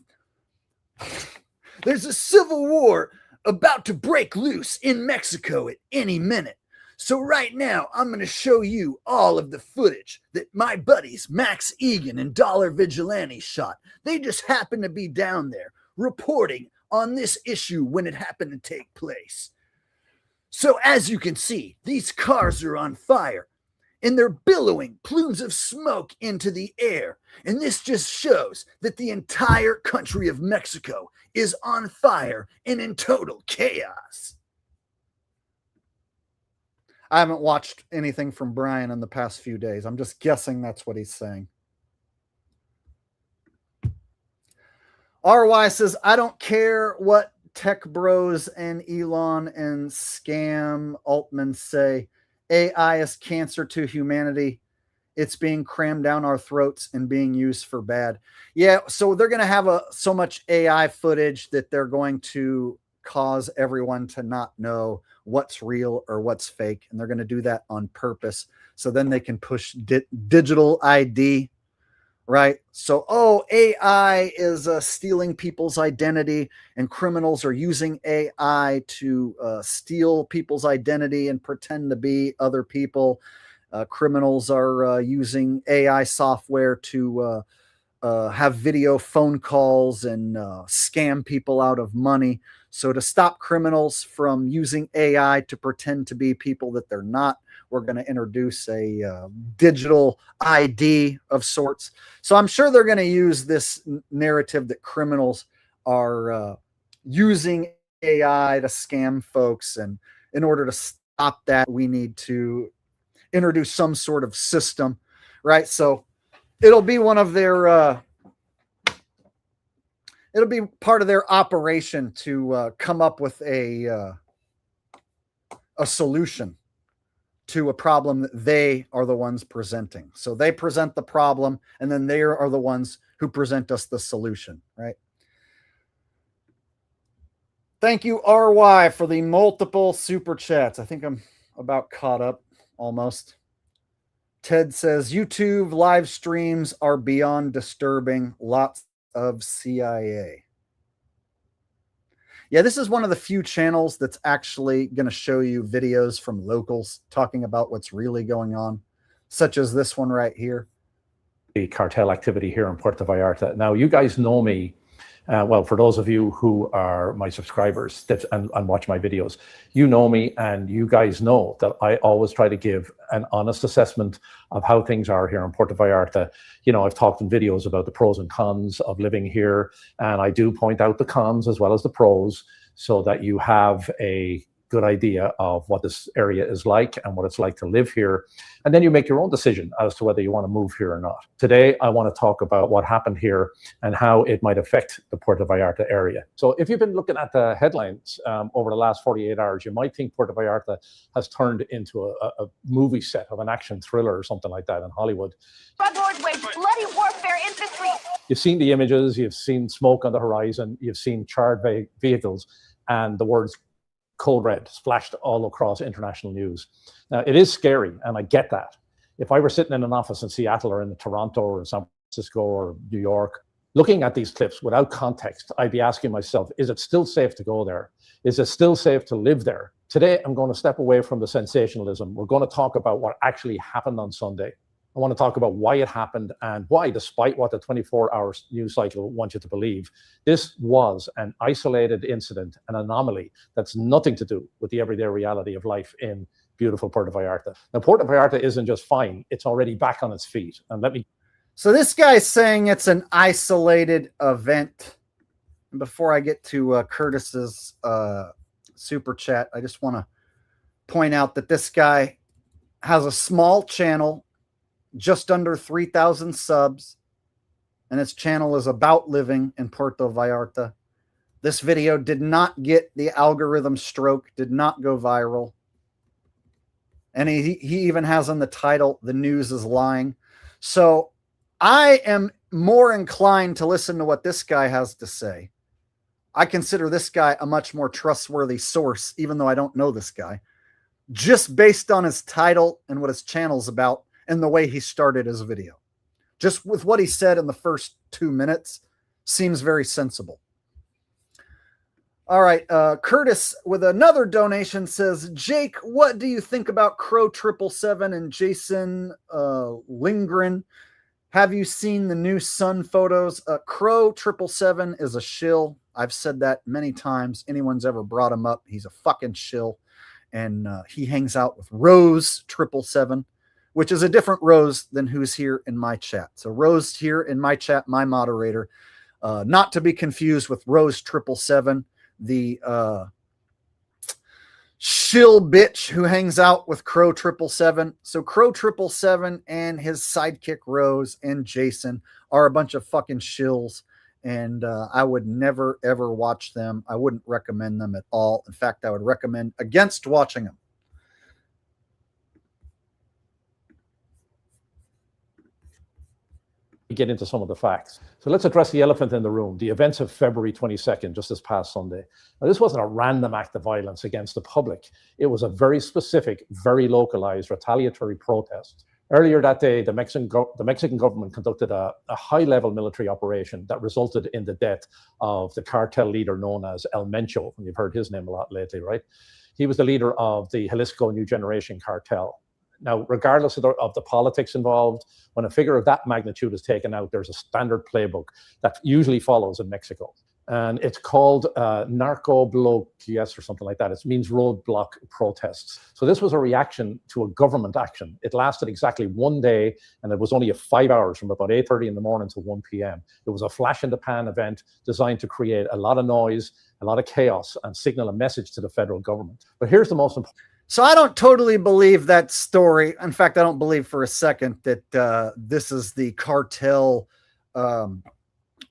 There's a civil war about to break loose in Mexico at any minute. So right now, I'm going to show you all of the footage that my buddies Max Egan and Dollar Vigilante shot. They just happened to be down there reporting on this issue when it happened to take place. So as you can see, these cars are on fire and they're billowing plumes of smoke into the air. And this just shows that the entire country of Mexico is on fire and in total chaos. I haven't watched anything from Brian in the past few days. I'm just guessing that's what he's saying. RY says, I don't care what Tech Bros and Elon and Scam Altman say. AI is cancer to humanity. It's being crammed down our throats and being used for bad. Yeah, so they're going to have so much AI footage that they're going to cause everyone to not know what's real or what's fake. And they're going to do that on purpose. So then they can push digital ID, right? So, AI is stealing people's identity, and criminals are using AI to steal people's identity and pretend to be other people. Criminals are using AI software to have video phone calls and scam people out of money. So to stop criminals from using AI to pretend to be people that they're not, we're going to introduce a digital ID of sorts. So I'm sure they're going to use this narrative that criminals are using AI to scam folks. And in order to stop that, we need to introduce some sort of system, right? So it'll be one of their it'll be part of their operation to come up with a solution to a problem that they are the ones presenting. So they present the problem, and then they are the ones who present us the solution, right? Thank you, RY, for the multiple super chats. I think I'm about caught up almost. Ted says, YouTube live streams are beyond disturbing. Lots of CIA. Yeah, this is one of the few channels that's actually going to show you videos from locals talking about what's really going on, such as this one right here. The cartel activity here in Puerto Vallarta. Now, you guys know me. Well, for those of you who are my subscribers and watch my videos, you know me, and you guys know that I always try to give an honest assessment of how things are here in Puerto Vallarta. You know, I've talked in videos about the pros and cons of living here, and I do point out the cons as well as the pros so that you have a good idea of what this area is like and what it's like to live here. And then you make your own decision as to whether you want to move here or not. Today, I want to talk about what happened here and how it might affect the Puerto Vallarta area. So if you've been looking at the headlines over the last 48 hours, you might think Puerto Vallarta has turned into a movie set of an action thriller or something like that in Hollywood. Drug lords wage bloody warfare in the streets. You've seen the images, you've seen smoke on the horizon, you've seen charred vehicles, and the words Code Red splashed all across international news. Now, it is scary, and I get that. If I were sitting in an office in Seattle or in Toronto or in San Francisco or New York, looking at these clips without context, I'd be asking myself, is it still safe to go there? Is it still safe to live there? Today, I'm going to step away from the sensationalism. We're going to talk about what actually happened on Sunday. I want to talk about why it happened and why, despite what the 24-hour news cycle wants you to believe, this was an isolated incident, an anomaly that's nothing to do with the everyday reality of life in beautiful Puerto Vallarta. Now, Puerto Vallarta isn't just fine, it's already back on its feet. And So this guy's saying it's an isolated event. And before I get to Curtis's super chat, I just want to point out that this guy has a small channel, just under 3,000 subs, and his channel is about living in Puerto Vallarta. This video did not get the algorithm stroke, did not go viral. And he even has on the title, "The News is Lying." So I am more inclined to listen to what this guy has to say. I consider this guy a much more trustworthy source, even though I don't know this guy, just based on his title and what his channel's about and the way he started his video. Just with what he said in the first 2 minutes seems very sensible. All right, Curtis with another donation says, Jake, what do you think about Crow 777 and Jason Lindgren? Have you seen the new Sun photos? Crow 777 is a shill. I've said that many times. Anyone's ever brought him up, he's a fucking shill. And he hangs out with Rose 777, which is a different Rose than who's here in my chat. So Rose here in my chat, my moderator, not to be confused with Rose 777, the shill bitch who hangs out with Crow 777. So Crow 777 and his sidekick Rose and Jason are a bunch of fucking shills, and I would never ever watch them. I wouldn't recommend them at all. In fact, I would recommend against watching them. Get into some of the facts. So let's address the elephant in the room, the events of February 22nd, just this past Sunday. Now, this wasn't a random act of violence against the public. It was a very specific, very localized retaliatory protest. Earlier that day, the Mexican government conducted a high-level military operation that resulted in the death of the cartel leader known as El Mencho. You've heard his name a lot lately, right? He was the leader of the Jalisco New Generation cartel. Now, regardless of the politics involved, when a figure of that magnitude is taken out, there's a standard playbook that usually follows in Mexico. And it's called narco bloqueos or something like that. It means roadblock protests. So this was a reaction to a government action. It lasted exactly 1 day, and it was only 5 hours from about 8:30 in the morning to 1 p.m. It was a flash-in-the-pan event designed to create a lot of noise, a lot of chaos, and signal a message to the federal government. But here's the most important. So I don't totally believe that story. In fact, I don't believe for a second that this is the cartel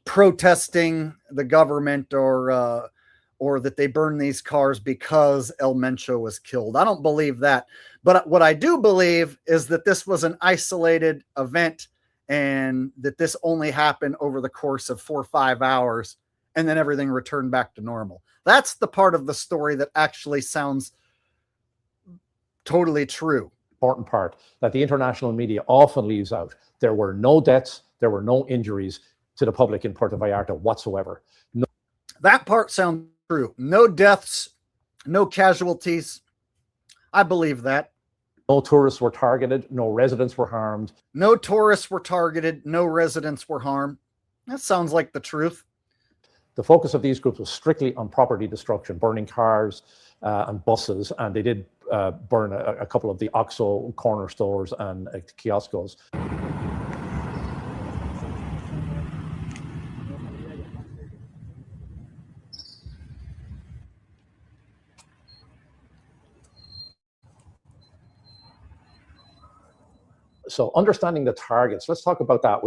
protesting the government or that they burn these cars because El Mencho was killed. I don't believe that. But what I do believe is that this was an isolated event and that this only happened over the course of 4 or 5 hours and then everything returned back to normal. That's the part of the story that actually sounds totally true. Important part that the international media often leaves out. There were no deaths, there were no injuries to the public in Puerto Vallarta whatsoever. No. That part sounds true. No deaths, no casualties. I believe that. No tourists were targeted, no residents were harmed. No tourists were targeted, no residents were harmed. That sounds like the truth. The focus of these groups was strictly on property destruction, burning cars and buses, and they did burn a couple of the OXXO corner stores and kioscos. So understanding the targets, let's talk about that.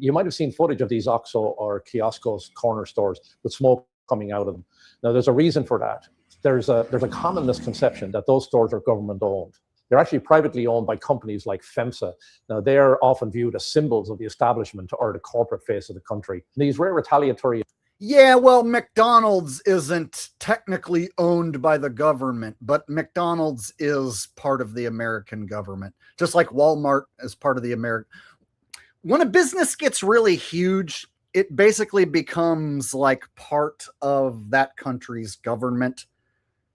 You might have seen footage of these OXXO or kioscos corner stores with smoke coming out of them. Now, there's a reason for that. There's a common misconception that those stores are government owned. They're actually privately owned by companies like FEMSA. Now, they are often viewed as symbols of the establishment or the corporate face of the country. These rare retaliatory. Yeah, well, McDonald's isn't technically owned by the government, but McDonald's is part of the American government, just like Walmart is part of the American. When a business gets really huge, it basically becomes like part of that country's government,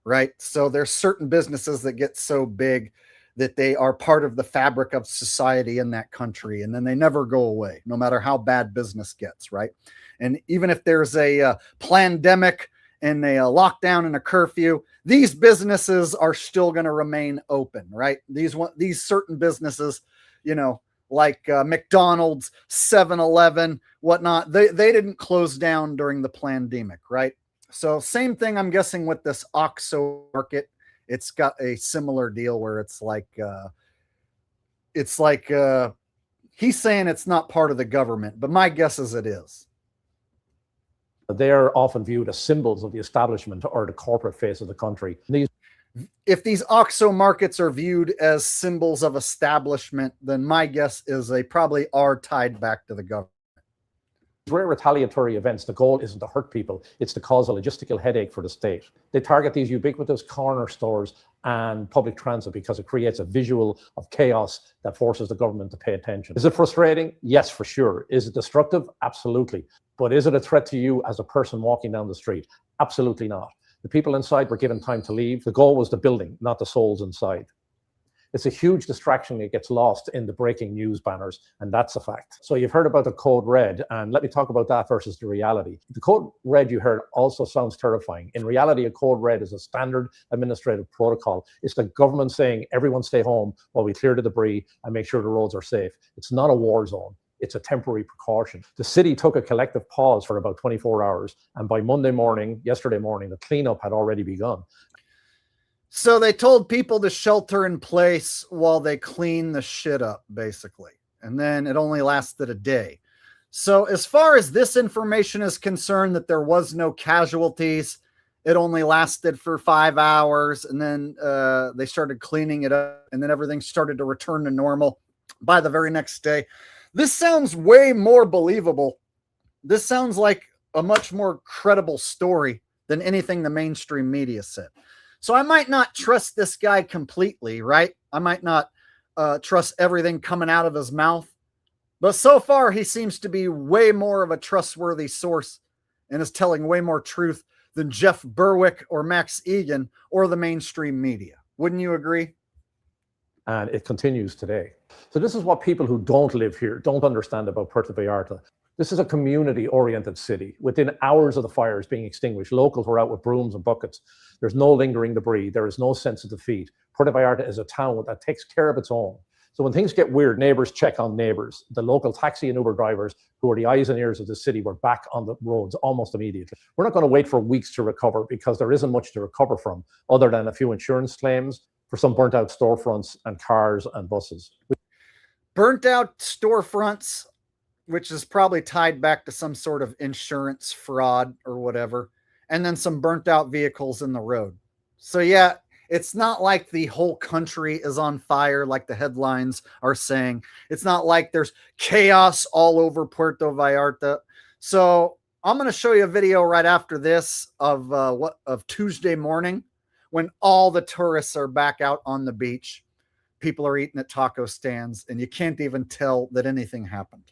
right? So there's certain businesses that get so big that they are part of the fabric of society in that country, and then they never go away, no matter how bad business gets, right? And even if there's a pandemic and a lockdown and a curfew, these businesses are still going to remain open, right? These certain businesses, you know, like McDonald's, 7-Eleven, whatnot, they didn't close down during the pandemic, right? So same thing, I'm guessing, with this OXXO market. It's got a similar deal where it's like he's saying it's not part of the government, but my guess is it is. They are often viewed as symbols of the establishment or the corporate face of the country. If these OXXO markets are viewed as symbols of establishment, then my guess is they probably are tied back to the government. Rare retaliatory events, the goal isn't to hurt people, it's to cause a logistical headache for the state. They target these ubiquitous corner stores and public transit because it creates a visual of chaos that forces the government to pay attention. Is it frustrating? Yes, for sure. Is it destructive? Absolutely. But is it a threat to you as a person walking down the street? Absolutely not. The people inside were given time to leave. The goal was the building, not the souls inside. It's a huge distraction that gets lost in the breaking news banners, and that's a fact. So you've heard about the code red, and let me talk about that versus the reality. The code red you heard also sounds terrifying. In reality, a code red is a standard administrative protocol. It's the government saying, everyone stay home while we clear the debris and make sure the roads are safe. It's not a war zone. It's a temporary precaution. The city took a collective pause for about 24 hours, and by yesterday morning, the cleanup had already begun. So they told people to shelter in place while they clean the shit up, basically. And then it only lasted a day. So as far as this information is concerned, that there was no casualties, it only lasted for 5 hours. And then they started cleaning it up, and then everything started to return to normal by the very next day. This sounds way more believable. This sounds like a much more credible story than anything the mainstream media said. So I might not trust this guy completely, right? I might not trust everything coming out of his mouth. But so far, he seems to be way more of a trustworthy source and is telling way more truth than Jeff Berwick or Max Egan or the mainstream media. Wouldn't you agree? And it continues today. So this is what people who don't live here don't understand about Puerto Vallarta. This is a community-oriented city. Within hours of the fires being extinguished, locals were out with brooms and buckets. There's no lingering debris. There is no sense of defeat. Puerto Vallarta is a town that takes care of its own. So when things get weird, neighbors check on neighbors. The local taxi and Uber drivers, who are the eyes and ears of the city, were back on the roads almost immediately. We're not going to wait for weeks to recover because there isn't much to recover from other than a few insurance claims for some burnt out storefronts and cars and buses. Burnt out storefronts, which is probably tied back to some sort of insurance fraud or whatever, and then some burnt out vehicles in the road. So yeah, it's not like the whole country is on fire like the headlines are saying. It's not like there's chaos all over Puerto Vallarta. So I'm going to show you a video right after this of Tuesday morning when all the tourists are back out on the beach. People are eating at taco stands, and you can't even tell that anything happened.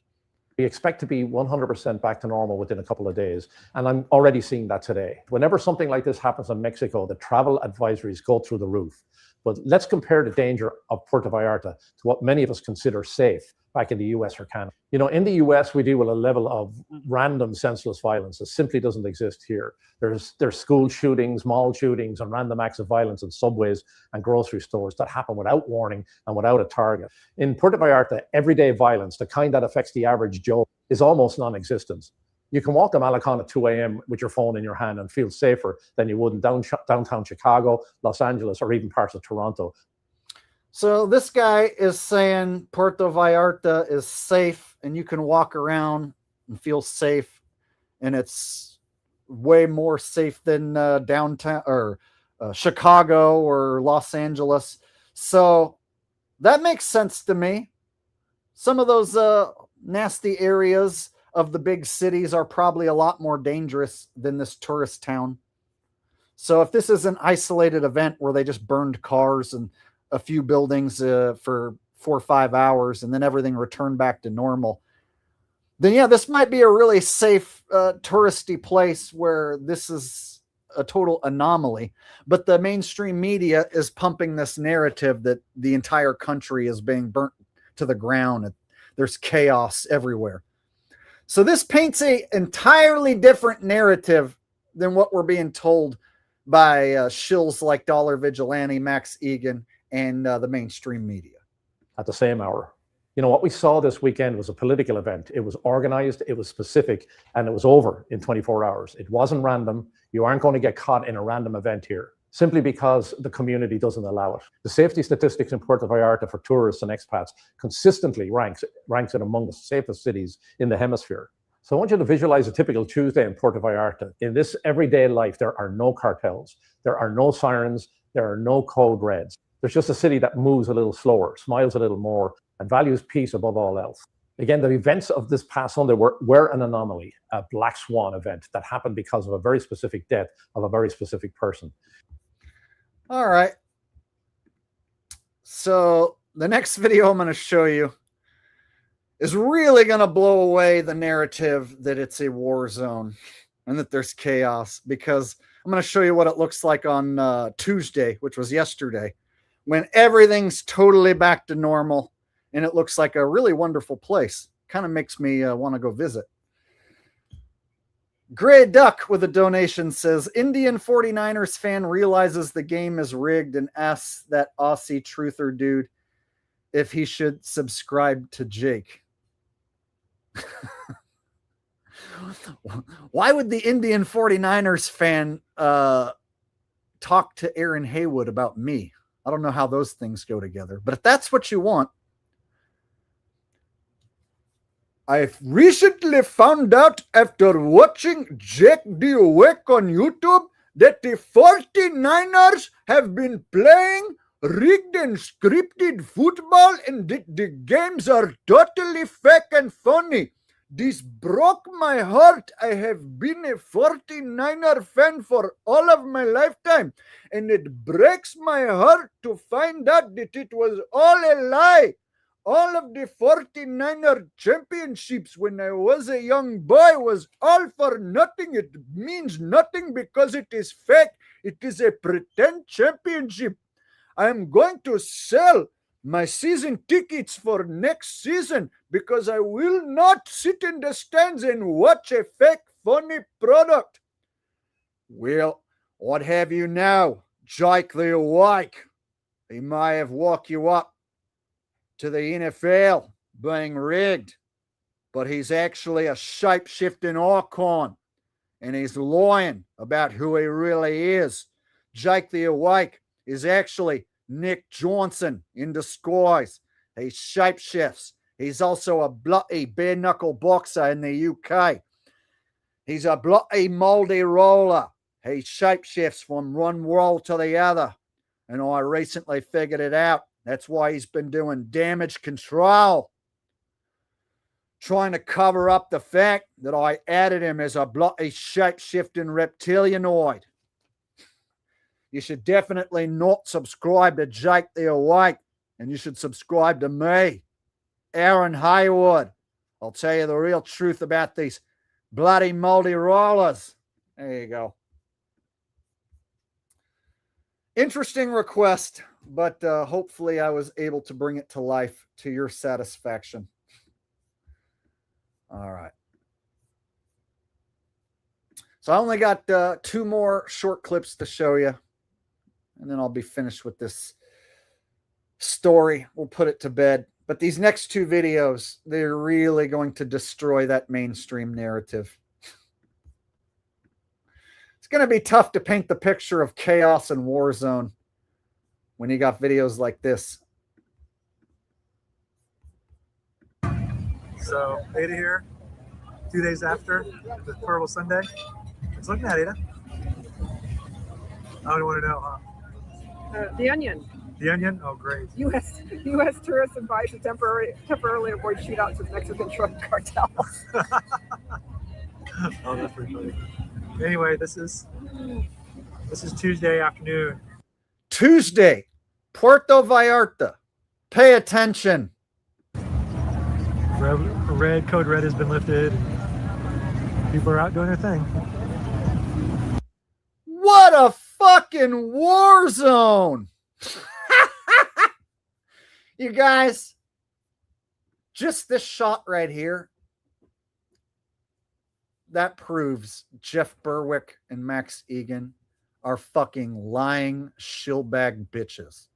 We expect to be 100% back to normal within a couple of days. And I'm already seeing that today. Whenever something like this happens in Mexico, the travel advisories go through the roof. But let's compare the danger of Puerto Vallarta to what many of us consider safe back in the US or Canada. You know, in the US, we deal with a level of random senseless violence that simply doesn't exist here. There's school shootings, mall shootings, and random acts of violence in subways and grocery stores that happen without warning and without a target. In Puerto Vallarta, everyday violence, the kind that affects the average Joe, is almost non-existent. You can walk to Malecon at 2 a.m. with your phone in your hand and feel safer than you would in downtown Chicago, Los Angeles, or even parts of Toronto. So this guy is saying Puerto Vallarta is safe and you can walk around and feel safe, and it's way more safe than downtown or Chicago or Los Angeles. So that makes sense to me. Some of those nasty areas of the big cities are probably a lot more dangerous than this tourist town. So if this is an isolated event where they just burned cars and a few buildings for 4 or 5 hours and then everything returned back to normal, then yeah, this might be a really safe touristy place where this is a total anomaly. But the mainstream media is pumping this narrative that the entire country is being burnt to the ground. There's chaos everywhere. So this paints an entirely different narrative than what we're being told by shills like Dollar Vigilante, Max Egan, and the mainstream media. At the same hour. You know, what we saw this weekend was a political event. It was organized, it was specific, and it was over in 24 hours. It wasn't random. You aren't going to get caught in a random event here, simply because the community doesn't allow it. The safety statistics in Puerto Vallarta for tourists and expats consistently ranks it among the safest cities in the hemisphere. So I want you to visualize a typical Tuesday in Puerto Vallarta. In this everyday life, there are no cartels, there are no sirens, there are no code reds. There's just a city that moves a little slower, smiles a little more, and values peace above all else. Again, the events of this past Sunday were an anomaly, a black swan event that happened because of a very specific death of a very specific person. All right. So the next video I'm going to show you is really going to blow away the narrative that it's a war zone. and that there's chaos, because I'm going to show you what it looks like on Tuesday, which was yesterday, when everything's totally back to normal and it looks like a really wonderful place. Kind of makes me want to go visit. Gray Duck with a donation says, Indian 49ers fan realizes the game is rigged and asks that Aussie truther dude if he should subscribe to Jake. Why would the Indian 49ers fan talk to Aaron Haywood about me? I don't know how those things go together, but if that's what you want. I've recently found out after watching Jack the Awake on YouTube that the 49ers have been playing rigged and scripted football and that the games are totally fake and phony. This broke my heart. I have been a 49er fan for all of my lifetime, and it breaks my heart to find out that it was all a lie. All of the 49er championships when I was a young boy was all for nothing. It means nothing because it is fake. It is a pretend championship. I am going to sell my season tickets for next season because I will not sit in the stands and watch a fake, funny product. Well, what have you now, Jake the Awake? He may have walked you up to the NFL being rigged, but he's actually a shape-shifting icon, and he's lying about who he really is. Jake the Awake is actually Nick Johnson in disguise. He shapeshifts. He's also a bloody bare-knuckle boxer in the UK. He's a bloody moldy roller. He shapeshifts from one world to the other, and I recently figured it out. That's why he's been doing damage control, trying to cover up the fact that I added him as a bloody shape-shifting reptilianoid. You should definitely not subscribe to Jake the Awake, and you should subscribe to me, Aaron Haywood. I'll tell you the real truth about these bloody moldy rollers. There you go. Interesting request, but hopefully I was able to bring it to life to your satisfaction. All right. So I only got 2 more short clips to show you, and then I'll be finished with this story. We'll put it to bed. But these next 2 videos, they're really going to destroy that mainstream narrative. It's going to be tough to paint the picture of chaos and war zone when you got videos like this. So, Ada here, 2 days after the Carnival Sunday. It's looking at Ada. I don't want to know, huh? The Onion. The Onion? Oh, great. U.S. tourists advised to temporarily avoid shootouts with Mexican drug cartels. Oh, that's pretty funny. Anyway, this is Tuesday afternoon. Tuesday, Puerto Vallarta. Pay attention. Code red has been lifted. People are out doing their thing. What a fucking war zone. You guys, just this shot right here, that proves Jeff Berwick and Max Egan are fucking lying shillbag bitches.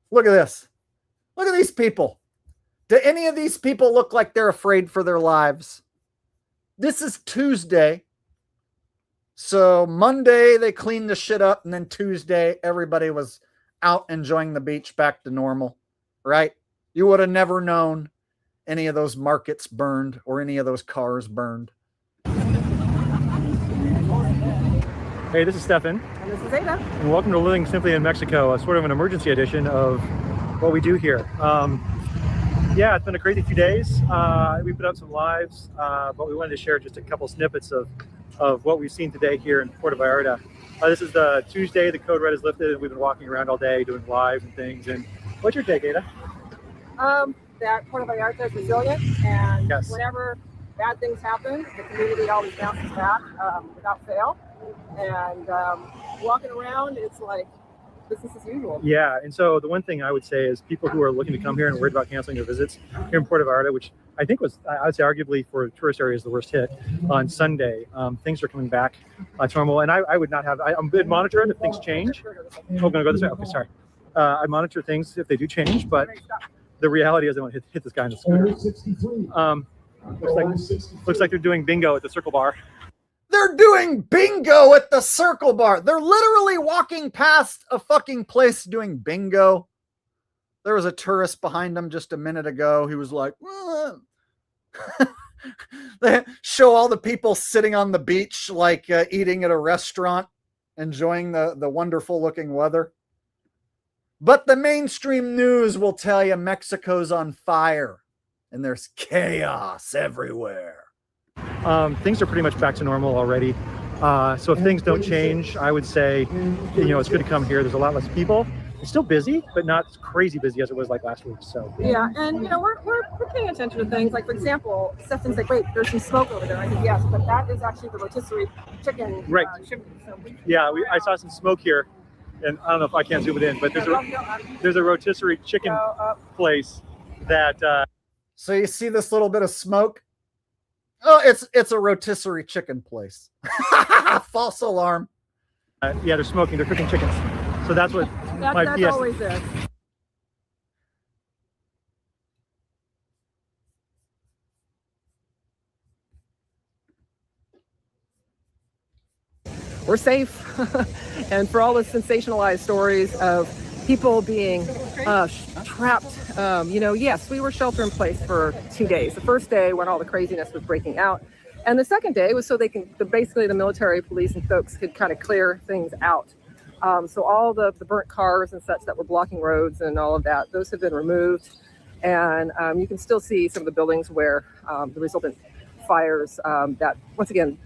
Look at this. Look at these people. Do any of these people look like they're afraid for their lives? This is Tuesday. So Monday they cleaned the shit up, and then Tuesday everybody was out enjoying the beach back to normal, right? You would have never known any of those markets burned or any of those cars burned. Hey, this is Stefan. And this is Ada. And welcome to Living Simply in Mexico, a sort of an emergency edition of what we do here. Yeah, it's been a crazy few days. We put up some lives, but we wanted to share just a couple snippets of what we've seen today here in Puerto Vallarta. This is the Tuesday, the code red is lifted, and we've been walking around all day doing lives and things. And what's your take, Ada? That Puerto Vallarta is resilient, and Yes. whenever bad things happen, the community always bounces back without fail. And walking around, it's like business as usual. Yeah, and so the one thing I would say is people who are looking to come here and worried about canceling their visits here in Puerto Vallarta, which I think was, I would say arguably for tourist areas, the worst hit on Sunday. Things are coming back to normal, and I would not have, I'm a bit monitoring if things change. Oh, gonna go this way? Okay, sorry. I monitor things if they do change, but the reality is I want to hit this guy in the scooter. Looks like they're doing bingo at the Circle Bar. They're doing bingo at the Circle Bar. They're literally walking past a fucking place doing bingo. There was a tourist behind them just a minute ago. He was like, they show all the people sitting on the beach, like eating at a restaurant, enjoying the wonderful looking weather. But the mainstream news will tell you Mexico's on fire and there's chaos everywhere. Things are pretty much back to normal already. So if things don't change, I would say, it's good to come here. There's a lot less people. It's still busy, but not crazy busy as it was like last week. So yeah, and we're paying attention to things. Like, for example, Stefan's like, wait, there's some smoke over there. I said, yes, but that is actually the rotisserie chicken. Right. Chimney. So I saw some smoke here, and I don't know if I can zoom it in, but there's a rotisserie chicken place that. So you see this little bit of smoke? Oh, it's a rotisserie chicken place. False alarm. Yeah, they're smoking. They're cooking chickens. So that's what that's always it. We're safe. And for all the sensationalized stories of people being trapped, yes, we were shelter in place for 2 days. The first day when all the craziness was breaking out. And the second day was so they can, basically the military, police, and folks could kind of clear things out. So all the burnt cars and such that were blocking roads and all of that, those have been removed. And you can still see some of the buildings where the resultant fires that, once again,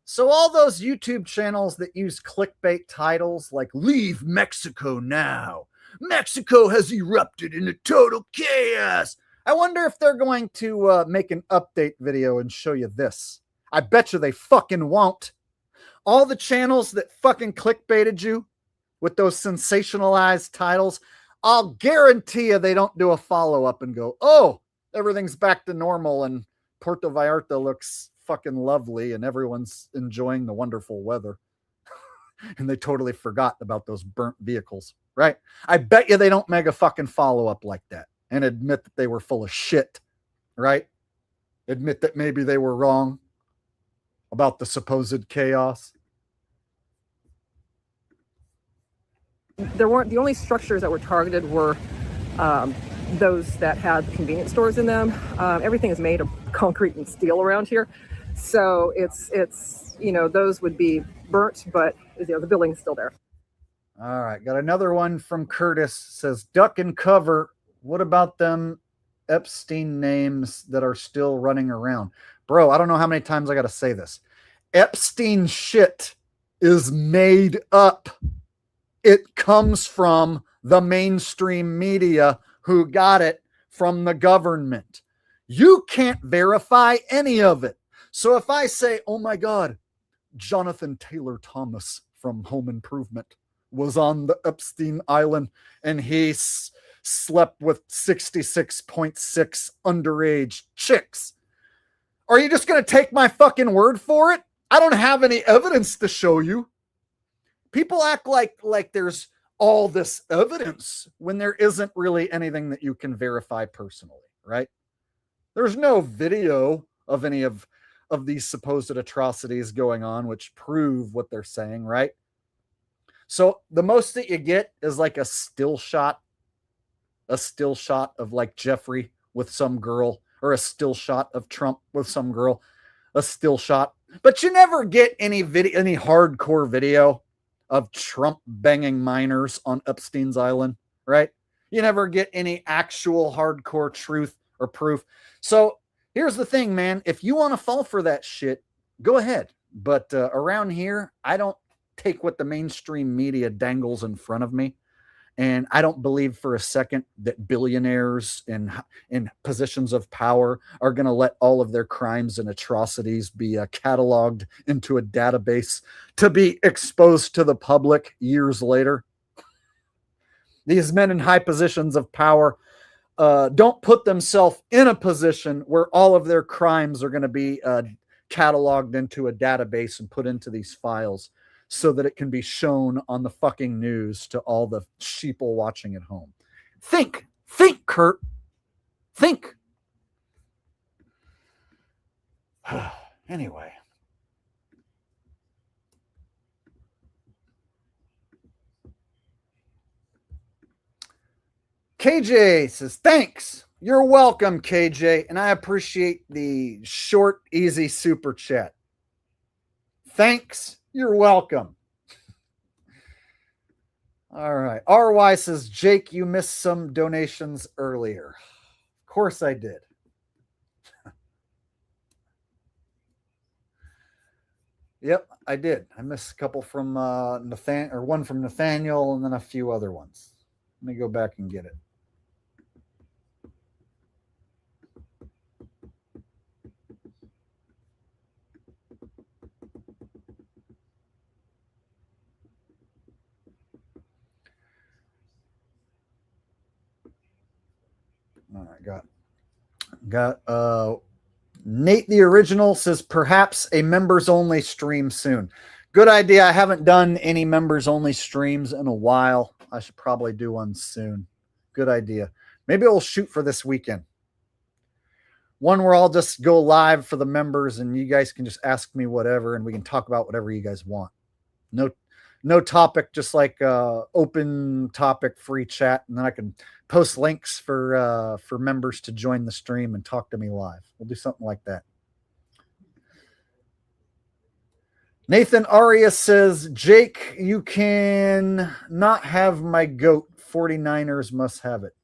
so all those YouTube channels that use clickbait titles like "Leave Mexico Now," Mexico has erupted into total chaos. I wonder if they're going to make an update video and show you this. I bet you they fucking won't. All the channels that fucking clickbaited you with those sensationalized titles, I'll guarantee you they don't do a follow-up and go, oh, everything's back to normal and Puerto Vallarta looks fucking lovely and everyone's enjoying the wonderful weather. And they totally forgot about those burnt vehicles, right? I bet you they don't make a fucking follow-up like that and admit that they were full of shit, right? Admit that maybe they were wrong about the supposed chaos. There weren't, the only structures that were targeted were those that had convenience stores in them. Everything is made of concrete and steel around here. So it's those would be burnt, but the building's still there. All right, got another one from Curtis. Says, duck and cover. What about them Epstein names that are still running around? Bro, I don't know how many times I got to say this. Epstein shit is made up. It comes from the mainstream media who got it from the government. You can't verify any of it. So if I say, oh my God, Jonathan Taylor Thomas from Home Improvement was on the Epstein Island and he slept with 66.6 underage chicks. Are you just going to take my fucking word for it? I don't have any evidence to show you. People act like there's all this evidence when there isn't really anything that you can verify personally, right? There's no video of any of these supposed atrocities going on, which prove what they're saying, right? So the most that you get is like a still shot of like Jeffrey with some girl, or a still shot of Trump with some girl, a still shot. But you never get any video, any hardcore video of Trump banging minors on Epstein's Island, right? You never get any actual hardcore truth or proof. So here's the thing, man. If you want to fall for that shit, go ahead. But around here, I don't take what the mainstream media dangles in front of me And I don't believe for a second that billionaires in positions of power are going to let all of their crimes and atrocities be cataloged into a database to be exposed to the public years later. These men in high positions of power don't put themselves in a position where all of their crimes are going to be cataloged into a database and put into these files so that it can be shown on the fucking news to all the sheeple watching at home. Think, Kurt. Think. Anyway. KJ says, thanks. You're welcome, KJ. And I appreciate the short, easy super chat. Thanks. You're welcome. All right. RY says, Jake, you missed some donations earlier. Of course I did. Yep, I did. I missed a couple from one from Nathaniel, and then a few other ones. Let me go back and get it. All right, got Nate the Original says perhaps a members only stream soon. Good idea. I haven't done any members only streams in a while. I should probably do one soon. Good idea. Maybe we'll shoot for this weekend. One where I'll just go live for the members and you guys can just ask me whatever and we can talk about whatever you guys want. No topic, just like open topic, free chat, and then I can post links for members to join the stream and talk to me live. We'll do something like that. Nathan Arias says, Jake, you can not have my goat. 49ers must have it.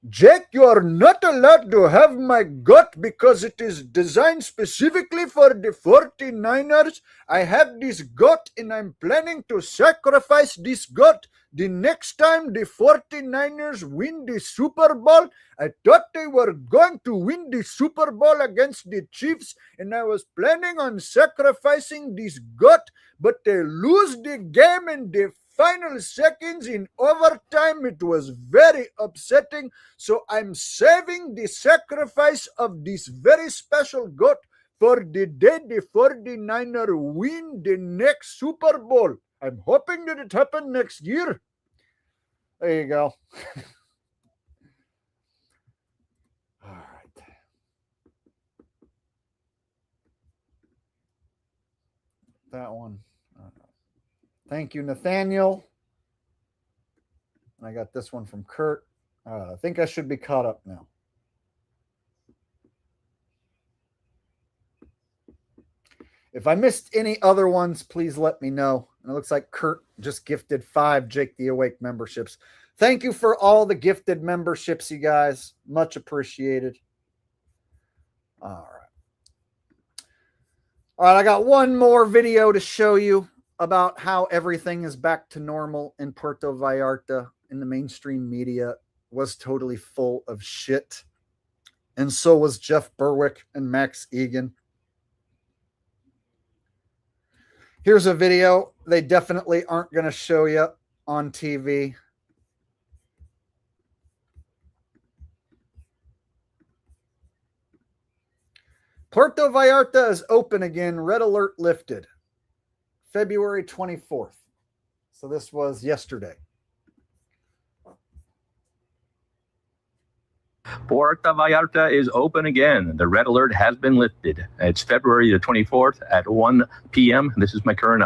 Jake, you are not allowed to have my goat because it is designed specifically for the 49ers. I have this goat and I'm planning to sacrifice this goat the next time the 49ers win the Super Bowl. I thought they were going to win the Super Bowl against the Chiefs and I was planning on sacrificing this goat, but they lose the game in the final seconds in overtime. It was very upsetting. So I'm saving the sacrifice of this very special goat for the day the 49ers win the next Super Bowl. I'm hoping that it happens next year. There you go. All right. That one. Thank you, Nathaniel. I got this one from Kurt. I think I should be caught up now. If I missed any other ones, please let me know. And it looks like Kurt just gifted 5 Jake the Awake memberships. Thank you for all the gifted memberships, you guys. Much appreciated. All right. All right, I got one more video to show you about how everything is back to normal in Puerto Vallarta. In the mainstream media was totally full of shit. And so was Jeff Berwick and Max Egan. Here's a video they definitely aren't going to show you on TV. Puerto Vallarta is open again. Red alert lifted. February 24th. So this was yesterday. Puerto Vallarta is open again. The red alert has been lifted. It's February the 24th at 1 p.m. This is my current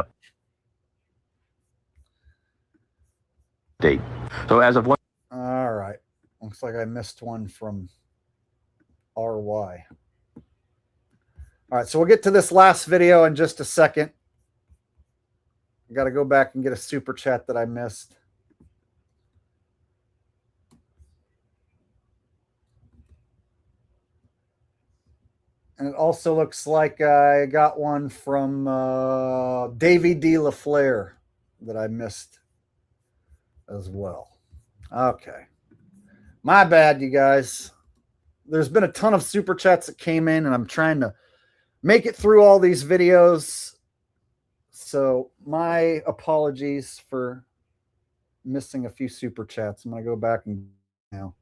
update. So as of one. All right. Looks like I missed one from RY. All right. So we'll get to this last video in just a second. I got to go back and get a super chat that I missed. And it also looks like I got one from Davey D. LaFleur that I missed as well. Okay. My bad, you guys. There's been a ton of super chats that came in, and I'm trying to make it through all these videos. So my apologies for missing a few super chats. I'm going to go back and now.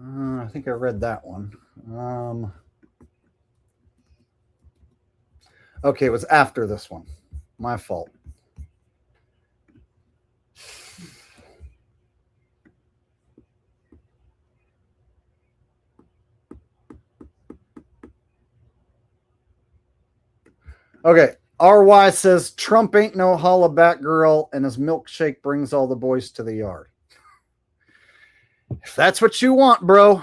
I think I read that one. Okay, it was after this one. My fault. Okay, RY says Trump ain't no hollaback girl, and his milkshake brings all the boys to the yard. If that's what you want, bro.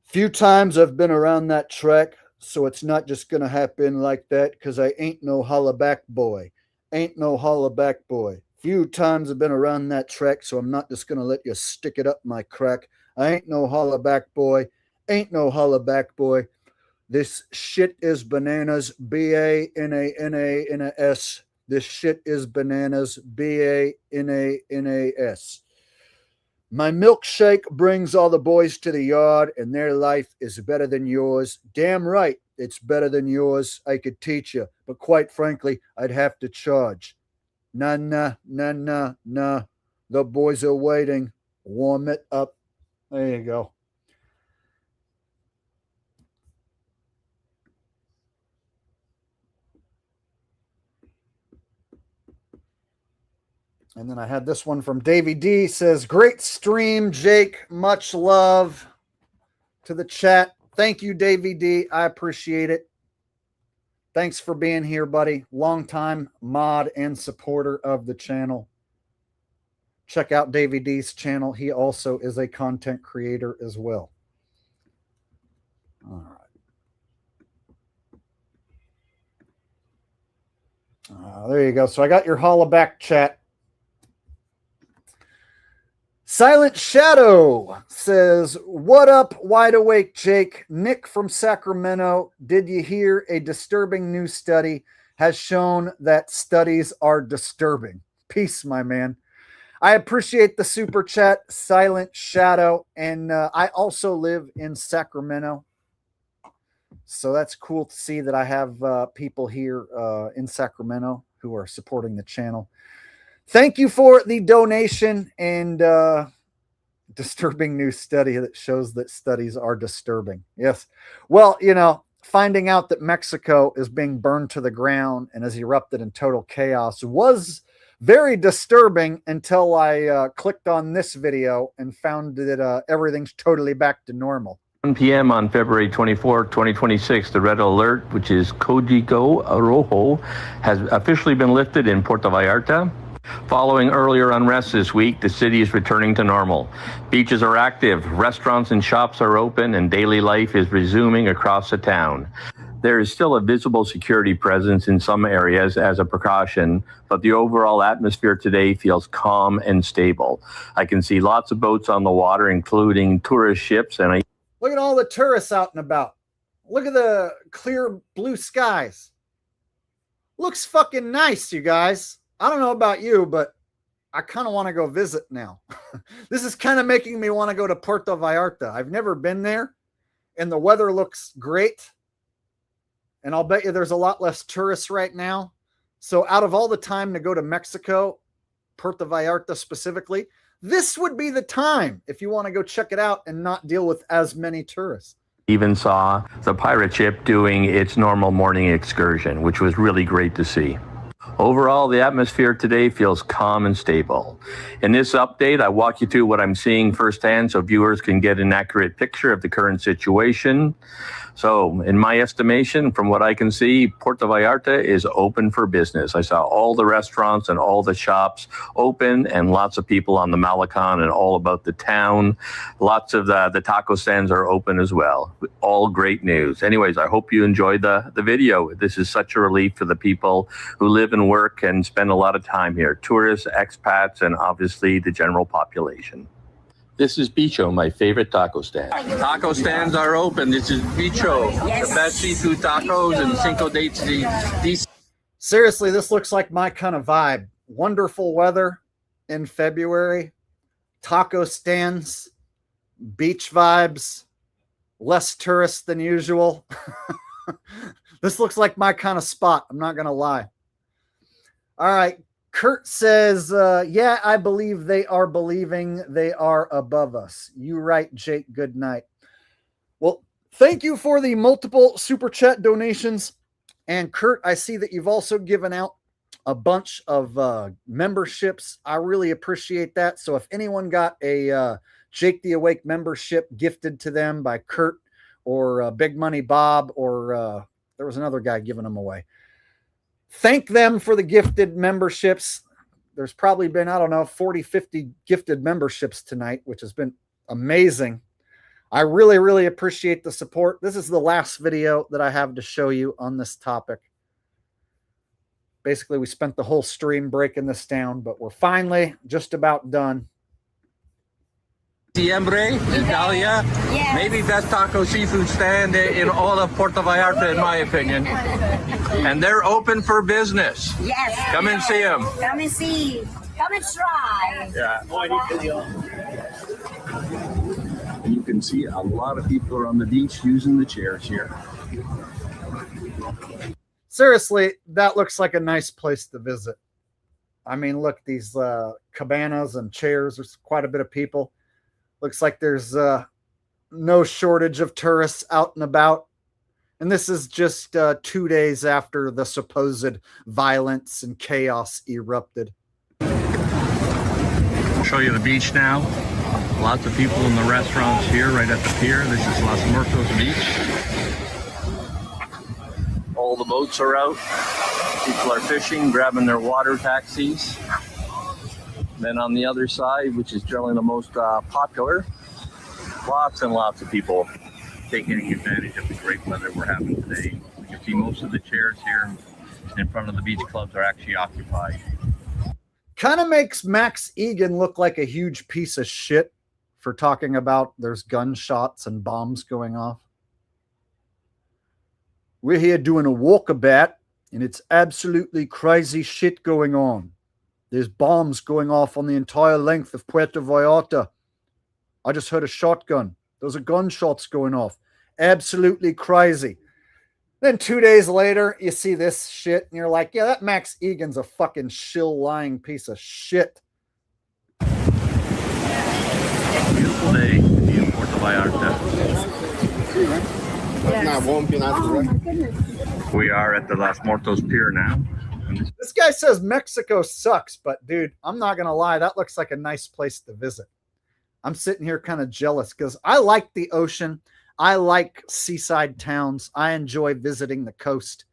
Few times I've been around that track, so it's not just gonna happen like that, because I ain't no hollaback boy. Ain't no hollaback boy. Few times I've been around that track, so I'm not just gonna let you stick it up my crack. I ain't no hollaback boy. Ain't no hollaback boy. This shit is bananas. B-A-N-A-N-A-N-A-S. This shit is bananas. B-A-N-A-N-A-S. My milkshake brings all the boys to the yard, and their life is better than yours. Damn right, it's better than yours. I could teach you, but quite frankly, I'd have to charge. Nah. The boys are waiting. Warm it up. There you go. And then I had this one from Davey D. Says, great stream, Jake. Much love to the chat. Thank you, Davey D. I appreciate it. Thanks for being here, buddy. Longtime mod and supporter of the channel. Check out Davey D's channel. He also is a content creator as well. All right. There you go. So I got your hollaback chat. Silent Shadow says, what up, wide awake Jake? Nick from Sacramento. Did you hear a disturbing new study has shown that studies are disturbing? Peace, my man. I appreciate the super chat, Silent Shadow. And I also live in Sacramento. So that's cool to see that I have people here in Sacramento who are supporting the channel. Thank you for the donation and disturbing new study that shows that studies are disturbing. Yes. Well, you know, finding out that Mexico is being burned to the ground and has erupted in total chaos was very disturbing until I clicked on this video and found that everything's totally back to normal. 1 p.m. on February 24, 2026, the red alert, which is Código Rojo, has officially been lifted in Puerto Vallarta. Following earlier unrest this week, the city is returning to normal. Beaches are active, restaurants and shops are open, and daily life is resuming across the town. There is still a visible security presence in some areas as a precaution, but the overall atmosphere today feels calm and stable. I can see lots of boats on the water, including tourist ships, and Look at all the tourists out and about. Look at the clear blue skies. Looks fucking nice, you guys. I don't know about you, but I kind of want to go visit now. This is kind of making me want to go to Puerto Vallarta. I've never been there, and the weather looks great. And I'll bet you there's a lot less tourists right now. So out of all the time to go to Mexico, Puerto Vallarta specifically, this would be the time if you want to go check it out and not deal with as many tourists. even saw the pirate ship doing its normal morning excursion, which was really great to see. Overall, the atmosphere today feels calm and stable. In this update, I walk you through what I'm seeing firsthand so viewers can get an accurate picture of the current situation. So in my estimation, from what I can see, Puerto Vallarta is open for business. I saw all the restaurants and all the shops open and lots of people on the Malecon and all about the town. Lots of the taco stands are open as well. All great news. Anyways, I hope you enjoyed the video. This is such a relief for the people who live and work and spend a lot of time here. Tourists, expats, and obviously the general population. This is Bicho, my favorite taco stand. Taco stands are open. This is Bicho, the best seafood tacos and Cinco de... Seriously, this looks like my kind of vibe. Wonderful weather in February, taco stands, beach vibes, less tourists than usual. This looks like my kind of spot. I'm not going to lie. All right. Kurt says, yeah, I believe they are believing they are above us. You right, Jake. Good night. Well, thank you for the multiple super chat donations. And Kurt, I see that you've also given out a bunch of memberships. I really appreciate that. So if anyone got a Jake the Awake membership gifted to them by Kurt or Big Money Bob, or there was another guy giving them away, thank them for the gifted memberships. There's probably been, I don't know, 40, 50 gifted memberships tonight, which has been amazing. I really, really appreciate the support. This is the last video that I have to show you on this topic. Basically, we spent the whole stream breaking this down, but we're finally just about done. Siembre, Italia, maybe best taco seafood stand in all of Puerto Vallarta, in my opinion. And they're open for business. Yes. Come and see them. Come and see. Come and try. Yeah. And you can see a lot of people are on the beach using the chairs here. Seriously, that looks like a nice place to visit. I mean, look, these cabanas and chairs, there's quite a bit of people. Looks like there's no shortage of tourists out and about. And this is just 2 days after the supposed violence and chaos erupted. I'll show you the beach now. Lots of people in the restaurants here, right at the pier. This is Los Muertos Beach. All the boats are out. People are fishing, grabbing their water taxis. Then on the other side, which is generally the most popular, lots and lots of people taking advantage of the great weather we're having today. You can see most of the chairs here in front of the beach clubs are actually occupied. Kind of makes Max Egan look like a huge piece of shit for talking about there's gunshots and bombs going off. We're here doing a walkabout, and it's absolutely crazy shit going on. There's bombs going off on the entire length of Puerto Vallarta. I just heard a shotgun. Those are gunshots going off. Absolutely crazy. Then 2 days later, you see this shit, and you're like, yeah, that Max Egan's a fucking shill lying piece of shit. Beautiful day in Puerto Vallarta. We are at the Los Muertos Pier now. This guy says Mexico sucks, but dude, I'm not going to lie. That looks like a nice place to visit. I'm sitting here kind of jealous because I like the ocean. I like seaside towns. I enjoy visiting the coast.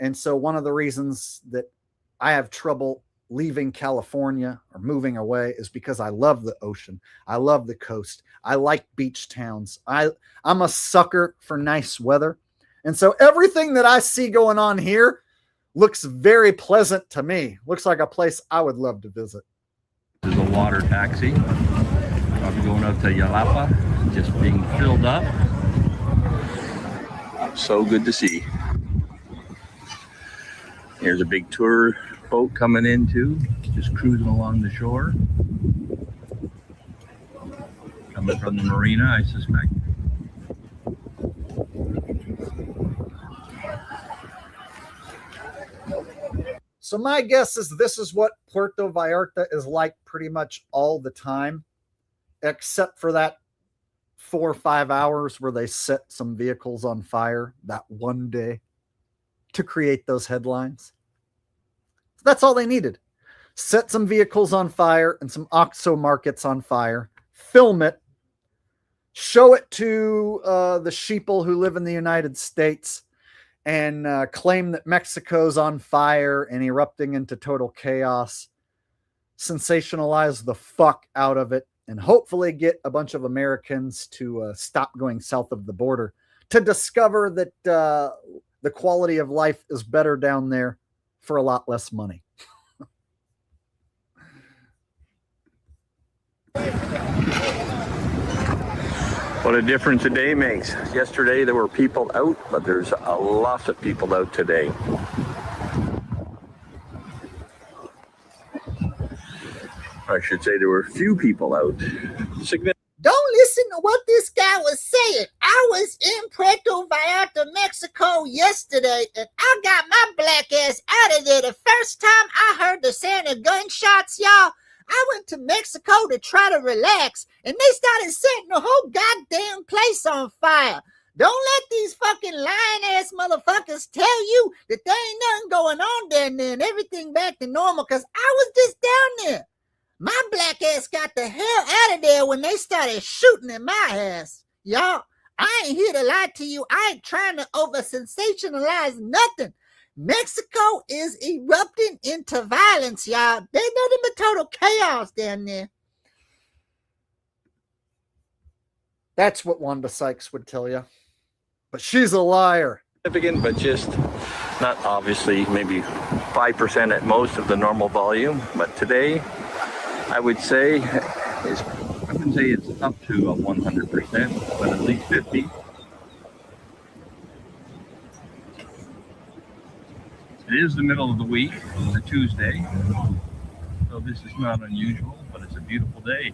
And so one of the reasons that I have trouble leaving California or moving away is because I love the ocean. I love the coast. I like beach towns. I'm a sucker for nice weather. And so everything that I see going on here looks very pleasant to me. Looks like a place I would love to visit. This is a water taxi. Probably going up to Yalapa, just being filled up. So good to see. Here's a big tour boat coming in too, just cruising along the shore. Coming from the marina, I suspect. So my guess is this is what Puerto Vallarta is like pretty much all the time, except for that 4 or 5 hours where they set some vehicles on fire that one day to create those headlines. That's all they needed. Set some vehicles on fire and some OXXO markets on fire, film it, show it to the sheeple who live in the United States and claim that Mexico's on fire and erupting into total chaos, sensationalize the fuck out of it, and hopefully get a bunch of Americans to stop going south of the border to discover that the quality of life is better down there for a lot less money. What a difference a day makes. Yesterday there were people out, but there's a lot of people out today. I should say there were few people out. Don't listen to what this guy was saying. I was in Puerto Vallarta, Mexico yesterday, and I got my black ass out of there the first time I heard the sound of gunshots, y'all. I went to Mexico to try to relax, and they started setting the whole goddamn place on fire. Don't let these fucking lying-ass motherfuckers tell you that there ain't nothing going on down there and everything back to normal, because I was just down there. My black ass got the hell out of there when they started shooting at my ass. Y'all, I ain't here to lie to you. I ain't trying to over-sensationalize nothing. Mexico is erupting into violence, y'all. There's nothing but total chaos down there. That's what Wanda Sykes would tell you. But she's a liar. Significant, but just not obviously, maybe 5% at most of the normal volume. But today, I would say, I wouldn't say it's up to 100%, but at least 50. It is the middle of the week, it's a Tuesday, so this is not unusual, but it's a beautiful day.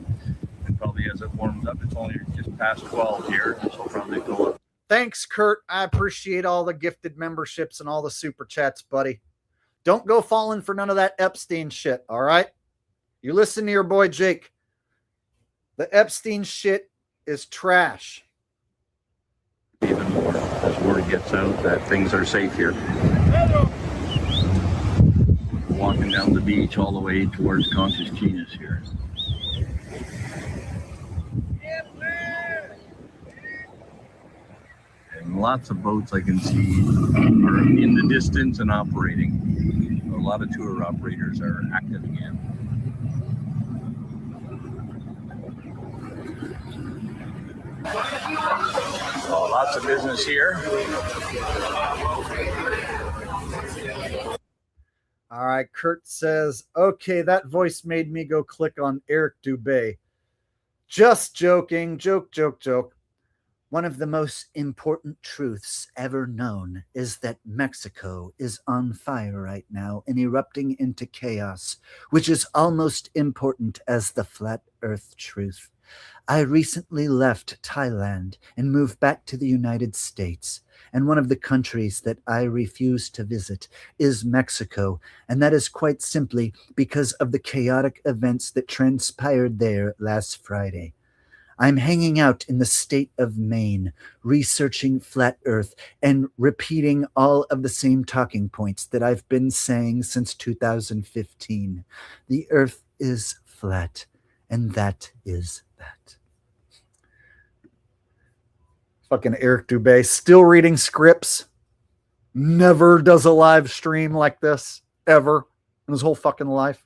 And probably as it warms up, it's only just past 12 here, so probably go up. Thanks, Kurt. I appreciate all the gifted memberships and all the super chats, buddy. Don't go falling for none of that Epstein shit, all right? You listen to your boy Jake. The Epstein shit is trash. Even more as word gets out that things are safe here. Walking down the beach all the way towards Conscious Genius here. And lots of boats I can see are in the distance and operating. A lot of tour operators are active again. So lots of business here. All right, Kurt says, okay, that voice made me go click on Eric Dubé. Just joking. Joke, joke, joke. One of the most important truths ever known is that Mexico is on fire right now and erupting into chaos, which is almost important as the flat earth truth. I recently left Thailand and moved back to the United States, and one of the countries that I refuse to visit is Mexico, and that is quite simply because of the chaotic events that transpired there last Friday. I'm hanging out in the state of Maine, researching flat earth and repeating all of the same talking points that I've been saying since 2015. The earth is flat, and that is that. Fucking Eric Dubé, still reading scripts. Never does a live stream like this, ever, in his whole fucking life.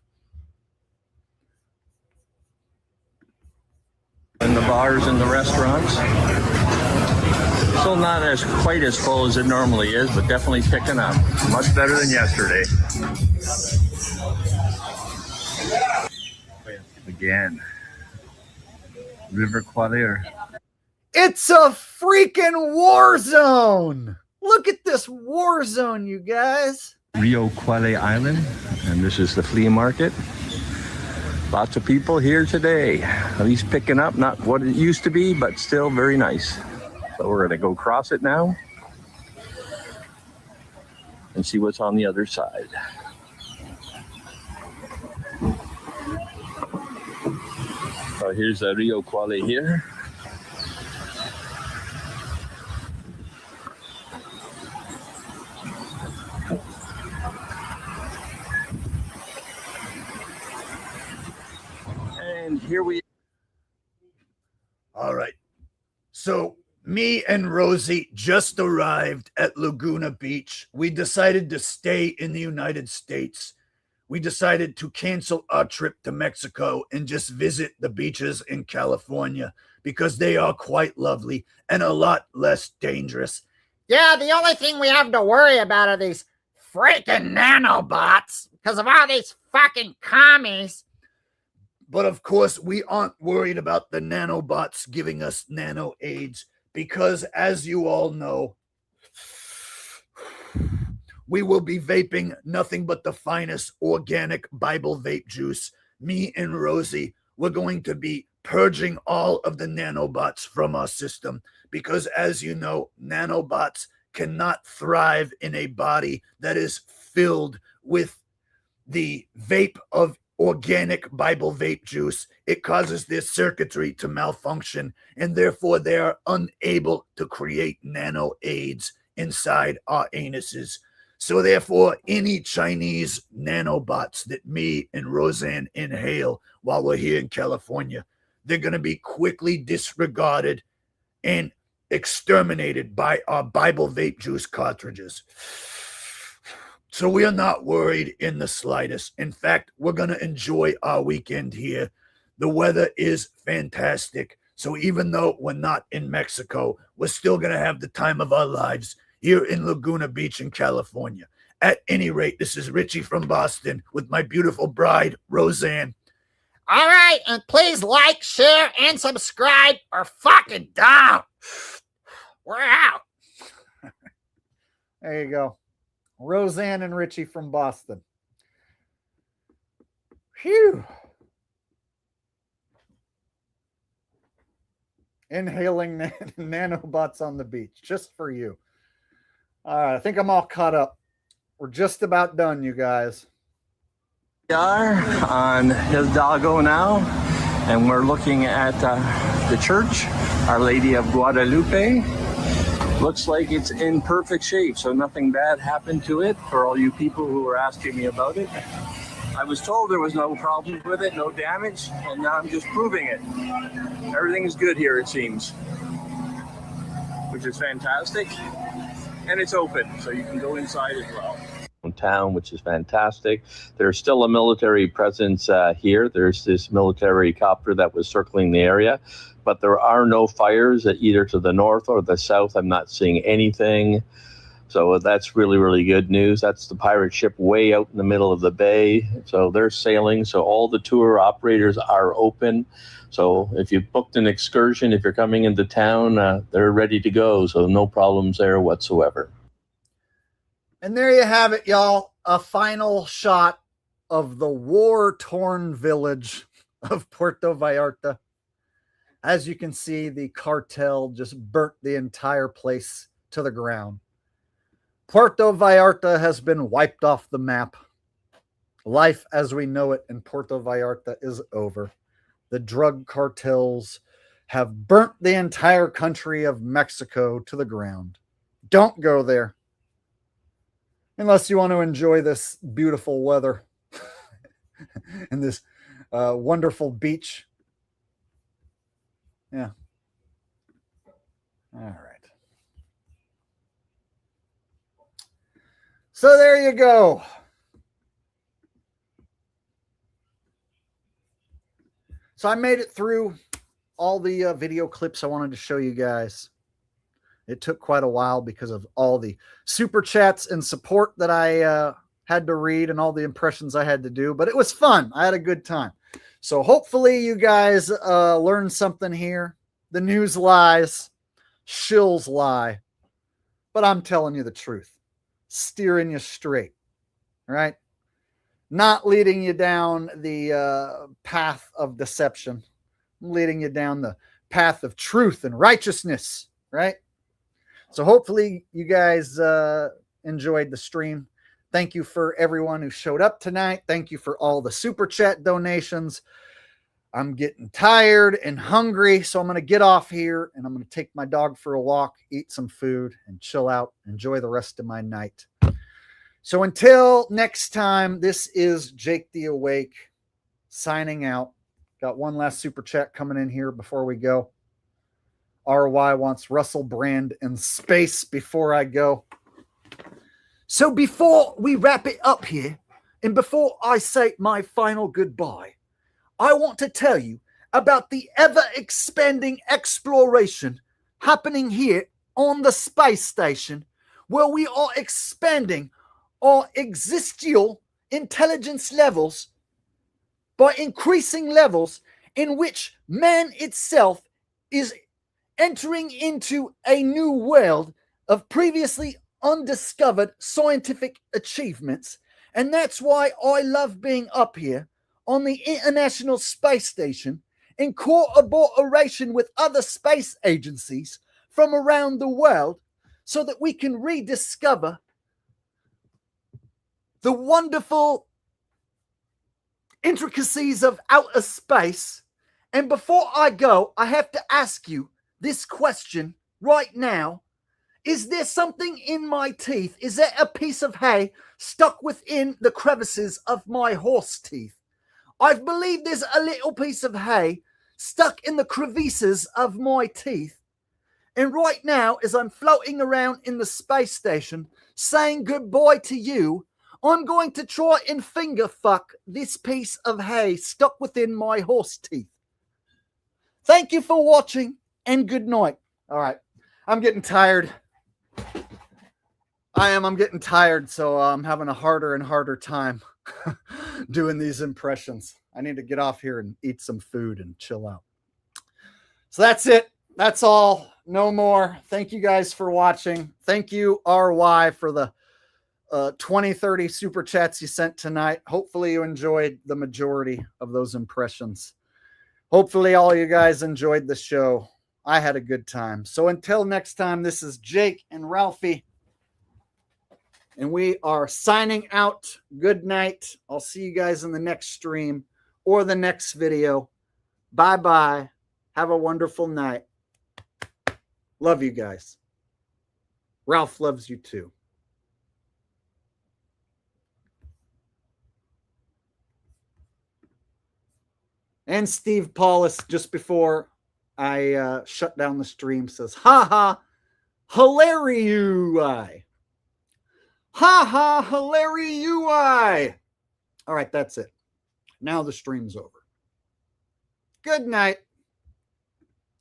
In the bars and the restaurants. Still not as quite as full as it normally is, but definitely picking up. Much better than yesterday. Again. River Qualer. It's a freaking war zone. Look at this war zone, you guys. Rio Quale Island, and this is the flea market. Lots of people here today, at least picking up, not what it used to be, but still very nice. So we're gonna go cross it now and see what's on the other side. So here's the Rio Quale here. And here we. All right. So me and Rosie just arrived at Laguna Beach. We decided to stay in the United States. We decided to cancel our trip to Mexico and just visit the beaches in California because they are quite lovely and a lot less dangerous. Yeah, the only thing we have to worry about are these freaking nanobots because of all these fucking commies. But of course, we aren't worried about the nanobots giving us nano AIDS because, as you all know, we will be vaping nothing but the finest organic Bible vape juice. Me and Rosie, we're going to be purging all of the nanobots from our system because, as you know, nanobots cannot thrive in a body that is filled with the vape of organic Bible vape juice. It causes their circuitry to malfunction, and therefore they are unable to create nano AIDS inside our anuses. So therefore, any Chinese nanobots that me and Roseanne inhale while we're here in California, they're going to be quickly disregarded and exterminated by our Bible vape juice cartridges. So we are not worried in the slightest. In fact, we're going to enjoy our weekend here. The weather is fantastic. So even though we're not in Mexico, we're still going to have the time of our lives here in Laguna Beach in California. At any rate, this is Richie from Boston with my beautiful bride, Roseanne. All right, and please like, share, and subscribe or fucking down. We're out. There you go. Roseanne and Richie from Boston. Phew. Inhaling nanobots on the beach just for you. All right, I think I'm all caught up. We're just about done, you guys. We are on Hidalgo now, and we're looking at the church, Our Lady of Guadalupe. Looks like it's in perfect shape, so nothing bad happened to it for all you people who were asking me about it. I was told there was no problems with it, no damage, and now I'm just proving it. Everything is good here, it seems, which is fantastic. And it's open, so you can go inside as well. Town, which is fantastic. There's still a military presence here. There's this military copter that was circling the area, but there are no fires either to the north or the south. I'm not seeing anything. So that's really, really good news. That's the pirate ship way out in the middle of the bay. So they're sailing. So all the tour operators are open. So if you booked an excursion, if you're coming into town, they're ready to go. So no problems there whatsoever. And there you have it, y'all. A final shot of the war-torn village of Puerto Vallarta. As you can see, the cartel just burnt the entire place to the ground. Puerto Vallarta has been wiped off the map. Life as we know it in Puerto Vallarta is over. The drug cartels have burnt the entire country of Mexico to the ground. Don't go there. Unless you want to enjoy this beautiful weather and this wonderful beach. Yeah. All right. So there you go. So I made it through all the video clips I wanted to show you guys. It took quite a while because of all the super chats and support that I had to read and all the impressions I had to do, but it was fun. I had a good time. So hopefully you guys learned something here. The news lies, shills lie, but I'm telling you the truth, steering you straight, right? Not leading you down the path of deception, I'm leading you down the path of truth and righteousness, right? So hopefully you guys enjoyed the stream. Thank you for everyone who showed up tonight. Thank you for all the super chat donations. I'm getting tired and hungry, so I'm going to get off here and I'm going to take my dog for a walk, eat some food, and chill out, enjoy the rest of my night. So until next time, this is Jake the Awake signing out. Got one last super chat coming in here before we go. RY wants Russell Brand in space before I go. So before we wrap it up here, and before I say my final goodbye, I want to tell you about the ever-expanding exploration happening here on the space station, where we are expanding our existential intelligence levels by increasing levels in which man itself is entering into a new world of previously undiscovered scientific achievements. And that's why I love being up here on the International Space Station in cooperation with other space agencies from around the world, so that we can rediscover the wonderful intricacies of outer space. And before I go, I have to ask you this question right now. Is there something in my teeth? Is there a piece of hay stuck within the crevices of my horse teeth? I believe there's a little piece of hay stuck in the crevices of my teeth. And right now, as I'm floating around in the space station saying goodbye to you, I'm going to try and finger fuck this piece of hay stuck within my horse teeth. Thank you for watching, and good night. All right, I'm getting tired. I'm getting tired, so I'm having a harder and harder time doing these impressions. I need to get off here and eat some food and chill out. So that's it. That's all. No more. Thank you guys for watching. Thank you, RY, for the 20, 30 super chats you sent tonight. Hopefully you enjoyed the majority of those impressions. Hopefully all you guys enjoyed the show. I had a good time. So until next time, this is Jake and Ralphie, and we are signing out. Good night. I'll see you guys in the next stream or the next video. Bye-bye. Have a wonderful night. Love you guys. Ralph loves you too. And Steve Paulus, just before I shut down the stream, says, ha ha, hilarious. Ha ha, hilarious. All right, that's it. Now the stream's over. Good night.